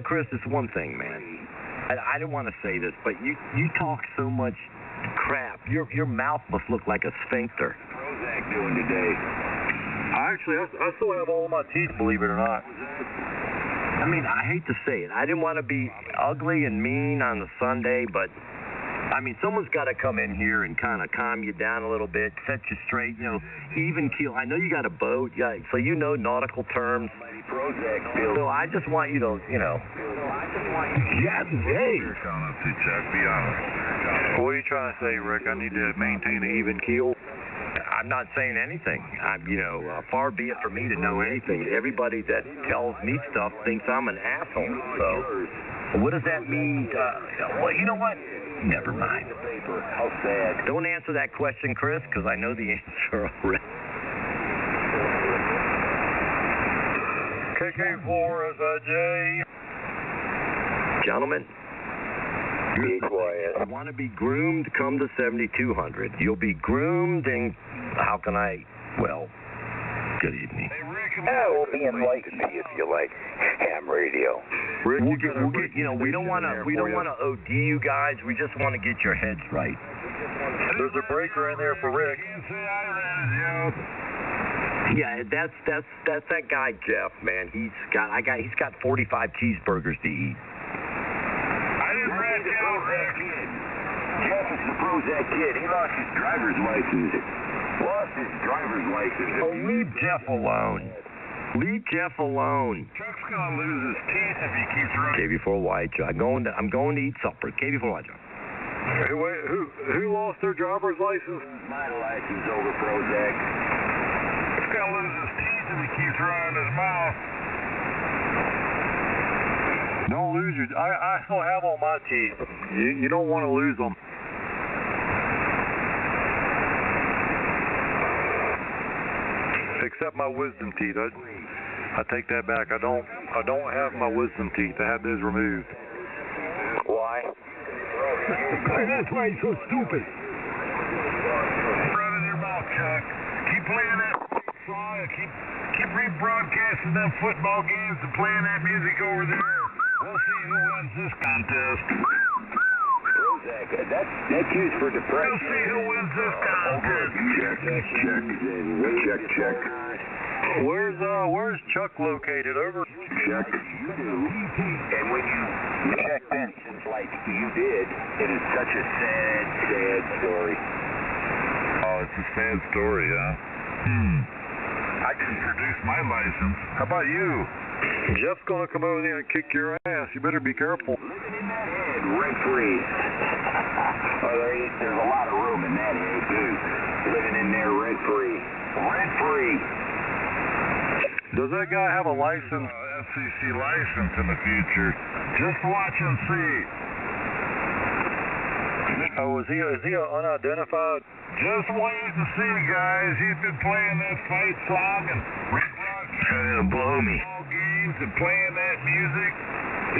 Chris, it's one thing, man. I didn't want to say this, but you talk so much crap. Your mouth must look like a sphincter. How's Zach doing today? I still have all of my teeth, believe it or not. I mean, I hate to say it. I didn't want to be ugly and mean on a Sunday, but, someone's got to come in here and kind of calm you down a little bit, set you straight, even keel. I know you got a boat, so you know nautical terms. So I just want you to, Yeah, hey. Coming up to Chuck, be honest. What are you trying to say, Rick? I need to maintain an even keel? I'm not saying anything. Far be it for me to know anything. Everybody that tells me stuff thinks I'm an asshole. So, what does that mean? You know what? Never mind. How sad. Don't answer that question, Chris, because I know the answer already. KK4 SIJ. Gentlemen, Be quiet. I want to be groomed, come to 7200. You'll be groomed, and how can I, good evening. Well, enlighten me if you like. Ham radio. Rick, We'll get, we don't want to OD you guys. We just want to get your heads right. There's a breaker in there for Rick. Yeah, that's that guy Jeff, man. He's got 45 cheeseburgers to eat. I didn't rat you out, Rick. Jeff is the Prozac kid. He lost his driver's license. Oh, leave Jeff alone. Leave Jeff alone. Chuck's gonna lose his teeth if he keeps running. KB4Y, I'm going to eat supper. KB4Y, John. Wait, who lost their driver's license? My license over Prozac. He's gonna lose his teeth if he keeps running his mouth. Don't lose your... I still have all my teeth. You don't want to lose them. Except my wisdom teeth. I take that back. I don't have my wisdom teeth. I have those removed. Why? That's why he's so stupid. Run in your mouth, Chuck. Keep playing that song. Keep rebroadcasting them football games and playing that music over there. We'll see who wins this contest. Prozac, that's used for depression. We'll see who wins this contest. Check. Where's Chuck located? Over. Check. And when you check benches like you did, it is such a sad story. Oh, it's a sad story, huh? I I can produce my license. How about you? Jeff's gonna come over there and kick your ass. You better be careful. Living in that head, rent-free. Oh, there's a lot of room in that head, too. Living in there rent-free. Rent-free. Does that guy have a license? FCC license in the future. Just watch and see. Oh, is he an unidentified? Just wait and see, guys. He's been playing that fight song and Trying to blow me. games and playing that music.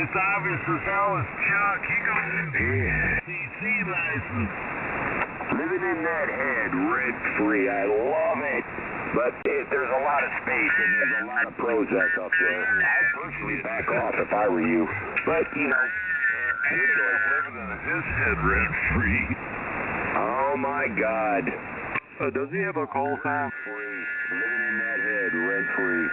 It's obvious as hell as Chuck. He got an FCC license. Living in that head, rent-free. I love it. But there's a lot of space and there's a lot of Prozac up there. I'd personally back off if I were you. But, you know, living in his head rent-free. oh my God. Does he have a call sign? Living in that head, rent-free.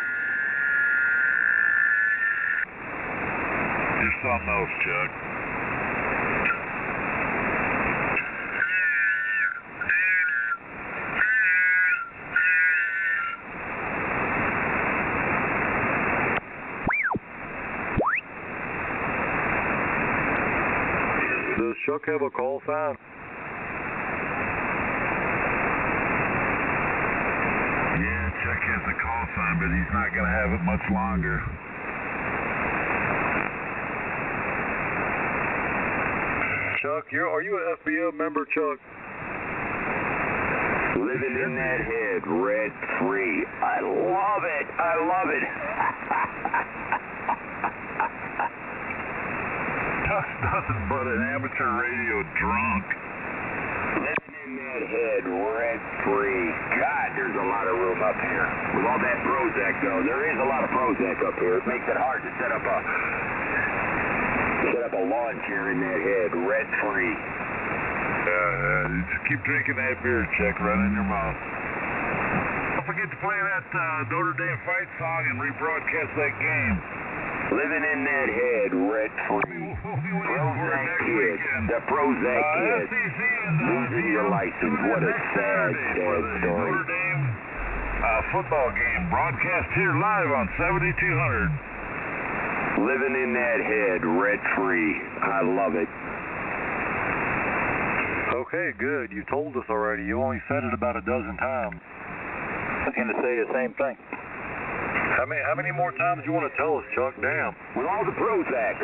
You're something else, Chuck. Does Chuck have a call sign? Yeah, Chuck has a call sign, but he's not going to have it much longer. Chuck, are you an FBO member, Chuck? Living in that head, rent-free. I love it. I love it. Chuck's nothing but an amateur radio drunk. Living in that head, rent-free. God, there's a lot of room up here. With all that Prozac, though, there is a lot of Prozac up here. It makes it hard to set up a lawn chair in that head, rent-free. Just keep drinking that beer, Chuck, right in your mouth. Don't forget to play that Notre Dame fight song and rebroadcast that game. Living in that head, rent-free. Prozac kid. The Prozac kid. Losing your license. What a sad, sad story. Notre Dame football game broadcast here live on 7200. Living in that head, rent-free. I love it. Okay, good. You told us already. You only said it about a dozen times. I was going to say the same thing. How many more times do you want to tell us, Chuck? Damn. With all the Prozac.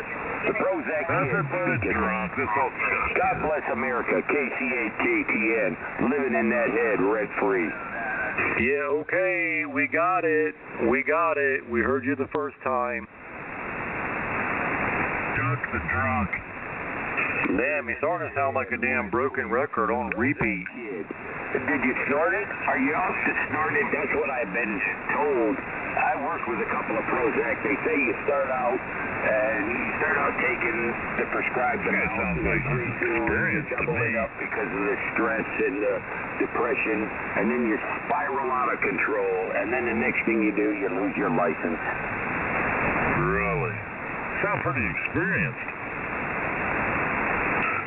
The Prozac kid. Drunk. This old Chuck. God bless America. KCHKTN. Living in that head, rent-free. Yeah, okay. We got it. We got it. We heard you the first time. Chuck the drunk. Damn, he's starting to sound like a damn broken record on repeat. Did you snort it? Are you out to snort it? That's what I've been told. I work with a couple of Prozac. They say you start out taking the prescribed amount. Sounds like you double it up because of the stress and the depression, and then you spiral out of control, and then the next thing you do, you lose your license. Really? Sound pretty experienced.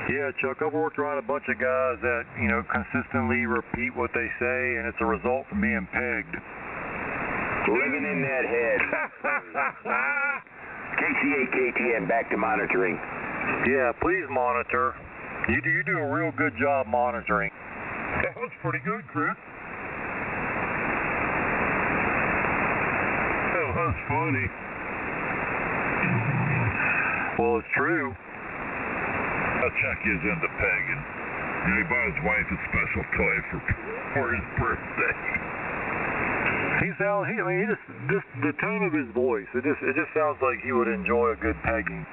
Yeah, Chuck, I've worked around a bunch of guys that, consistently repeat what they say, and it's a result from being pegged. Living in that head. KCA-KTN, back to monitoring. Yeah, please monitor. You do a real good job monitoring. That was pretty good, Chris. That was funny. Well, it's true. Chuck is into pegging. He bought his wife a special toy for his birthday. Just the tone of his voice. It just sounds like he would enjoy a good pegging.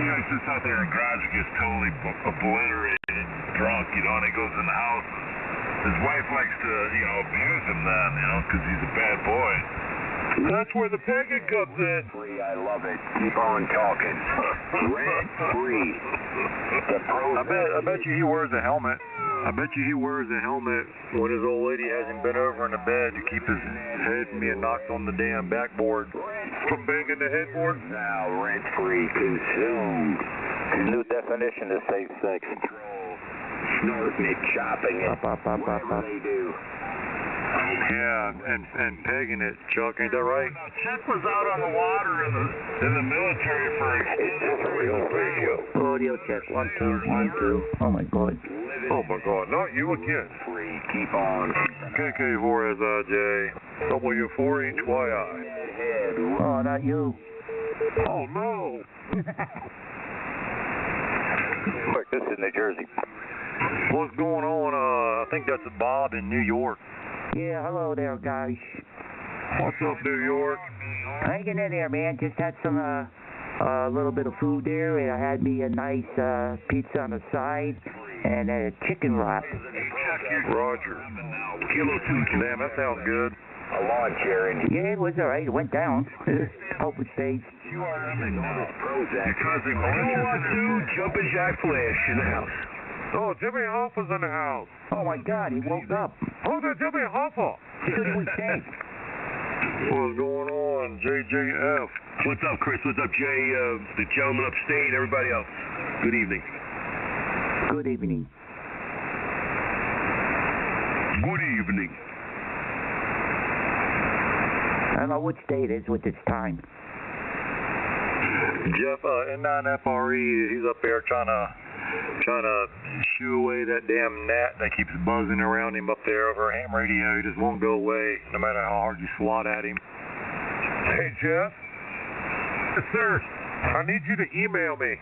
He's just out there in the garage, gets totally obliterated, drunk, and he goes in the house. His wife likes to, abuse him then, because he's a bad boy. That's where the pegging comes in. I love it. Keep on talking. Rent-free. I bet you he wears a helmet. I bet you he wears a helmet when his old lady has him bent over in the bed to keep his head from being knocked on the damn backboard from banging the headboard. Now rent-free, consumed. New definition of safe sex. Control. Snorting it, chopping it. Whatever they do. Yeah, and pegging it, Chuck, ain't that right? Now, Chuck was out on the water in the military for extended periods of time. Audio check, 1, 2, 1, 2. Oh my God. Oh my God, not you again. Free, keep on. KK4SIJ, W4HYI. Oh, not you. Oh no! Quick, this is New Jersey. What's going on? I think that's Bob in New York. Yeah, hello there, guys. What's up, New York? Hanging in there, man. Just had some, a little bit of food there, and I had me a nice, pizza on the side, and a chicken wrap. Roger. Kilo 2. Damn, that sounds good. A lawn chair in Yeah, it was alright. It went down. Hope it stays. Because the Kilo 2 Jumpin' Jack Flash in the house. Oh, Jimmy Hoffa's in the house. Oh my God, he woke up. Oh, there's Jimmy Hoffa. Dude, he was dead. What's going on, JJF? What's up, Chris? What's up, Jay? The gentleman upstate, everybody else. Good evening. Good evening. Good evening. I don't know which day it is with this time. Jeff, N9FRE, he's up there trying to shoo away that damn gnat that keeps buzzing around him up there over ham radio. He just won't go away, no matter how hard you swat at him. Hey, Jeff? Yes, sir. I need you to email me.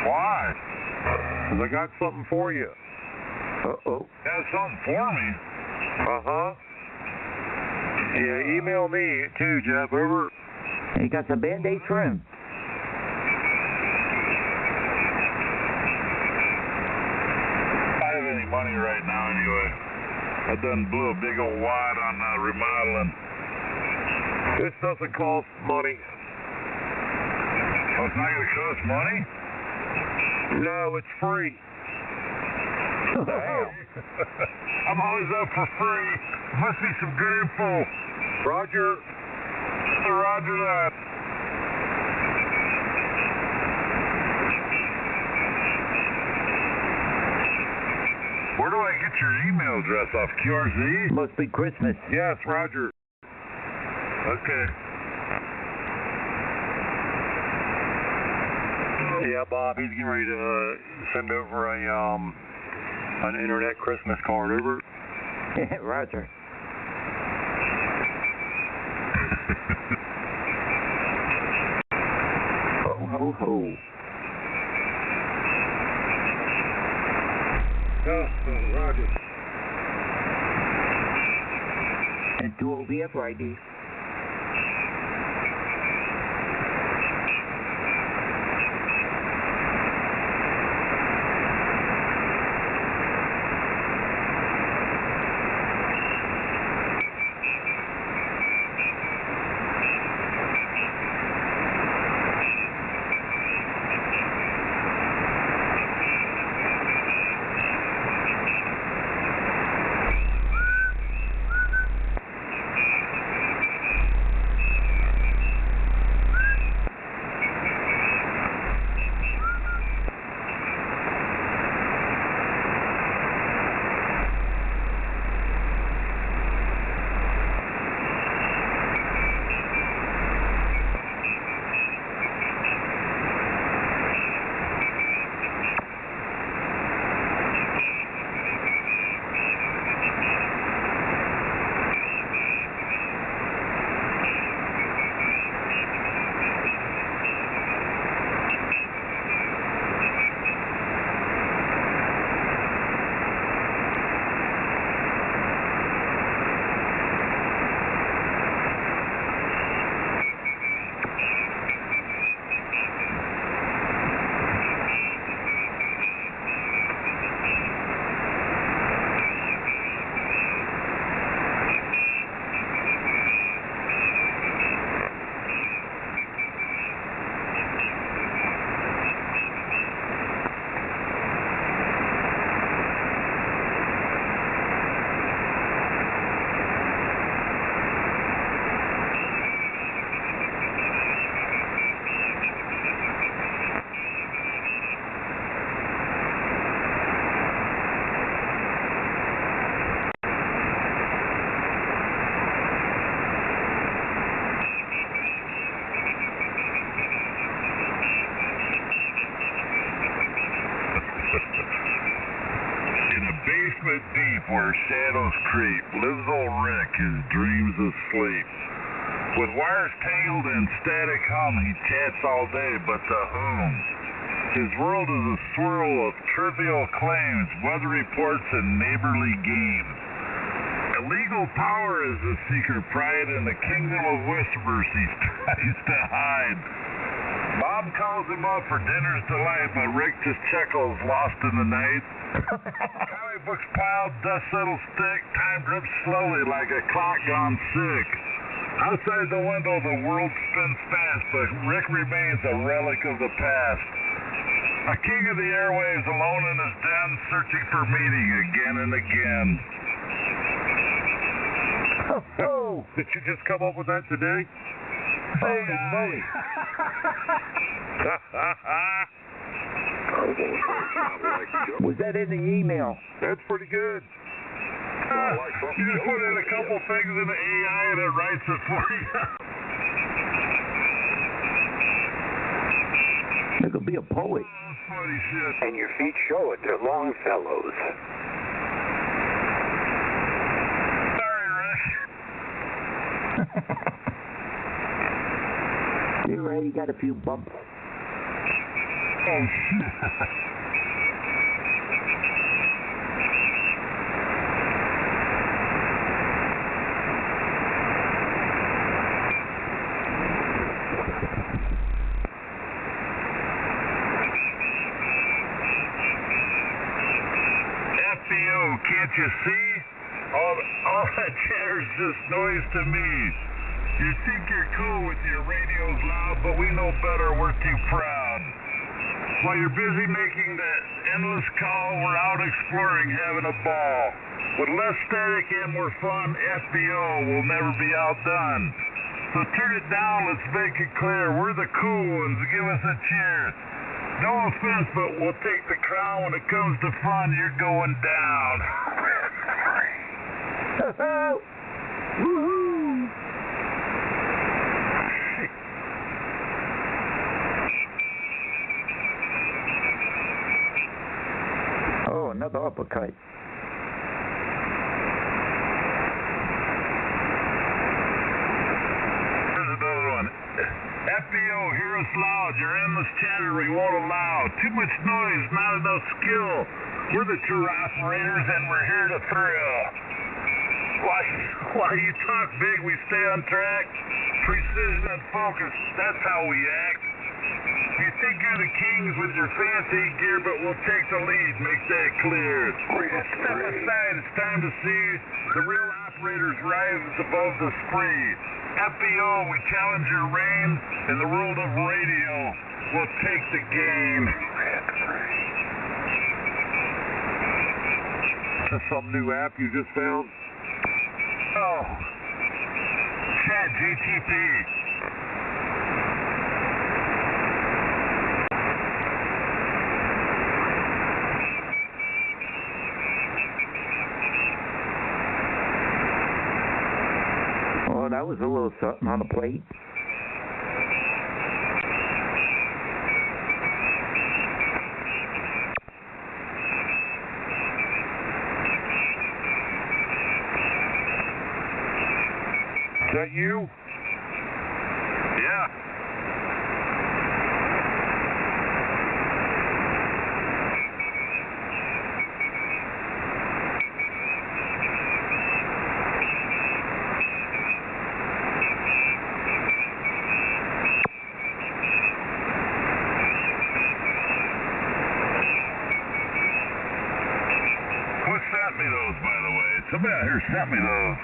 Why? 'Cause I got something for you. Uh-oh. Got something for me? Uh-huh. Yeah, email me, too, Jeff. Over. He got some Band-Aids for him. I don't have any money right now anyway. I done blew a big old wad on remodeling. This doesn't cost money. Oh, it's not going to cost money? No, it's free. Damn. I'm always up for free. Must be some good info. Roger. Roger that. Where do I get your email address off? QRZ? Must be Christmas. Yes, Roger. Okay. Yeah, Bob, he's getting ready to send over an internet Christmas card. Over. Roger. Ho, ho, ho. Roger. And 2 OBF ID. basement deep where shadows creep, lives old Rick, his dreams asleep. With wires tangled in static hum, he chats all day, but to whom? His world is a swirl of trivial claims, weather reports, and neighborly games. Illegal power is his secret pride, in the kingdom of whispers he tries to hide. Mom calls him up for dinner's delight, but Rick just chuckles, lost in the night. Comic books piled, dust settles thick, time drips slowly like a clock gone sick. Outside the window, the world spins fast, but Rick remains a relic of the past. A king of the airwaves, alone in his den, searching for meaning again and again. Oh, did you just come up with that today? Holy moly. Was that in the email? That's pretty good. You just put in a couple things in the AI and it writes it for you. You could be a poet. Funny shit. And your feet show it. They're Longfellows. Sorry, Rick. You already got a few bumps. Oh, shit. Can't you see? All that chatter's just noise to me. You think you're cool with your radios loud, but we know better, we're too proud. While you're busy making that endless call, we're out exploring, having a ball. With less static and more fun, FBO will never be outdone. So turn it down, let's make it clear, we're the cool ones, give us a cheer. No offense, but we'll take the crown. When it comes to fun, you're going down. Woohoo! Oh, another uppercut. Here's another one. FBO, hear us loud. Your endless chatter we won't allow. Too much noise, not enough skill. We're the true operators and we're here to thrill. While you talk big, we stay on track. Precision and focus, that's how we act. You think you're the kings with your fancy gear, but we'll take the lead, make that clear. Step aside, it's time to see the real operators rise above the spree. FBO, we challenge your reign in the world of radio. We'll take the game. Some new app you just found? Oh, Chat GTP. Oh, that was a little something on the plate. Is that you? Yeah. Who sent me those, by the way? Somebody out here sent me those.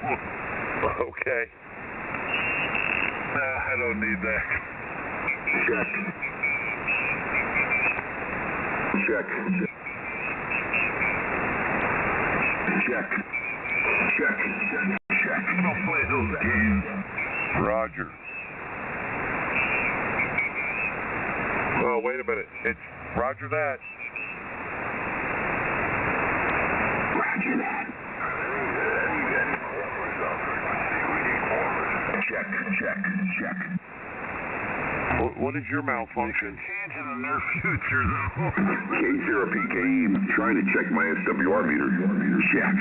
Okay. I don't need that. Check. Check. Check. Check. Check. Don't play those games. Roger. Oh, wait a minute. It's Roger that. Roger that. Check. Check. Check. What is your malfunction? Change in the near future, though. K0 PKE, trying to check my SWR meter. Check.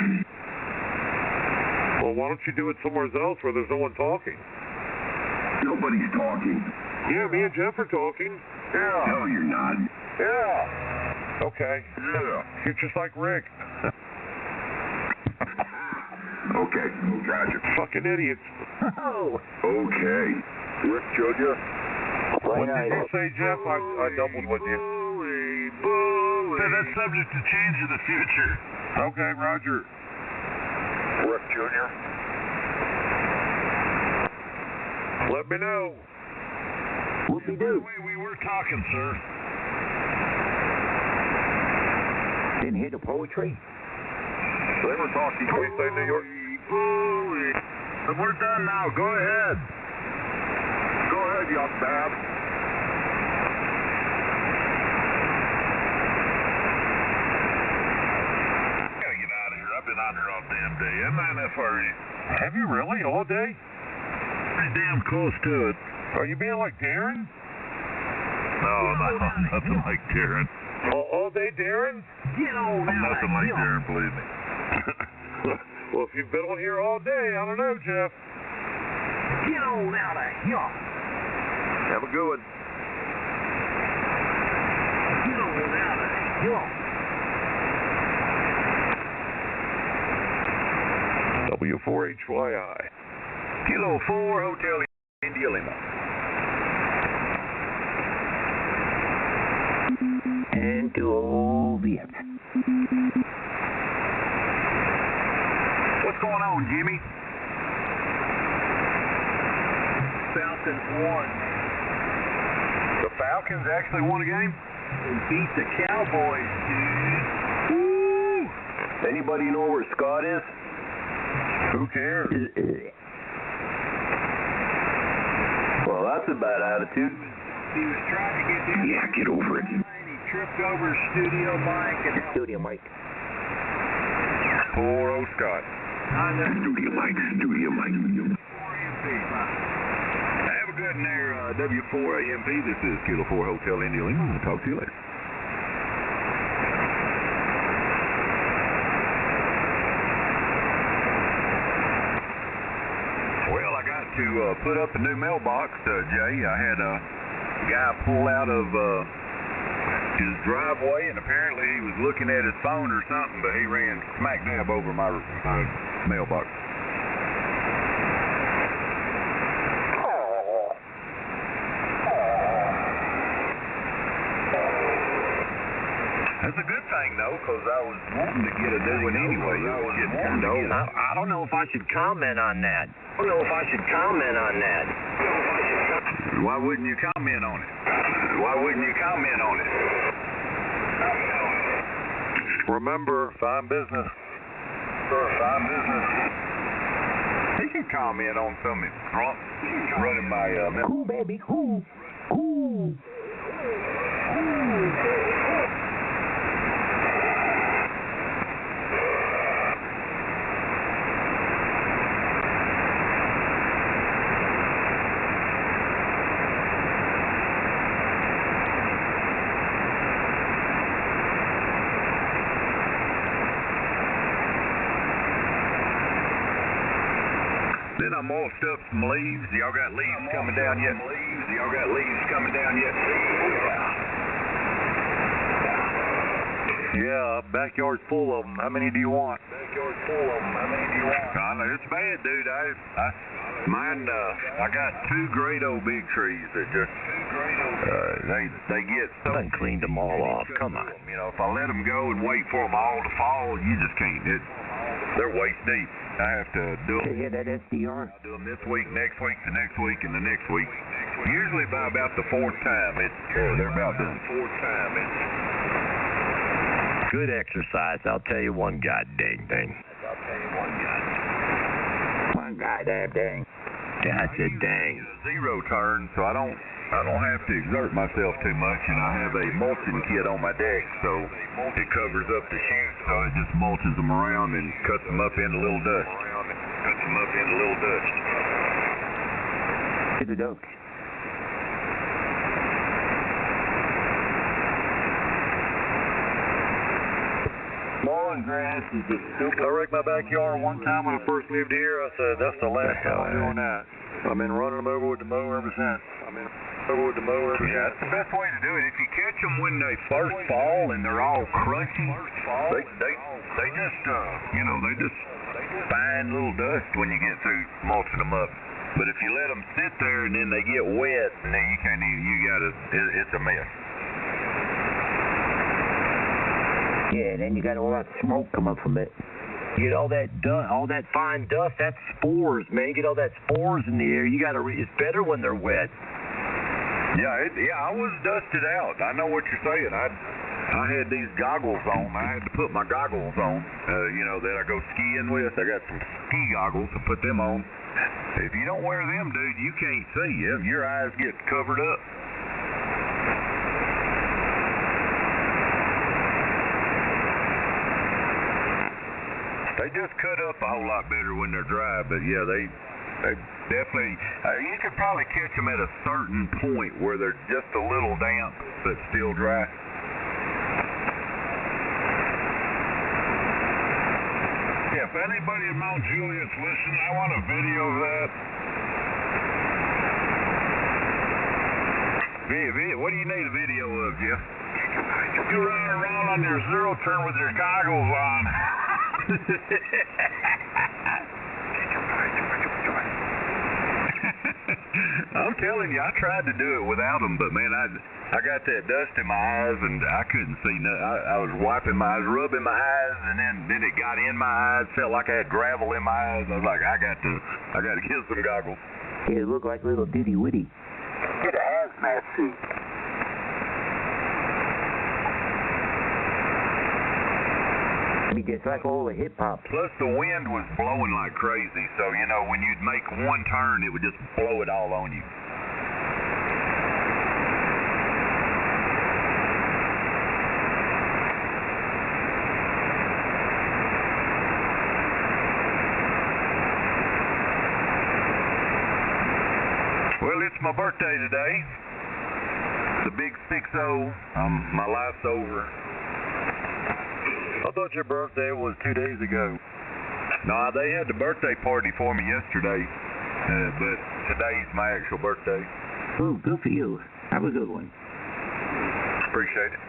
Well, why don't you do it somewhere else where there's no one talking? Nobody's talking. Yeah, me and Jeff are talking. Yeah. No, you're not. Yeah. Okay. Yeah. You're just like Rick. Okay, gotcha. Fucking idiots. Oh. Okay. Rick showed you? What did you say, Jeff? I doubled with you. Hey, that's subject to change in the future. Okay, Roger. Rick Jr. Let me know. Whoop-de-doo. We were talking, sir. Didn't hear the poetry? They were talking. What do you say, New York? We're done now. Go ahead. Go ahead, young Bab. I gotta get out of here. I've been out here all damn day. M9FRE. Have you really? All day? Pretty damn close to it. Are you being like Darren? No, nothing like Darren. All day, Darren? Get on I'm nothing like Darren, believe me. Well, if you've been on here all day, I don't know, Jeff. Get on out of here. Have a good one. Get on out of here. W4HYI. Kilo 4, Hotel India Lima. And to OVF. What's going on, Jimmy? Falcons won. The Falcons actually won a game? They beat the Cowboys, dude. Woo! Anybody know where Scott is? Who cares? Well, that's a bad attitude. He was trying to get down. Yeah, get over it. He tripped over studio mic and Studio mic. Poor old Scott. Studio mic. Studio mic. Have a good one there, W4AMP. This is Kilo 4 Hotel India Lima. I'll talk to you later. Well, I got to put up a new mailbox, Jay. I had a guy pull out of his driveway, and apparently he was looking at his phone or something, but he ran smack dab over my mailbox. That's a good thing, though, because I was wanting to get a new one anyway. It was getting kind of old. I don't know if I should comment on that. Why wouldn't you comment on it? Remember, fine business. He can comment on something drunk running my Cool, baby, cool. Cool. Then I mulched up some leaves. Y'all got leaves coming down yet? Yeah, backyard's full of them. How many do you want? It's bad, dude. I got 2 great old big trees that just, they get so... I cleaned them all off. Come on. You know, if I let them go and wait for them all to fall, you just can't. They're waist deep. I have to do them. Yeah, that SDR. I'll do them this week, next week, the next week, and the next week. Usually by about the fourth time, they're about done. Good exercise. I'll tell you one god dang thing. One goddamn dang. Yeah, I said dang. Zero turn, so I don't have to exert myself too much, and I have a mulching kit on my deck, so it covers up the chutes, so it just mulches them around and cuts them up into little dust. To the dope. Mowing grass is the stupid. I wrecked my backyard one time when I first moved here. I said, that's the last time I'm doing that. I've been running them over with the mower ever since. Yeah, that's the best way to do it. If you catch them when they first fall and they're all crunchy, they just, they just fine little dust when you get through mulching them up. But if you let them sit there and then they get wet, and then you can't even, it's a mess. Yeah, and then you got all that smoke come up from it. You get all that dust, all that fine dust, that's spores, man. You get all that spores in the air. It's better when they're wet. Yeah, I was dusted out. I know what you're saying. I had these goggles on. I had to put my goggles on, that I go skiing with. I got some ski goggles to put them on. If you don't wear them, dude, you can't see. Your eyes get covered up. They just cut up a whole lot better when they're dry, but yeah, they definitely, you could probably catch them at a certain point where they're just a little damp but still dry. Yeah, if anybody in Mount Juliet's listening, I want a video of that. What do you need a video of, Jeff? You running around on your zero turn with your goggles on. I'm telling you, I tried to do it without them, but man, I got that dust in my eyes and I couldn't see nothing. I was wiping my eyes, rubbing my eyes, and then it got in my eyes. Felt like I had gravel in my eyes. I was like, I got to get some goggles. Yeah, it looked like little Diddy Witty. Get a hazmat suit. I mean, just like all the hip hop. Plus the wind was blowing like crazy, so when you'd make one turn, it would just blow it all on you. Well, it's my birthday today. The big 6-0. My life's over. I thought your birthday was 2 days ago. No, they had the birthday party for me yesterday, but today's my actual birthday. Oh, good for you. Have a good one. Appreciate it.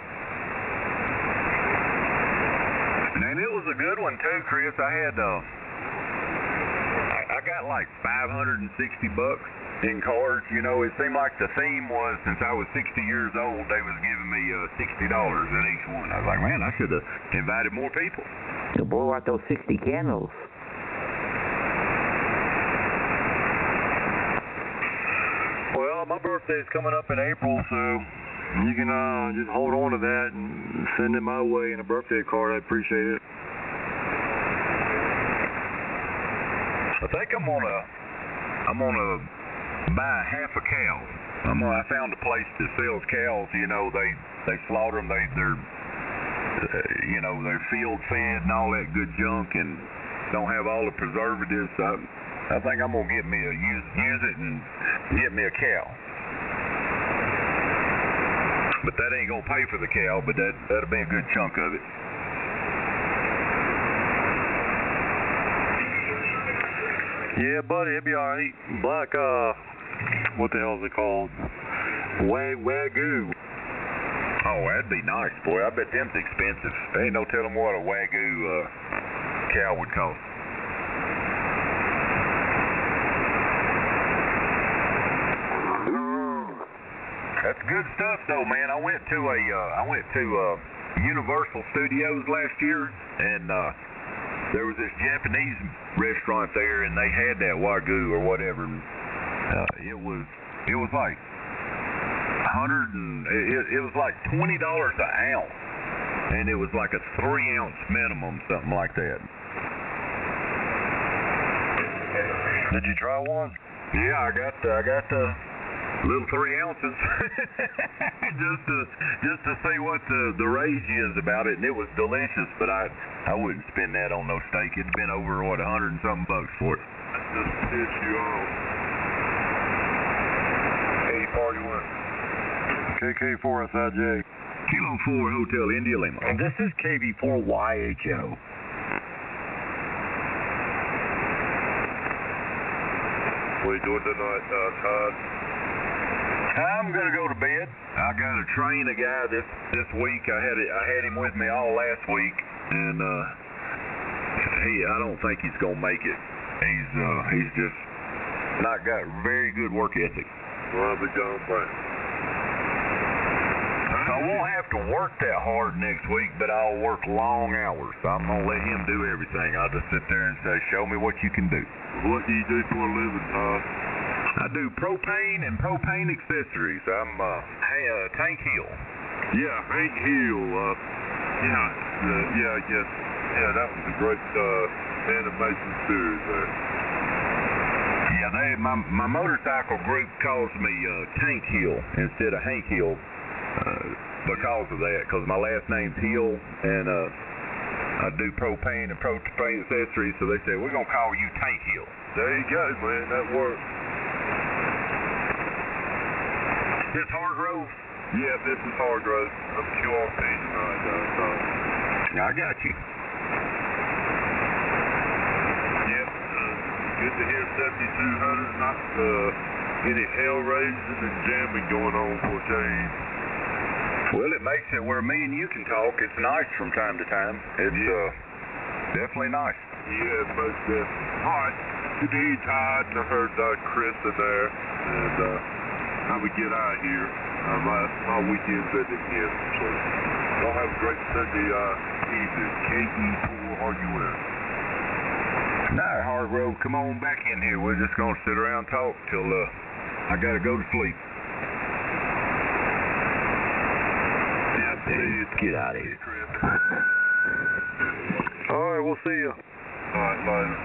And it was a good one too, Chris. I got like $560 in cards. It seemed like the theme was, since I was 60 years old, they was giving me $60 in each one. I was like, man, I should have invited more people. To blow out those 60 candles. Well, my birthday's coming up in April, so you can just hold on to that and send it my way in a birthday card. I appreciate it. I think I'm gonna buy half a cow. I found a place that sells cows. They slaughter them. They're field fed and all that good junk, and don't have all the preservatives. I think I'm gonna use it and get me a cow. But that ain't gonna pay for the cow. But that'll be a good chunk of it. Yeah, buddy, it'll be alright. Black, what the hell is it called? Wagyu. Oh, that'd be nice, boy. I bet them's expensive. There ain't no telling what a Wagyu cow would cost. That's good stuff, though, man. I went to Universal Studios last year, and there was this Japanese restaurant there, and they had that Wagyu or whatever. And, it was like it was like $20 an ounce, and it was like a 3-ounce minimum, something like that. Did you try one? Yeah, I got the little 3 ounces just to see what the rage is about it, and it was delicious. But I wouldn't spend that on no steak. It'd been over $100 and something for it. Just piss you off. 8041. KK4 SIJ. Kilo 4 Hotel India Lima. And this is KV4YHO. What are you doing tonight, Todd? I'm gonna go to bed. I got to train a guy this week. I had him with me all last week, and I don't think he's gonna make it. He's just not got very good work ethic. Well, I'll be gone, Brent. I won't have to work that hard next week, but I'll work long hours. I'm gonna let him do everything. I'll just sit there and say, "Show me what you can do." What do you do for a living, Todd? I do propane and propane accessories. I'm Tank Hill. Yeah, Hank Hill. Yeah, that was a great animation series there. Yeah, my motorcycle group calls me Tank Hill instead of Hank Hill because of that. Because my last name's Hill, and I do propane and propane accessories, so they said we're gonna call you Tank Hill. There you go, man. That works. This hard road? Yeah, this is hard road. I'm QRP tonight, so. I got you. Yep. Good to hear 7200. Not any hell raising and jamming going on for a change. Well, it makes it where me and you can talk. It's nice from time to time. It's definitely nice. Yeah, most definitely. All right. Good to hear you, Todd. And I heard Chris in there. And I would get out of here. My weekend's ended again. So y'all have a great Sunday evening. KE4RUN. Nah, hard road. Come on back in here. We're just gonna sit around and talk till I gotta go to sleep. Get out of here. All right, we'll see you. All right, later.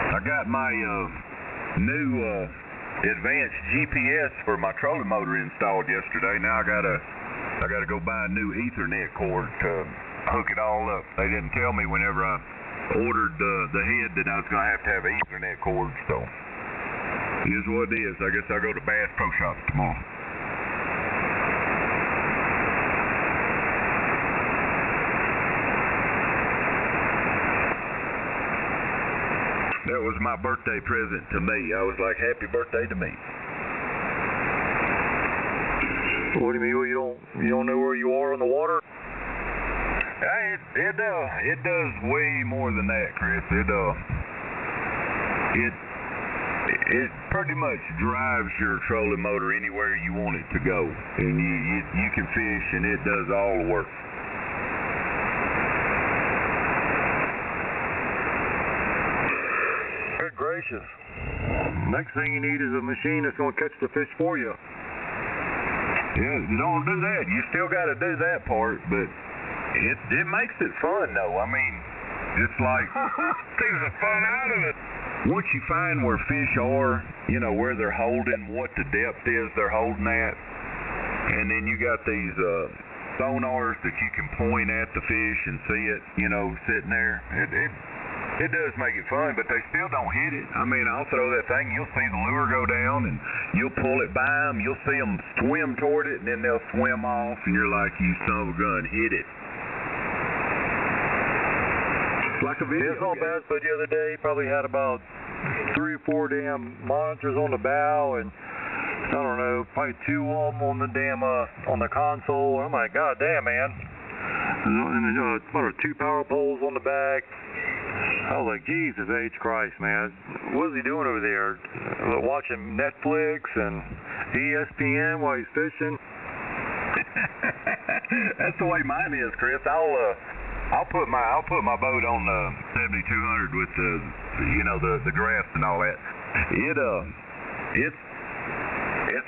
I got my new advanced GPS for my trolling motor installed yesterday. Now I gotta go buy a new Ethernet cord to hook it all up. They didn't tell me whenever I ordered the head that I was gonna have an Ethernet cord, so here's what it is. I guess I'll go to Bass Pro Shops tomorrow. That was my birthday present to me. I was like, happy birthday to me. What do you mean? You don't know where you are on the water? It does way more than that, Chris. It pretty much drives your trolling motor anywhere you want it to go, and you can fish, and it does all the work. Good gracious. Next thing you need is a machine that's going to catch the fish for you. Yeah, you don't do that. You still got to do that part, but it makes it fun, though. I mean, it's like takes the fun out of it. Once you find where fish are, where they're holding, what the depth is they're holding at, and then you got these sonars that you can point at the fish and see it, sitting there. It does make it fun, but they still don't hit it. I mean, I'll throw that thing, you'll see the lure go down, and you'll pull it by them, you'll see them swim toward it, and then they'll swim off, and you're like, you son of a gun, hit it. It's like a video. Yeah, it's not bad, but the other day probably had about 3 or 4 damn monitors on the bow, and I don't know, probably 2 of them on the damn, on the console. I'm like, God damn, man. And about 2 power poles on the back. I was like, Jesus H. Christ, man. What is he doing over there? Watching Netflix and ESPN while he's fishing? That's the way mine is, Chris. I'll put my boat on the 7200 with the graphs and all that.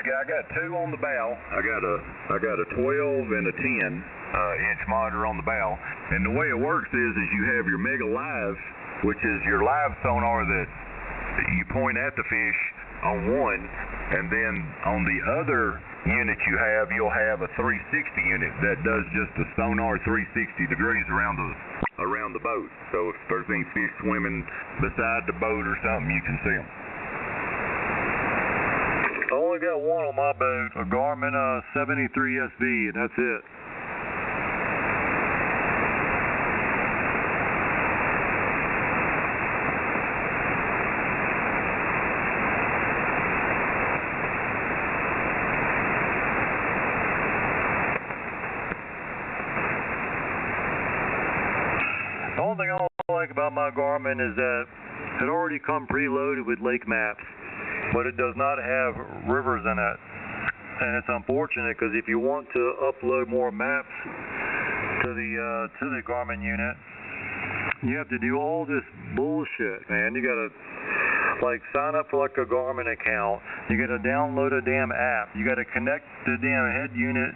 I got 2 on the bow. I got a 12 and a 10 inch monitor on the bow. And the way it works is you have your Mega Live, which is your live sonar that you point at the fish on one, and then on the other unit you'll have a 360 unit that does just a sonar 360 degrees around the boat. So if there's any fish swimming beside the boat or something, you can see them. I only got one on my boat, a Garmin 73SB, and that's it. The only thing I don't like about my Garmin is that it already come preloaded with lake maps, but it does not have rivers in it. And it's unfortunate because if you want to upload more maps to the Garmin unit, you have to do all this bullshit, man. You gotta sign up for a Garmin account. You gotta download a damn app. You gotta connect the damn head unit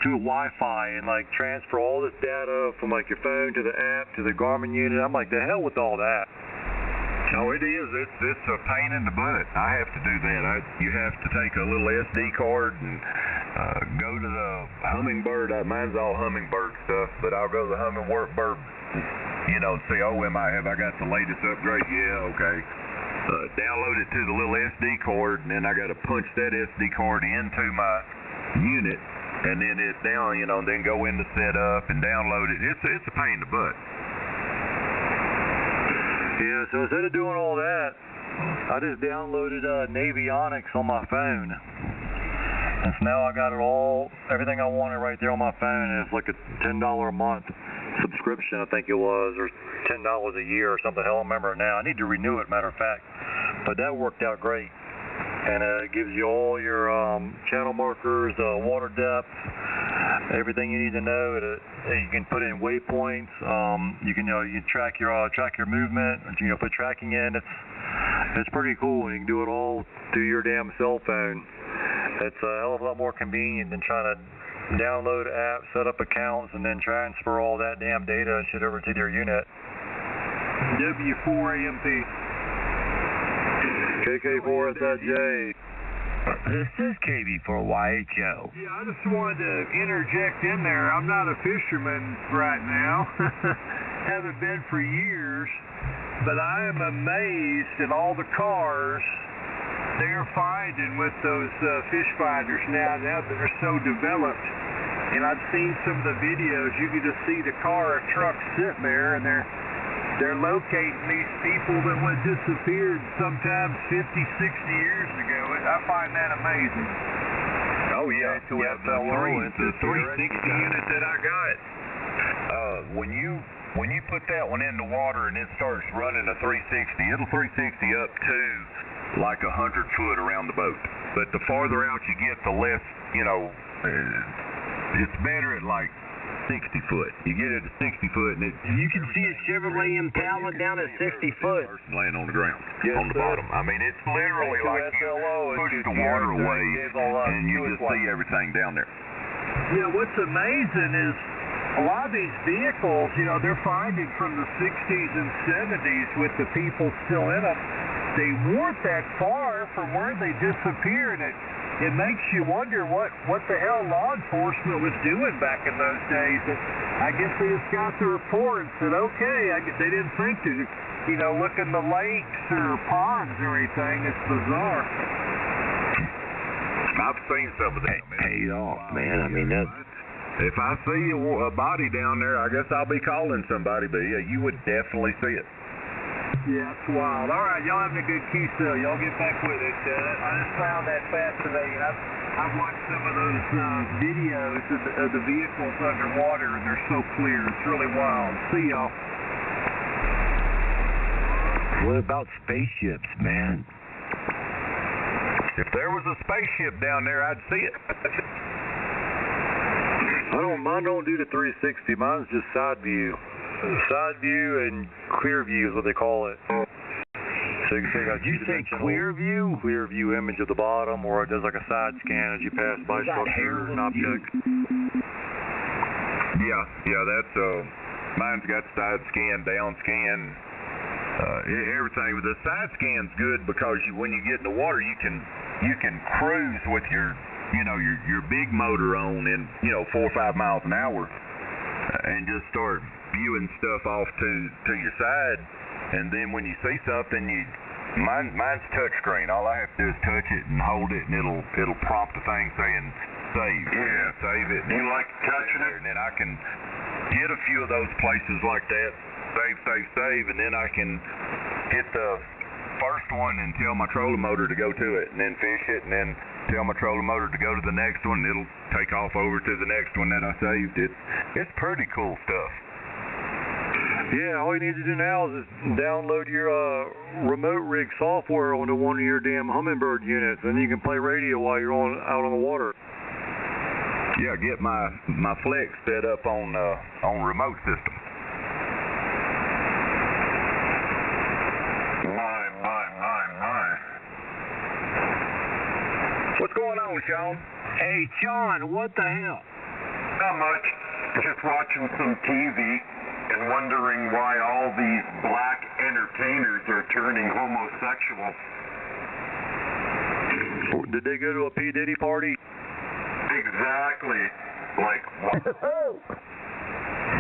to Wi-Fi and transfer all this data from your phone to the app to the Garmin unit. I'm like, the hell with all that. Oh, it is. It's a pain in the butt. I have to do that. You have to take a little SD card and go to the Hummingbird. Mine's all Hummingbird stuff, but I'll go to the Hummingbird, and see, have I got the latest upgrade? Yeah, okay. Download it to the little SD card, and then I got to punch that SD card into my unit, and then it's down, then go into setup and download it. It's a pain in the butt. Yeah, so instead of doing all that, I just downloaded Navionics on my phone. And so now I got everything I wanted right there on my phone. And it's like a $10 a month subscription, I think it was, or $10 a year or something. Hell, I don't remember it now. I need to renew it, matter of fact. But that worked out great. And it gives you all your channel markers, water depth, everything you need to know. You can put in waypoints. You can track your movement. Put tracking in. It's pretty cool. You can do it all through your damn cell phone. It's a hell of a lot more convenient than trying to download apps, set up accounts, and then transfer all that damn data and shit over to your unit. W4AMP. KK4SIJ. This is KB4YHO. Yeah, I just wanted to interject in there. I'm not a fisherman right now. Haven't been for years, but I am amazed at all the cars they're finding with those fish finders now that they're so developed. And I've seen some of the videos. You can just see the car or truck sitting there, and they're locating these people that went disappeared sometimes 50, 60 years ago. I find that amazing. Oh, yeah. The 360 unit that I got, when you put that one in the water and it starts running a 360, it'll 360 up to 100 foot around the boat. But the farther out you get, the less, it's better at 60 foot. You get it at 60 foot, and you can see a Chevrolet Impala down at 60 foot. Person laying on the ground, on the bottom. I mean, it's literally like you push the water away, and you just see everything down there. Yeah, what's amazing is a lot of these vehicles, they're finding from the 60s and 70s with the people still in them. They weren't that far from where they disappeared. It makes you wonder what the hell law enforcement was doing back in those days. I guess they just got the report and said, okay, they didn't think to, look in the lakes or ponds or anything. It's bizarre. I've seen some of them. Paid off, man. I mean, that. If I see a body down there, I guess I'll be calling somebody, but yeah, you would definitely see it. Yeah, it's wild. All right, y'all having a good QSO. Y'all get back with it. I just found that fascinating. I've watched some of those videos of the vehicles underwater, and they're so clear. It's really wild. See y'all. What about spaceships, man? If there was a spaceship down there, I'd see it. Mine don't do the 360. Mine's just side view. Side view and clear view is what they call it. So you can take a Did you say clear view? Clear view image of the bottom, or it does like a side scan as you pass by structures and objects. Yeah, that's mine's got side scan, down scan, everything. The side scan's good because when you get in the water, you can cruise with your big motor on in 4 or 5 miles an hour, and just start viewing stuff off to your side. And then when you see something, mine's touchscreen. All I have to do is touch it and hold it, and it'll prompt the thing saying save. Yeah, save it. You like touching it? And then I can hit a few of those places like that, save, and then I can hit the first one and tell my trolling motor to go to it, and then fish it, and then tell my trolling motor to go to the next one, and it'll take off over to the next one that I saved. It's pretty cool stuff. Yeah, all you need to do now is just download your remote rig software onto one of your damn Humminbird units, and you can play radio while you're out on the water. Yeah, get my Flex set up on remote system. My. What's going on, Sean? Hey, Sean, what the hell? Not much. Just watching some TV and wondering why all these black entertainers are turning homosexual. Did they go to a P. Diddy party? Exactly. Like what?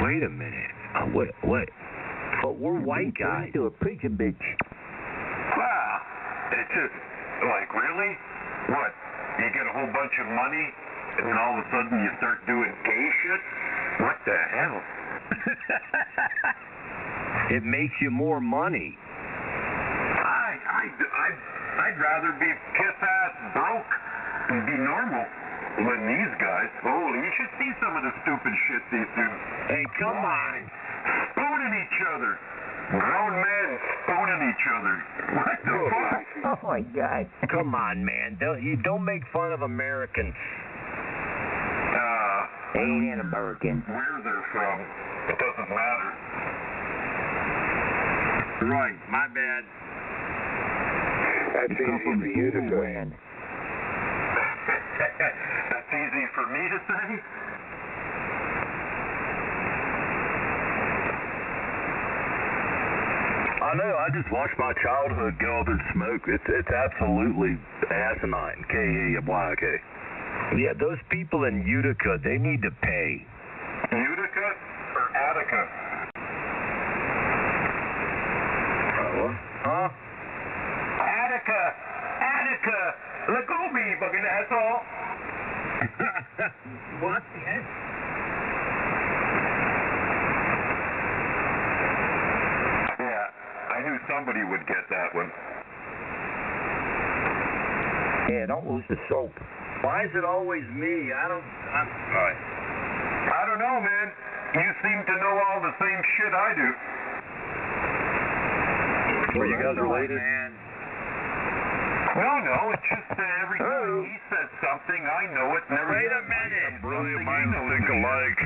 Wait a minute. What? But we're white guys. To a preaching bitch. Wow. It's just, like, really? What? You get a whole bunch of money, and then all of a sudden you start doing gay shit? What the hell? It makes you more money. I'd rather be piss-ass broke and be normal than these guys. Holy, you should see some of the stupid shit these do. Hey, come on. Spooning each other. Grown men spooning each other. What the fuck? Oh my God. Come on, man. Don't make fun of Americans. Ain't an American. Where they're from, it doesn't matter. Right, my bad. That's easy for you to say. Man. That's easy for me to say? I know, I just watched my childhood go up in smoke. It's absolutely asinine. K-A-Y-K. Yeah, those people in Utica, they need to pay. Utica or Attica? Huh? Attica! Look at me, fucking asshole! What? Yeah, I knew somebody would get that one. Yeah, don't lose the soap. Why is it always me? I don't know, man. You seem to know all the same shit I do. Were you guys related? Man. No, it's just that every time he says something, I know it. And every Wait a time minute. Brilliant minds think alike.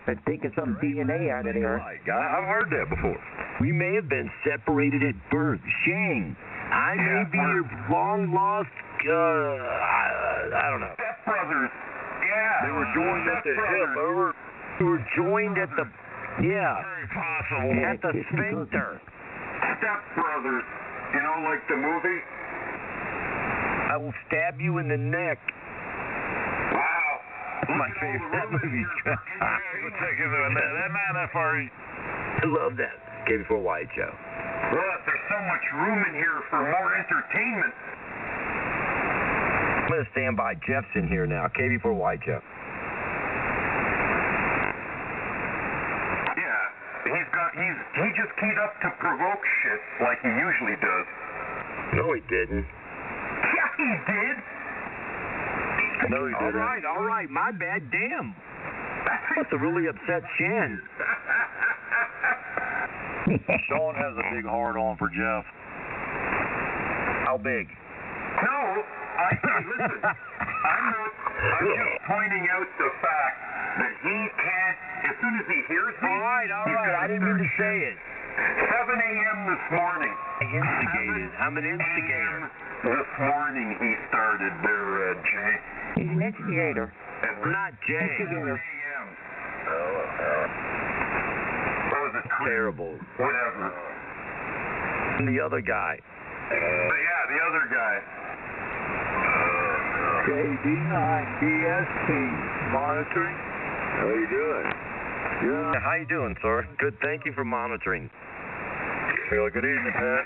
They're taking some DNA out of there. I've heard that before. We may have been separated at birth. Shane, I may be your long lost, I don't know. Stepbrothers. Yeah. They were joined at the hip. Over. We were joined at the, yeah, Very possible. at the sphincter. Stepbrothers. You know, like the movie? I will stab you in the neck. Wow. My favorite movie. That man FRE. I love that. KB4Y show. Well, there's so much room in here for more entertainment. I'm going to stand by. Jeff's in here now. KB4Y show. Yeah, he's got he just keyed up to provoke shit like he usually does. No, he didn't. Yeah, he did. No, he didn't. All right, my bad. Damn. Must have really upset Shan. Sean has a big hard-on for Jeff. How big? No, listen. I'm just pointing out the fact that he can't, as soon as he hears me. All right. I didn't mean to say it. 7 a.m. this morning. Instigated. I'm an instigator. This morning he started there, Jay. He's an instigator. Not Jay. Instigator. What was it? Terrible. Whatever. The other guy. Yeah, the other guy. KD9DSP monitoring. How you doing? Yeah, how you doing, sir? Good. Thank you for monitoring. Well, good evening, Pat.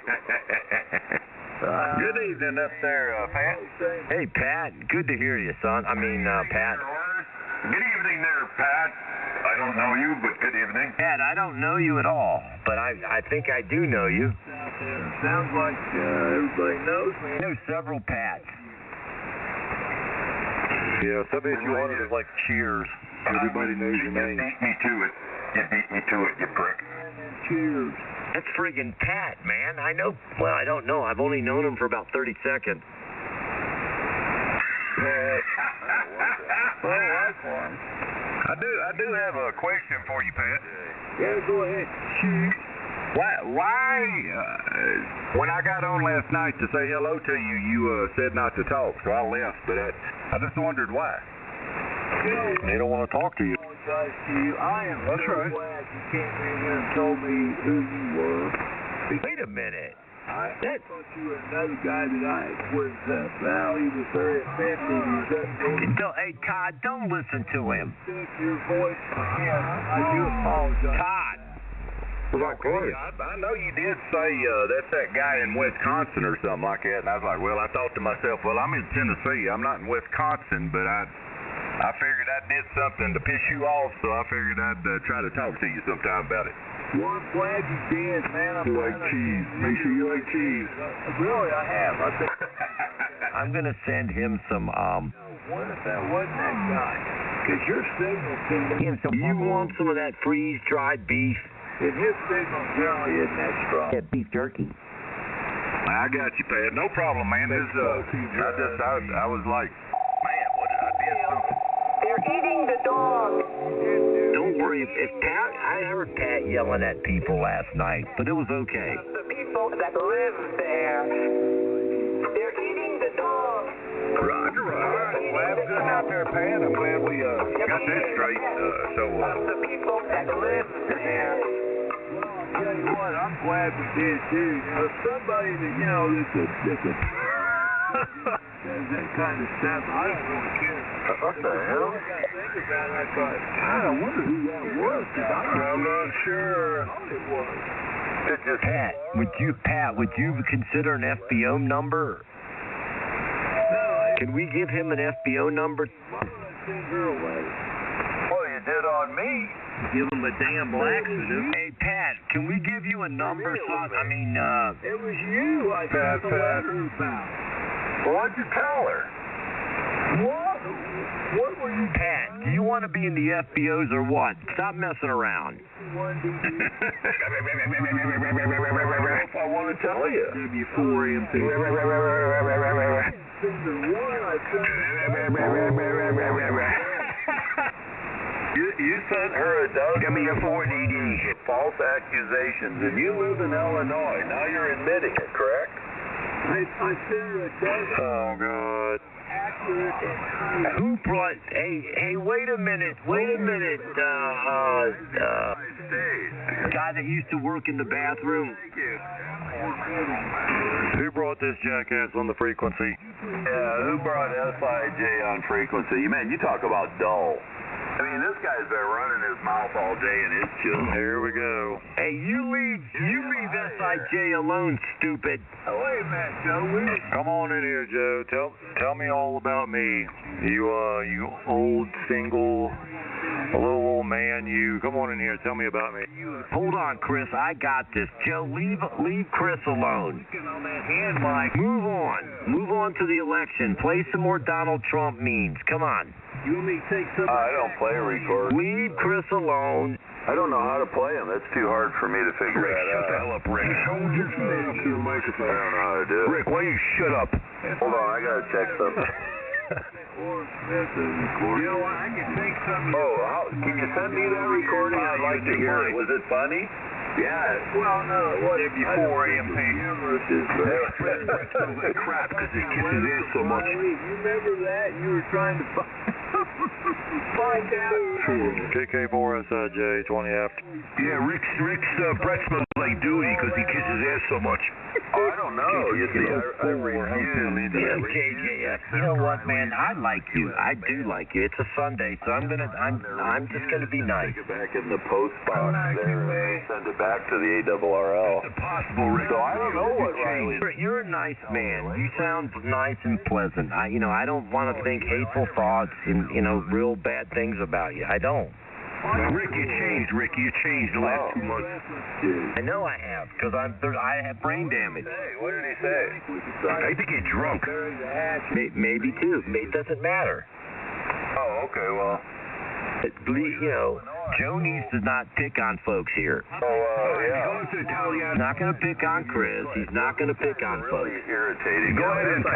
Good evening up there, Pat. Hey, Pat. Good to hear you, son. I mean, Pat. Good evening there, Pat. I don't know you, but good evening. Pat, I don't know you at all, but I think I do know you. Sounds like everybody knows me. I know several Pats. Yeah, 781 is like Cheers. Everybody knows your name. You beat me to it. You prick. Cheers. That's friggin' Pat, man. I know. Well, I don't know. I've only known him for about 30 seconds. I do have a question for you, Pat. Yeah, go ahead. Shoot. Why when I got on last night to say hello to you, you said not to talk, so I left, but I just wondered why. They don't want to talk to you. I am That's so right. glad you came in here and told me who you were. Wait a minute. I thought you were another guy that I was, well, he was very offensive. He was updated. No, hey, Todd, don't listen to him. Your voice again. I do apologize. Todd. I know you did say that's that guy in Wisconsin or something like that, and I was like, well, I thought to myself, well, I'm in Tennessee. I'm not in Wisconsin, but I figured I did something to piss you off, so I figured I'd try to talk to you sometime about it. Well, I'm glad you did, man. You like cheese. Make sure you like cheese. Really, I have. I think. I'm going to send him some, What if that wasn't that guy? Because your signal seemed you want some of that freeze-dried beef? if his signal generally isn't that strong. Yeah, beef jerky. I got you, Pat. No problem, man. This, I was like, man, what did I did something? They're eating the dog. Don't worry. If Pat, I heard Pat yelling at people last night, but it was okay. The people that live there. They're eating the dog. Roger. All right. Well, have a good night there, Pat. I'm glad we got this straight. The people that live there. I'll tell you what, I'm glad we did too. You know, somebody that, you know, that's a does that kind of stuff, I don't really care. What the hell? I got to think about it. I thought, God, I wonder who that was. I'm not sure. I thought it was. Pat, would you consider an FBO number? No, Can we give him an FBO number? why would I send her away? Well, you did on me. Give him a damn laxative. Hey, Pat, can we give you a number, son? I mean, It was you I got the letter about. What'd you tell her? What? What were you Pat, do you want to be in the FBOs or what? Stop messing around. one DD? If I want to tell you. W4MP. Finger one, I You sent her a dozen. Give me your 4DD. False accusations, and you live in Illinois. Now you're admitting it, correct? I sent her a dozen Oh God. accurate and true. Who brought? Hey, wait a minute. Guy that used to work in the bathroom. Who brought this jackass on the frequency? Yeah, who brought SIJ on frequency? Man, you talk about dull. I mean, this guy's been running his mouth all day and it's chill. Here we go. Hey, you leave SIJ alone, stupid. Oh, wait a minute, Joe. Come on in here, Joe. Tell me all about me. You old, single, little old man, you. Come on in here. Tell me about me. Hold on, Chris. I got this. Joe, leave Chris alone. Move on. Move on to the election. Play some more Donald Trump memes. Come on. You want me to take some? I don't play record. Leave Chris alone. I don't know how to play them. That's too hard for me to figure that out. Shut the hell up, Rick. Hold your phone to the microphone. I don't know how to do it. Rick, why don't you shut up? Hold on, I gotta check something. You know what? I can take some. Can you send me that recording? I'd like to hear it. Was it funny? Yeah. Well, no. What? W4AMP. Crap, because it kisses ass so much. You remember that? You were trying to find out. KK4SIJ 20 after. Yeah, Rick's breath smells like Dewey because he kisses ass so much. Oh, I don't know. You see, I refuse. Yeah, JJ, you know what, man? I like you. I do like you. It's a Sunday, so I'm just gonna be nice. Get back in the post box there and send it back to the ARRL. It's possible, Rick. So I don't know what Riley. You're a nice man. You sound nice and pleasant. I don't want to think hateful thoughts and real bad things about you. I don't. Rick, you changed. Rick, you changed the last 2 months. I know I have, because I have brain damage. Hey, what did he say? I think he's drunk. Maybe too. It doesn't matter. Oh, okay, well. Joe needs to not pick on folks here. Yeah. He's not going to pick on Chris. He's not going to pick on folks. Really irritating. Go ahead and pick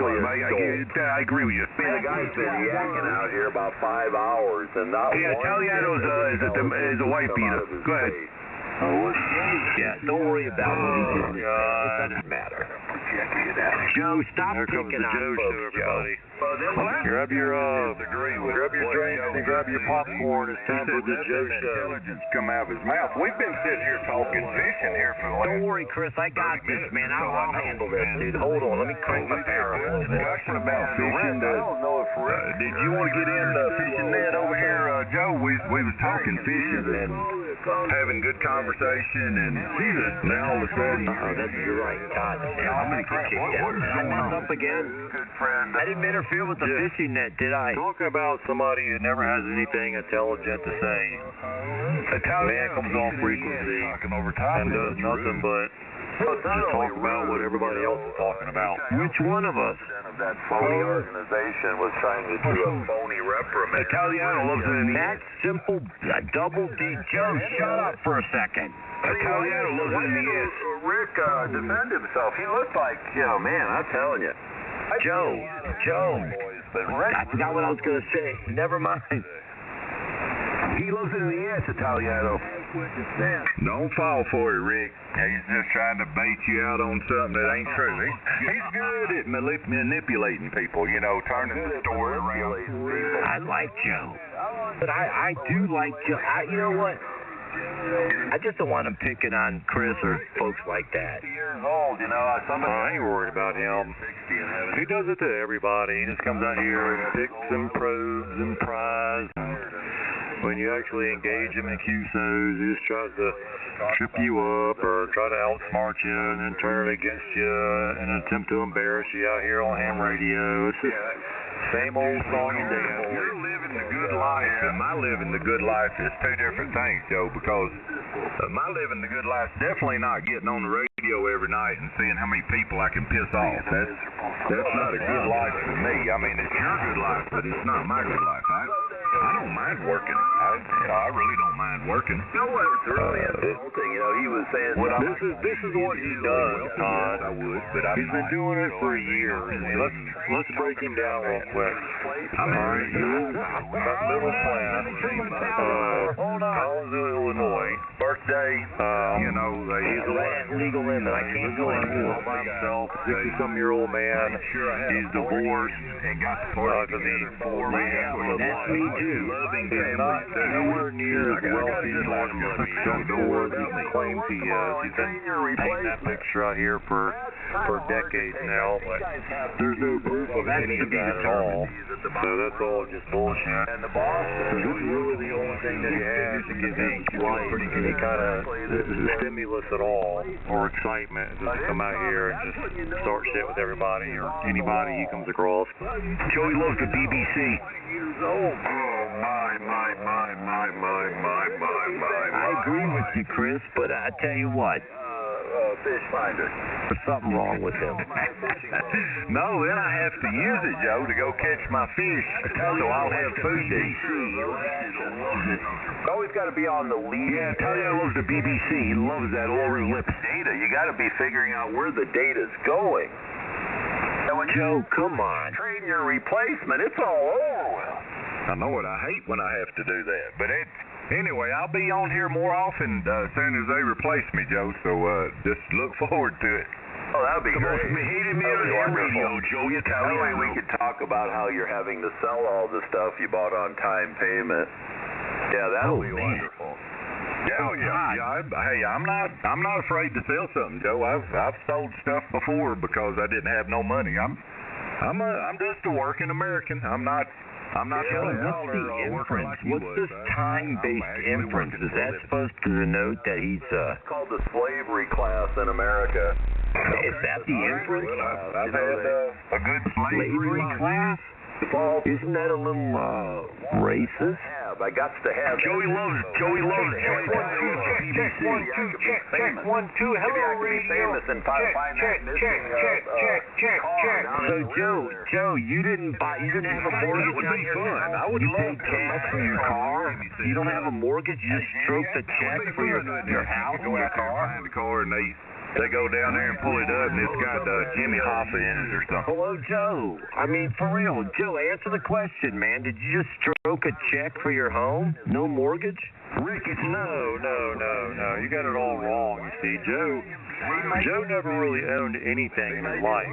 on him. I agree with you. The guy's been yakking out here about 5 hours and not one. Italiano is a white beater. Go ahead. Yeah, don't worry about what he did. It doesn't matter. Joe, stop picking on folks, Joe. Grab your drinks and grab your popcorn. It's time for the Joe Show. Intelligence come out of his mouth. We've been sitting here talking fishing here for the last. Don't worry, Chris. I got this, man. I'll handle this, dude. Hold on. Let me crank my power a little bit. Discussion about fishing. I don't know if Rick. Did you want to get in the fishing net over here, Joe? We was talking fishing and having good conversation, and now all of a sudden, you're right. God, I'm gonna kick you out. Did I mess up again? Good friend. I didn't interfere with the fishing net, did I? Talking about somebody who never has anything intelligent to say. Man comes on frequency and does nothing but just talk about what everybody else is talking about. Which one of us? That phony organization was trying to do a phony reprimand. Italiano loves it in the That simple double D. Joe, shut up for a second. Italiano loves it in the ass. Rick defend himself. He looked like, man, I'm telling you. Joe. I forgot what I was going to say. Never mind. He loves it in the ass, Italiano. Don't fall for it, Rick. He's just trying to bait you out on something that ain't true. He's good at manipulating people, turning the story around. I like Joe. But I do like Joe. You know what? I just don't want him picking on Chris or folks like that. 60 years old, I ain't worried about him. He does it to everybody. He just comes out here and picks and probes and pries. And when you actually engage him in QSOs, he just tries to trip you up or try to outsmart you and then turn it against you in an attempt to embarrass you out here on ham radio. It's just same old song and dance. You're living the good life, and my living the good life is two different things, Joe, because my living the good life is definitely not getting on the radio every night and seeing how many people I can piss off. That's not a good life for me. I mean, it's your good life, but it's not my good life. I don't mind working. I really don't mind working. You know what's really insulting? He was saying this is what he does, Todd. I would, but he's been doing it for years. Let's break him down real quick. All right, got Little Plan, Collinsville, Illinois. Birthday, he's a legal limit. I can't go anymore. All by himself, 60-some-year-old man. He's divorced because he That's me too. He's not nowhere near as wealthy as he claims he is. He's been painting that picture out here for for decades now, but there's no proof of any of that at all. So that's all just bullshit. And the boss, Really the only thing that he has to give any kind of stimulus at all or excitement is just to come out here and just start shit with everybody or anybody he comes across. Joey loves the BBC. Oh, I agree with you, Chris, but I tell you what, fish finder. there's something wrong with him. No, then I have to use it, Joe, to go catch my fish, so I'll have food to eat. Always got to be on the lead. Yeah, Talia loves the BBC. He loves that oral lips. Data, you got to be figuring out where the data's going. And when Joe, come on. train your replacement, it's all over with. I know it. I hate when I have to do that. But anyway, I'll be on here more often as soon as they replace me, Joe. So just look forward to it. Oh, that'd be great. hated me on ham radio, Joe. You tell That me. way we could talk about how you're having to sell all the stuff you bought on time payment. Yeah, that'll be wonderful. Yeah. Hey, I'm not afraid to sell something, Joe. I've sold stuff before because I didn't have no money. I'm just a working American. I'm not Joe, what's the inference? What's this time-based inference? Is that supposed to denote that he's It's called the slavery class in America. Is that the inference? I've had a good Slavery class? Isn't that a little racist? I got to have Joey loves Check 1 2. Hello, radio. Check. So Joe, you didn't have a mortgage on your car? I would You love paid cash for your car? You don't have a mortgage? You just stroked a check for your house and your car? Find the car and they go down there and pull it up and it's got Jimmy Hoffa in it or something. Hello, Joe. I mean, for real. Joe, answer the question, man. Did you just stroke a check for your home? No mortgage? Rick, no. You got it all wrong, you see. Joe never really owned anything in his life.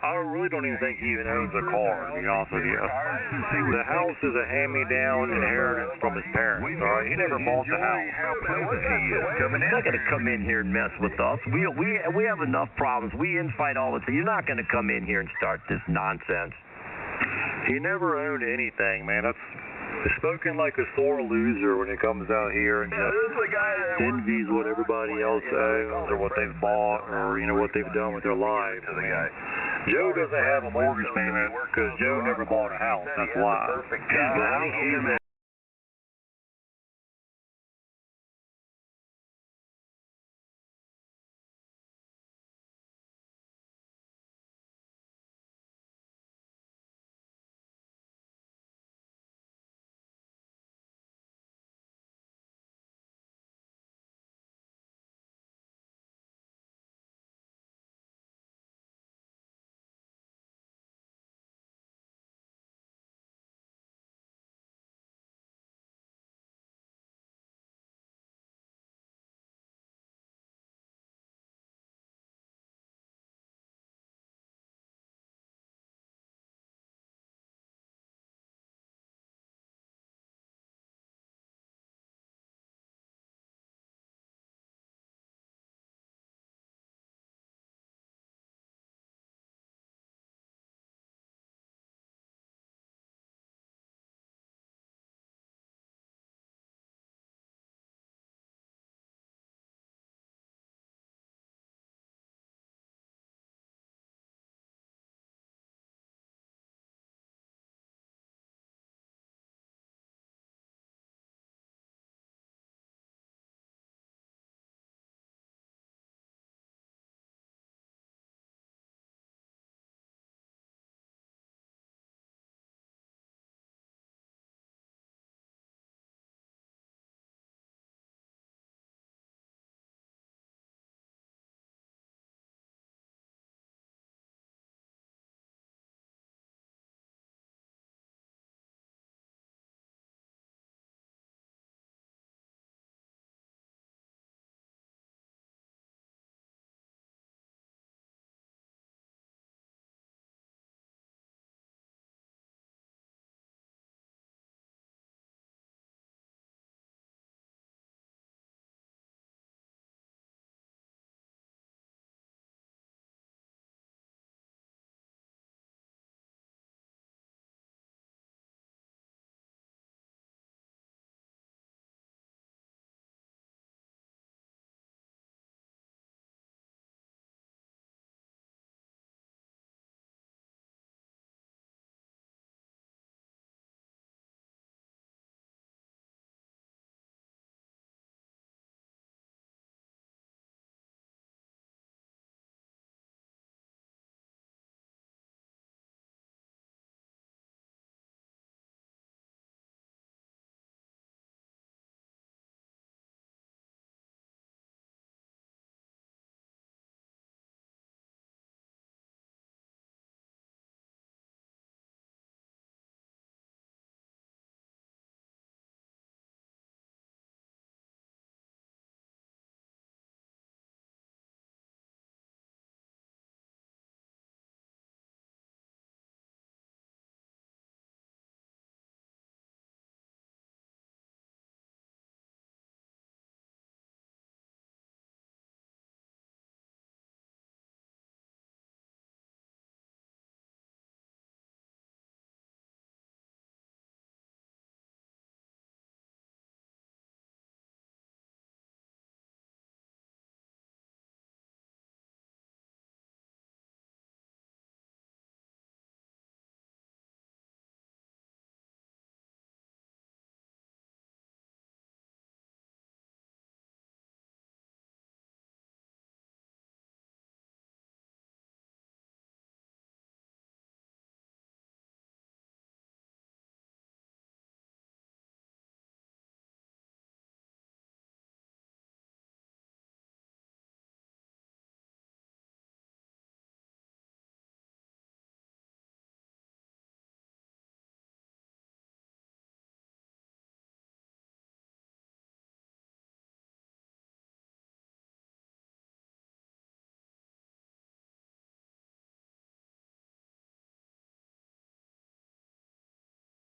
I really don't even think he even owns a car, to be honest with you. The house is a hand-me-down inheritance from his parents, all right? He never bought the house. He's not going to come in here and mess with us. We have enough problems. We infight all the time. You're not going to come in here and start this nonsense. He never owned anything, man. That's spoken like a sore loser when he comes out here and just envies what everybody else owns or what they've bought or, what they've done with their lives. I mean, Joe doesn't have a mortgage payment because Joe never bought a house. That's why. The house is a